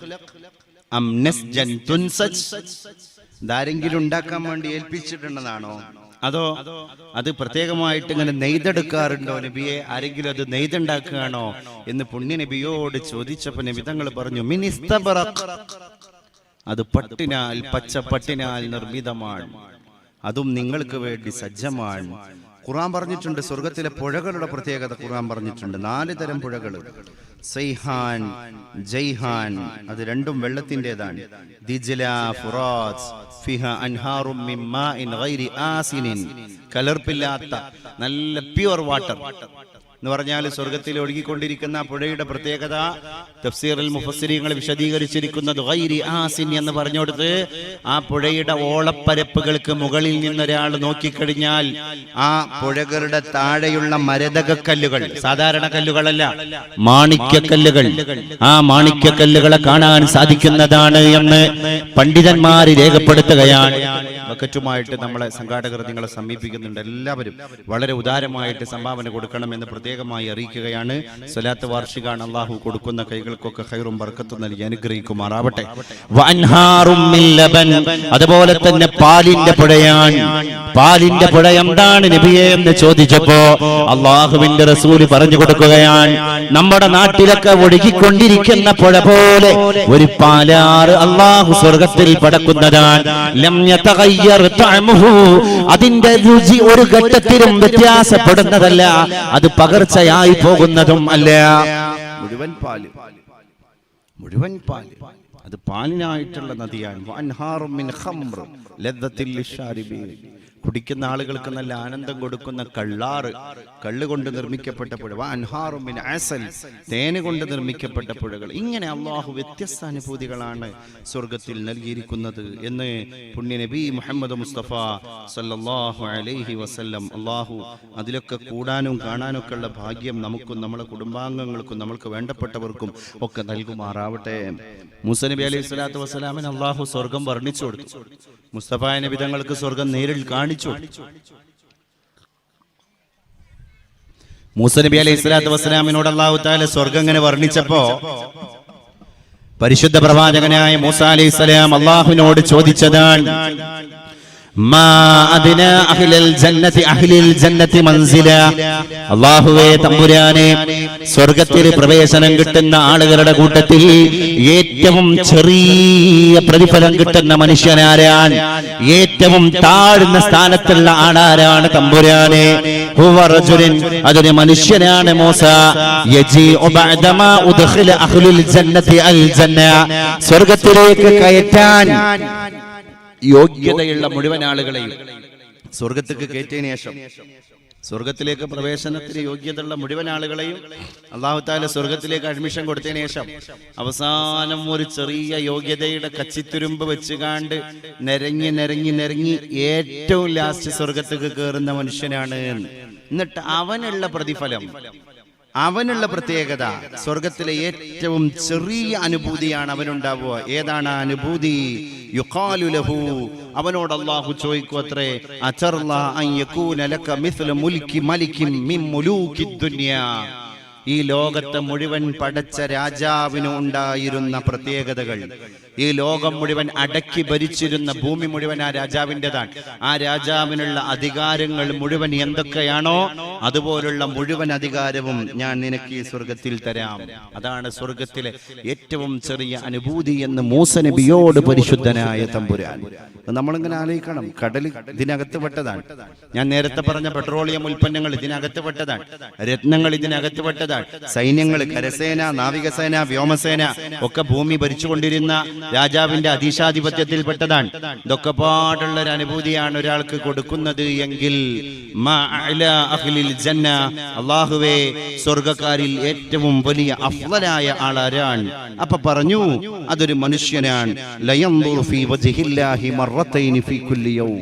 അം നസ്ജൻ തുൻസജ്. ആരെങ്കിലും ഉണ്ടാക്കാൻ വേണ്ടി ഏൽപ്പിച്ചിട്ടുണ്ടെന്നാണോ, അതോ അത് പ്രത്യേകമായിട്ട് ഇങ്ങനെ നെയ്തെടുക്കാറുണ്ടോ നബിയെ? ആരെങ്കിലും അത് നെയ്തുണ്ടാക്കുകയാണോ എന്ന് പുണ്യ നബിയോട് ചോദിച്ചപ്പോൾ നബി തങ്ങൾ പറഞ്ഞു, മിനിസ്തബറഖ്. അത് പട്ടിനാൽ, പച്ചപ്പട്ടിനാൽ നിർമ്മിതമാണ്, അതും നിങ്ങൾക്ക് വേണ്ടി സജ്ജമാണ്. ഖുർആൻ പറഞ്ഞിട്ടുണ്ട് സ്വർഗത്തിലെ പുഴകളുടെ പ്രത്യേകത. ഖുർആൻ പറഞ്ഞിട്ടുണ്ട് 4 തരം പുഴകൾ. സൈഹാൻ, ജൈഹാൻ, അത് രണ്ടും വെള്ളത്തിൻ്റെതാണ്. ദിജ്ല, ഫുറാത്ത്, ഫിഹാ അൻഹാറും മിൻ മാഇൻ ഗൈരി ആസിനിൻ. കലർപ്പില്ലാത്ത നല്ല പ്യുവർ വാട്ടർ എന്ന് പറഞ്ഞാൽ സ്വർഗത്തിൽ ഒഴുകിക്കൊണ്ടിരിക്കുന്ന പുഴയുടെ പ്രത്യേകത തഫ്സീറുൽ മുഫസ്സിരീങ്ങൾ വിശദീകരിച്ചിരിക്കുന്നത് ഗൈരി ആസിൻ എന്ന് പറഞ്ഞുകൊടുത്ത് ആ പുഴയുടെ ഓളപ്പരപ്പുകൾക്ക് മുകളിൽ നിന്നൊരാൾ നോക്കിക്കഴിഞ്ഞാൽ ആ പുഴകളുടെ താഴെയുള്ള മരതകക്കല്ലുകൾ, സാധാരണ കല്ലുകളല്ല, മാണിക്യക്കല്ലുകൾ, ആ മാണിക്യക്കല്ലുകളെ കാണാൻ സാധിക്കുന്നതാണ് എന്ന് പണ്ഡിതന്മാർ രേഖപ്പെടുത്തുകയാണ്. ബക്കറ്റുമായിട്ട് നമ്മളെ സംഘാടകർ നിങ്ങളെ സമീപിക്കുന്നുണ്ട്. എല്ലാവരും വളരെ ഉദാരമായിട്ട് സംഭാവന കൊടുക്കണമെന്ന് പ്രത്യേകമായി അറിയിക്കുകയാണ്. സ്വലാത്ത് വാർഷികാണ്. അല്ലാഹു കൊടുക്കുന്ന കൈകൾക്കൊക്കെ ഖൈറും ബർക്കത്തും നൽകി അനുഗ്രഹിക്കുമാറാവട്ടെ. അതുപോലെ തന്നെ പാലിന്റെ പുഴയാണ്. പാലിന്റെ പുഴ എന്താണ് നബിയെ എന്ന് ചോദിച്ചപ്പോ അല്ലാഹുവിന്റെ റസൂല് പറഞ്ഞു കൊടുക്കുകയാണ്, നമ്മുടെ നാട്ടിലൊക്കെ ഒഴുകിക്കൊണ്ടിരിക്കുന്ന പുഴ പോലെ ഒരു പാലാറ് അല്ലാഹു സ്വർഗത്തിൽ പടക്കുന്നതാണ്. ലം യതഗയ്യർ തഅമുഹു. അതിന്റെ രുചി ഒരു ഘട്ടത്തിലും വ്യത്യാസപ്പെടുന്നതല്ല, അത് പകർച്ചയായി പോകുന്നതും അല്ല. മുഴുവൻ പാല്, മുഴുവൻ പാല്, അത് പാലിനായിട്ടുള്ള നദിയാണ്. വഅൻഹാറും മിൻ ഖംർ ലദ്ദത്തിൽ ലിശ്ശാരിബീൻ, കുടിക്കുന്ന ആളുകൾക്ക് നല്ല ആനന്ദം കൊടുക്കുന്ന കള്ളാറ്, കള്ള് കൊണ്ട് നിർമ്മിക്കപ്പെട്ട പുഴ. വഅൻഹാറും മിൻ അസൽ, തേന് കൊണ്ട് നിർമ്മിക്കപ്പെട്ട പുഴകൾ. ഇങ്ങനെ അള്ളാഹു വ്യത്യസ്ത അനുഭൂതികളാണ് സ്വർഗത്തിൽ നൽകിയിരിക്കുന്നത് എന്ന് പുണ്യ നബി മുഹമ്മദ് മുസ്തഫ സല്ലല്ലാഹു അലൈഹി വസല്ലം. അള്ളാഹു അതിലൊക്കെ കൂടാനും കാണാനൊക്കെ ഉള്ള ഭാഗ്യം നമുക്കും നമ്മുടെ കുടുംബാംഗങ്ങൾക്കും നമ്മൾക്ക് വേണ്ടപ്പെട്ടവർക്കും ഒക്കെ നൽകുമാറാവട്ടെ. മൂസ നബി അലൈഹി സ്വലാത്തു വസ്സലാമിന് അള്ളാഹു സ്വർഗം വർണ്ണിച്ചു കൊടുത്തു. മുസ്തഫ നബി തങ്ങൾക്ക് സ്വർഗം നേരിൽ കാണിച്ചു. മൂസ നബി അലൈഹി സ്വലാത്തു വസ്സലാമിനോട് അല്ലാഹു തആല സ്വർഗ്ഗം ഇങ്ങനെ വർണ്ണിച്ചപ്പോ പരിശുദ്ധ പ്രവാചകനായ മൂസ അലൈഹി സ്വലാം അല്ലാഹുവിനോട് ചോദിച്ചതാണ്, മാ അദ്നാ അഹ്ലൽ ജന്നതി അഹ്ലിൽ ജന്നതി മൻസില. അല്ലാഹുവേ തമ്പുരാനെ, സ്വർഗ്ഗത്തിൽ പ്രവേശനം കിട്ടുന്ന ആളുകളുടെ കൂട്ടത്തിൽ ഏറ്റവും ചെറിയ പ്രതിഫലം കിട്ടുന്ന മനുഷ്യനാരാണ്? ഏറ്റവും താഴ്ന്ന സ്ഥാനത്തുള്ള ആളാരാണ് തമ്പുരാനെ? ഹുവ റജുലുൻ, അതൊരു മനുഷ്യനാണ്. മൂസ യജീഉ ബഅദമാ ഉദ്ഖില അഹ്ലുൽ ജന്നതി അൽ ജന്ന, സ്വർഗ്ഗത്തിലേക്ക് കയറ്റാൻ യോഗ്യതയുള്ള മുഴുവൻ ആളുകളെയും സ്വർഗത്തേക്ക് കയറ്റിയതിനു ശേഷം, സ്വർഗത്തിലേക്ക് പ്രവേശനത്തിന് യോഗ്യതയുള്ള മുഴുവൻ ആളുകളെയും അല്ലാഹു തആല സ്വർഗത്തിലേക്ക് അഡ്മിഷൻ കൊടുത്തതിനു ശേഷം അവസാനം ഒരു ചെറിയ യോഗ്യതയുടെ കച്ചിത്തുരുമ്പ് വെച്ചുകാണ്ട് നിരങ്ങി നിരങ്ങി നിരങ്ങി ഏറ്റവും ലാസ്റ്റ് സ്വർഗത്തേക്ക് കയറുന്ന മനുഷ്യനാണ്. എന്നിട്ട് അവനുള്ള പ്രതിഫലം, അവനുള്ള പ്രത്യേകത, സ്വർഗത്തിലെ ഏറ്റവും ചെറിയ അനുഭൂതിയാണ് അവനുണ്ടാവുക. ഏതാണ് ആ അനുഭൂതി? യുഖാലു ലഹു, അവനോട് അല്ലാഹു ചോദിക്കും അത്രേ, അചർലാ അൻ യകൂന ലക മിസ്ലു മുൽക്കി മലികിൻ മിൻ മുലൂകിദ് ദുനിയ. ഈ ലോകത്തെ മുഴുവൻ പടച്ച രാജാവിന് ഉണ്ടായിരുന്ന പ്രത്യേകതകൾ, ഈ ലോകം മുഴുവൻ അടക്കി ഭരിച്ചിരുന്ന ഭൂമി മുഴുവൻ ആ രാജാവിൻ്റെതാണ്. ആ രാജാവിനുള്ള അധികാരങ്ങൾ മുഴുവൻ എന്തൊക്കെയാണോ അതുപോലുള്ള മുഴുവൻ അധികാരവും ഞാൻ നിനക്ക് ഈ സ്വർഗത്തിൽ തരാം. അതാണ് സ്വർഗത്തിലെ ഏറ്റവും ചെറിയ അനുഭൂതി എന്ന് മൂസ നബിയോട് പരിശുദ്ധനായ തമ്പുരാൻ. നമ്മളിങ്ങനെ ആലോചിക്കണം, കടൽ ഇതിനകത്ത് പെട്ടതാണ്. ഞാൻ നേരത്തെ പറഞ്ഞ പെട്രോളിയം ഉൽപ്പന്നങ്ങൾ ഇതിനകത്ത് പെട്ടതാണ്. രത്നങ്ങൾ ഇതിനകത്ത് പെട്ടതാണ്. സൈന്യങ്ങൾ, കരസേന, നാവികസേന, വ്യോമസേന ഒക്കെ ഭൂമി ഭരിച്ചുകൊണ്ടിരുന്ന രാജാവിന്റെ അധീശാധിപത്യത്തിൽപ്പെട്ടതാണ്. ഇതൊക്കെ പാടുള്ള ഒരു അനുഭൂതിയാണ് ഒരാൾക്ക് കൊടുക്കുന്നത് എങ്കിൽ അല്ലാഹുവേ, സ്വർഗക്കാരിൽ ഏറ്റവും വലിയ അഫ്ളലായ ആളാരാണ്? അപ്പൊ പറഞ്ഞു, അതൊരു മനുഷ്യനാണ്. ലയൻദുറു ഫീ വജ്ഹില്ലാഹി മറത്തൈനി ഫീ കുല്ലി യൗം.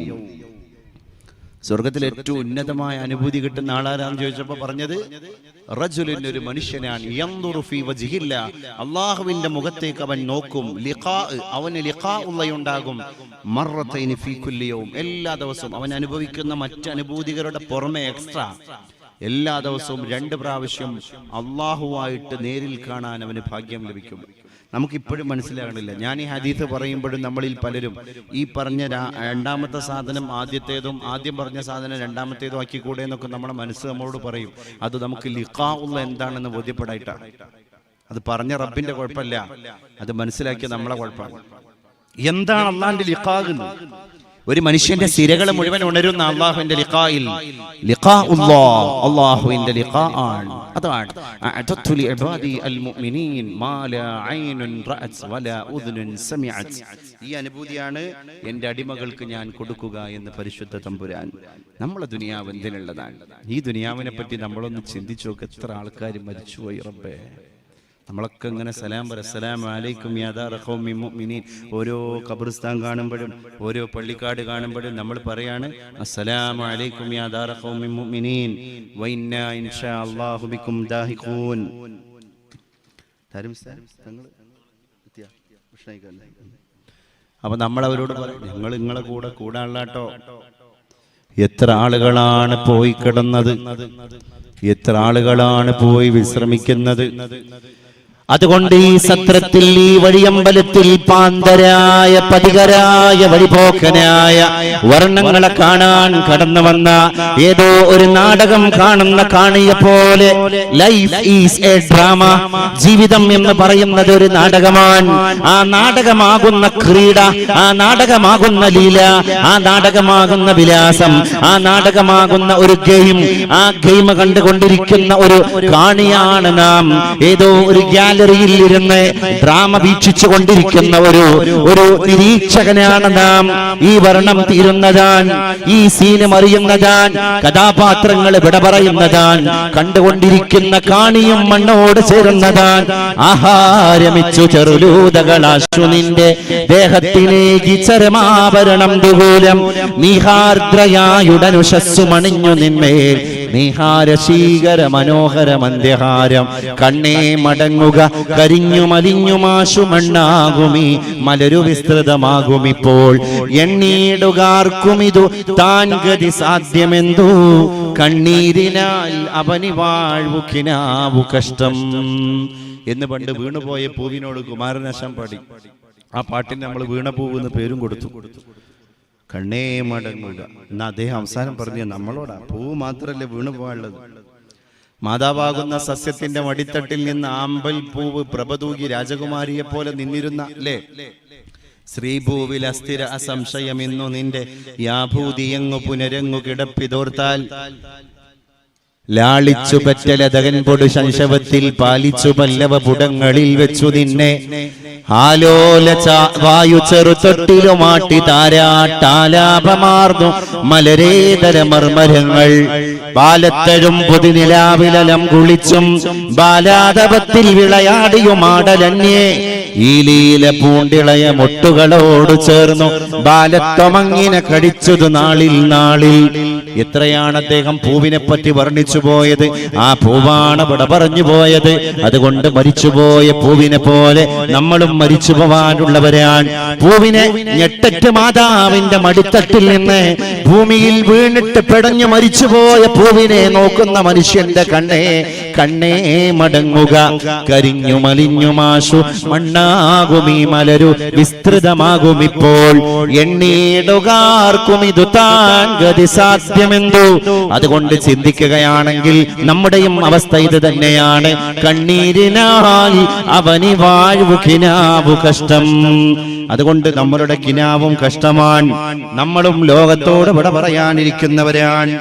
സ്വർഗത്തിൽ ഏറ്റവും ഉന്നതമായ അനുഭൂതി കിട്ടുന്ന ആളാരാന്ന് ചോദിച്ചപ്പോ പറഞ്ഞത് റജുലുൻ, ഒരു മനുഷ്യനാണ്. യൻദുറു ഫീ വജ്ഹില്ലാ, അല്ലാഹുവിന്റെ മുഖത്തേക്ക് അവൻ നോക്കും. ലിഖാ, അവന് ലിഖാ ഉള്ളയുണ്ടാകും. മറത്തൈനി ഫീ കുല്ലി യൗം, എല്ലാ ദിവസവും അവൻ അനുഭവിക്കുന്ന മറ്റ് അനുഭൂതികളുടെ പുറമെ എക്സ്ട്രാ എല്ലാ ദിവസവും 2 പ്രാവശ്യം അള്ളാഹുവായിട്ട് നേരിൽ കാണാൻ അവന് ഭാഗ്യം ലഭിക്കും. നമുക്കിപ്പോഴും മനസ്സിലാകണില്ല. ഞാൻ ഈ ഹദീസ് പറയുമ്പോഴും നമ്മളിൽ പലരും ഈ പറഞ്ഞ രണ്ടാമത്തെ സാധനം ആദ്യത്തേതും ആദ്യം പറഞ്ഞ സാധനം രണ്ടാമത്തേതും ആക്കിക്കൂടെ എന്നൊക്കെ നമ്മുടെ മനസ്സ് നമ്മളോട് പറയും. അത് നമുക്ക് ലിഖാ ഉള്ള എന്താണെന്ന് ബോധ്യപ്പെടായിട്ടാണ്. അത് പറഞ്ഞ റബ്ബിന്റെ കുഴപ്പമില്ല, അത് മനസ്സിലാക്കിയ നമ്മളെ കുഴപ്പമാണ്. എന്താണ് അള്ളാന്റെ ലിഖാ എന്ന്? ഒരു മനുഷ്യന്റെ സിരകൾ മുഴുവൻ ഉണരുന്ന അള്ളാഹുവിന്റെ ലിഖായിൽ, ലിഖാഉല്ലാഹ്, അള്ളാഹുവിന്റെ ലിഖാ ആണ്. അതാണ് അഅതതു ലിഇബാദി അൽമുഅ്മിനീൻ മാ ലാ ഐനുൻ റഅത് വലാ ഉദ്നുൻ സമിഅത്. ഈ അനുഭൂതിയാണ് എൻ്റെ അടിമകൾക്ക് ഞാൻ കൊടുക്കുക എന്ന് പരിശുദ്ധ തമ്പുരാൻ. നമ്മളെ ദുനിയാവ് എന്തിനുള്ളതാണ്? ഈ ദുനിയാവിനെ പറ്റി നമ്മളൊന്ന് ചിന്തിച്ചു നോക്ക്. എത്ര ആൾക്കാർ മരിച്ചുപോയി റബ്ബേ. നമ്മളൊക്കെ ഇങ്ങനെ സലാം പറ, അസ്സലാമു അലൈക്കും യാ ദാറ ഖൗമി മുഅ്മിനീൻ. ഓരോ ഖബർസ്ഥാൻ കാണുമ്പോഴും ഓരോ പള്ളിക്കാട് കാണുമ്പോഴും നമ്മൾ പറയാണ് അസ്സലാമു അലൈക്കും യാ ദാറ ഖൗമി മുഅ്മിനീൻ വ ഇന്നാ ഇൻഷാ അല്ലാഹു ബിക്കും ദാഹിഖൂൻ. അപ്പൊ നമ്മൾ അവരോട് പറയും, ഞങ്ങൾ നിങ്ങളെ കൂടെ കൂടാനുള്ള കേട്ടോ. എത്ര ആളുകളാണ് പോയി കിടന്നത്, എത്ര ആളുകളാണ് പോയി വിശ്രമിക്കുന്നത്. അതുകൊണ്ട് ഈ സത്രത്തിൽ, ഈ വഴിയമ്പലത്തിൽ പാന്തരായ പതികരായ വഴിപോക്കനായ വർണ്ണങ്ങളെ കാണാൻ കടന്നു വന്ന ഏതോ ഒരു നാടകം കാണുന്ന കാണിയെ പോലെ, ലൈഫ് ഈസ് എ ഡ്രാമ, ജീവിതം എന്ന് പറയുന്നത് ഒരു നാടകമാണ്. ആ നാടകമാകുന്ന ക്രീഡ, ആ നാടകമാകുന്ന ലീല, ആ നാടകമാകുന്ന വിലാസം, ആ നാടകമാകുന്ന ഒരു ഗെയിം, ആ ഗെയിം കണ്ടുകൊണ്ടിരിക്കുന്ന ഒരു കാണിയാണ് നാം. ഏതോ ഒരു ഗാലറിയിൽ ഇരുന്ന് ഡ്രാമ വീക്ഷിച്ചു കൊണ്ടിരിക്കുന്ന ഒരു നിരീക്ഷകനാണ് നാം. ഈ വർണ്ണം തീരുന്നതാൻ, ഈ സീന് മറിയുന്നതാൻ, കഥാപാത്രങ്ങൾ വിട പറയുന്നതാൻ, കണ്ടുകൊണ്ടിരിക്കുന്ന കാണിയും മണ്ണോട് ചേരുന്നതാൻ. ആഹാരമിച്ചു ചെറുലൂതകളാശു നിന്റെ ദേഹത്തിലേക്ക് ചരമാഭരണം ദുകൂലം, നീഹാർദ്രയായുടനുഷസ്സു മണിഞ്ഞു നിന്മേൽ നീഹാരശീകര മനോഹര മന്ദഹാരം. കണ്ണേ മടങ്ങുക, കരിഞ്ഞു മലിഞ്ഞു മാശു മണ്ണാകുമി, മലരു വിസ്തൃതമാകുമിപ്പോൾ. എണ്ണീടുകാർക്കുമിതു താൻ ഗതി സാധ്യമെന്തു, കണ്ണീരിനാൽ അവനി വാഴ്വുക്കിനാവു കഷ്ടം എന്ന് പണ്ട് വീണുപോയ പൂവിനോട് കുമാരനാശാൻ പാടി. ആ പാട്ടിന് നമ്മൾ വീണപൂവ് എന്ന് പേരും കൊടുത്തു. കണ്ണേ മടങ്ങുക എന്നാ അദ്ദേഹം അവസാനം പറഞ്ഞു നമ്മളോടാ. പൂവ് മാത്രല്ലേ വീണു പോകാനുള്ളത്. മാതാവാകുന്ന സസ്യത്തിന്റെ മടിത്തട്ടിൽ നിന്ന് ആമ്പൽ പൂവ് പ്രഭതൂകി രാജകുമാരിയെ പോലെ നിന്നിരുന്ന അല്ലേ ശ്രീഭൂവിൽ അസ്ഥിര അസംശയമെന്നു നിന്റെ യാഭൂതിയങ്ങു പുനരങ്ങു കിടപ്പിതോർത്താൽ, ലാളിച്ചു പറ്റലതകൻ പൊടു ശംശവത്തിൽ പാലിച്ചു പല്ലവ പുടങ്ങളിൽ വെച്ചു നിന്നെ ആലോല വായു ചെറുതൊട്ടിലുമാട്ടി താരാട്ടാലാപമാർന്നു മലരേതര മർമരങ്ങൾ. ബാലത്തഴും പുതിനിലാവിലലം കുളിച്ചും ബാലാതപത്തിൽ വിളയാടിയുമാടലന്യേ ഈ ലീല പൂണ്ടിളയ മുട്ടുകളോട് ചേർന്നു ബാലത്വമങ്ങിനെ കടിച്ചതു നാളിൽ നാളിൽ. എത്രയാണ് അദ്ദേഹം പൂവിനെ പറ്റി വർണ്ണിച്ചു പോയത്. ആ പൂവാണ് വിട പറഞ്ഞു പോയത്. അതുകൊണ്ട് മരിച്ചുപോയ പൂവിനെ പോലെ നമ്മളും മരിച്ചു പോവാനുള്ളവരാണ്. പൂവിനെ ഞെട്ടറ്റ് മാതാവിന്റെ മടിത്തട്ടിൽ നിന്ന് ഭൂമിയിൽ വീണിട്ട് പെടഞ്ഞു മരിച്ചുപോയ പൂവിനെ നോക്കുന്ന മനുഷ്യന്റെ കണ്ണേ മടങ്ങുക, കരിഞ്ഞു മലിഞ്ഞു മാശു മണ്ണാകുമീ മലരു വിസ്തൃതമാകുമിപ്പോൾ. എണ്ണീടുകാർക്കും ഇതു താൻ ഗതി സാധ്യമെന്തു. അതുകൊണ്ട് ചിന്തിക്കുകയാണെങ്കിൽ നമ്മുടെയും അവസ്ഥ ഇത് തന്നെയാണ്. കണ്ണീരിനാൽ അവനി വാഴ്വു കിനാവു കഷ്ടം. അതുകൊണ്ട് നമ്മളുടെ കിനാവും കഷ്ടമാണ്. നമ്മളും ലോകത്തോട് വിട പറയാനിരിക്കുന്നവരാണ്.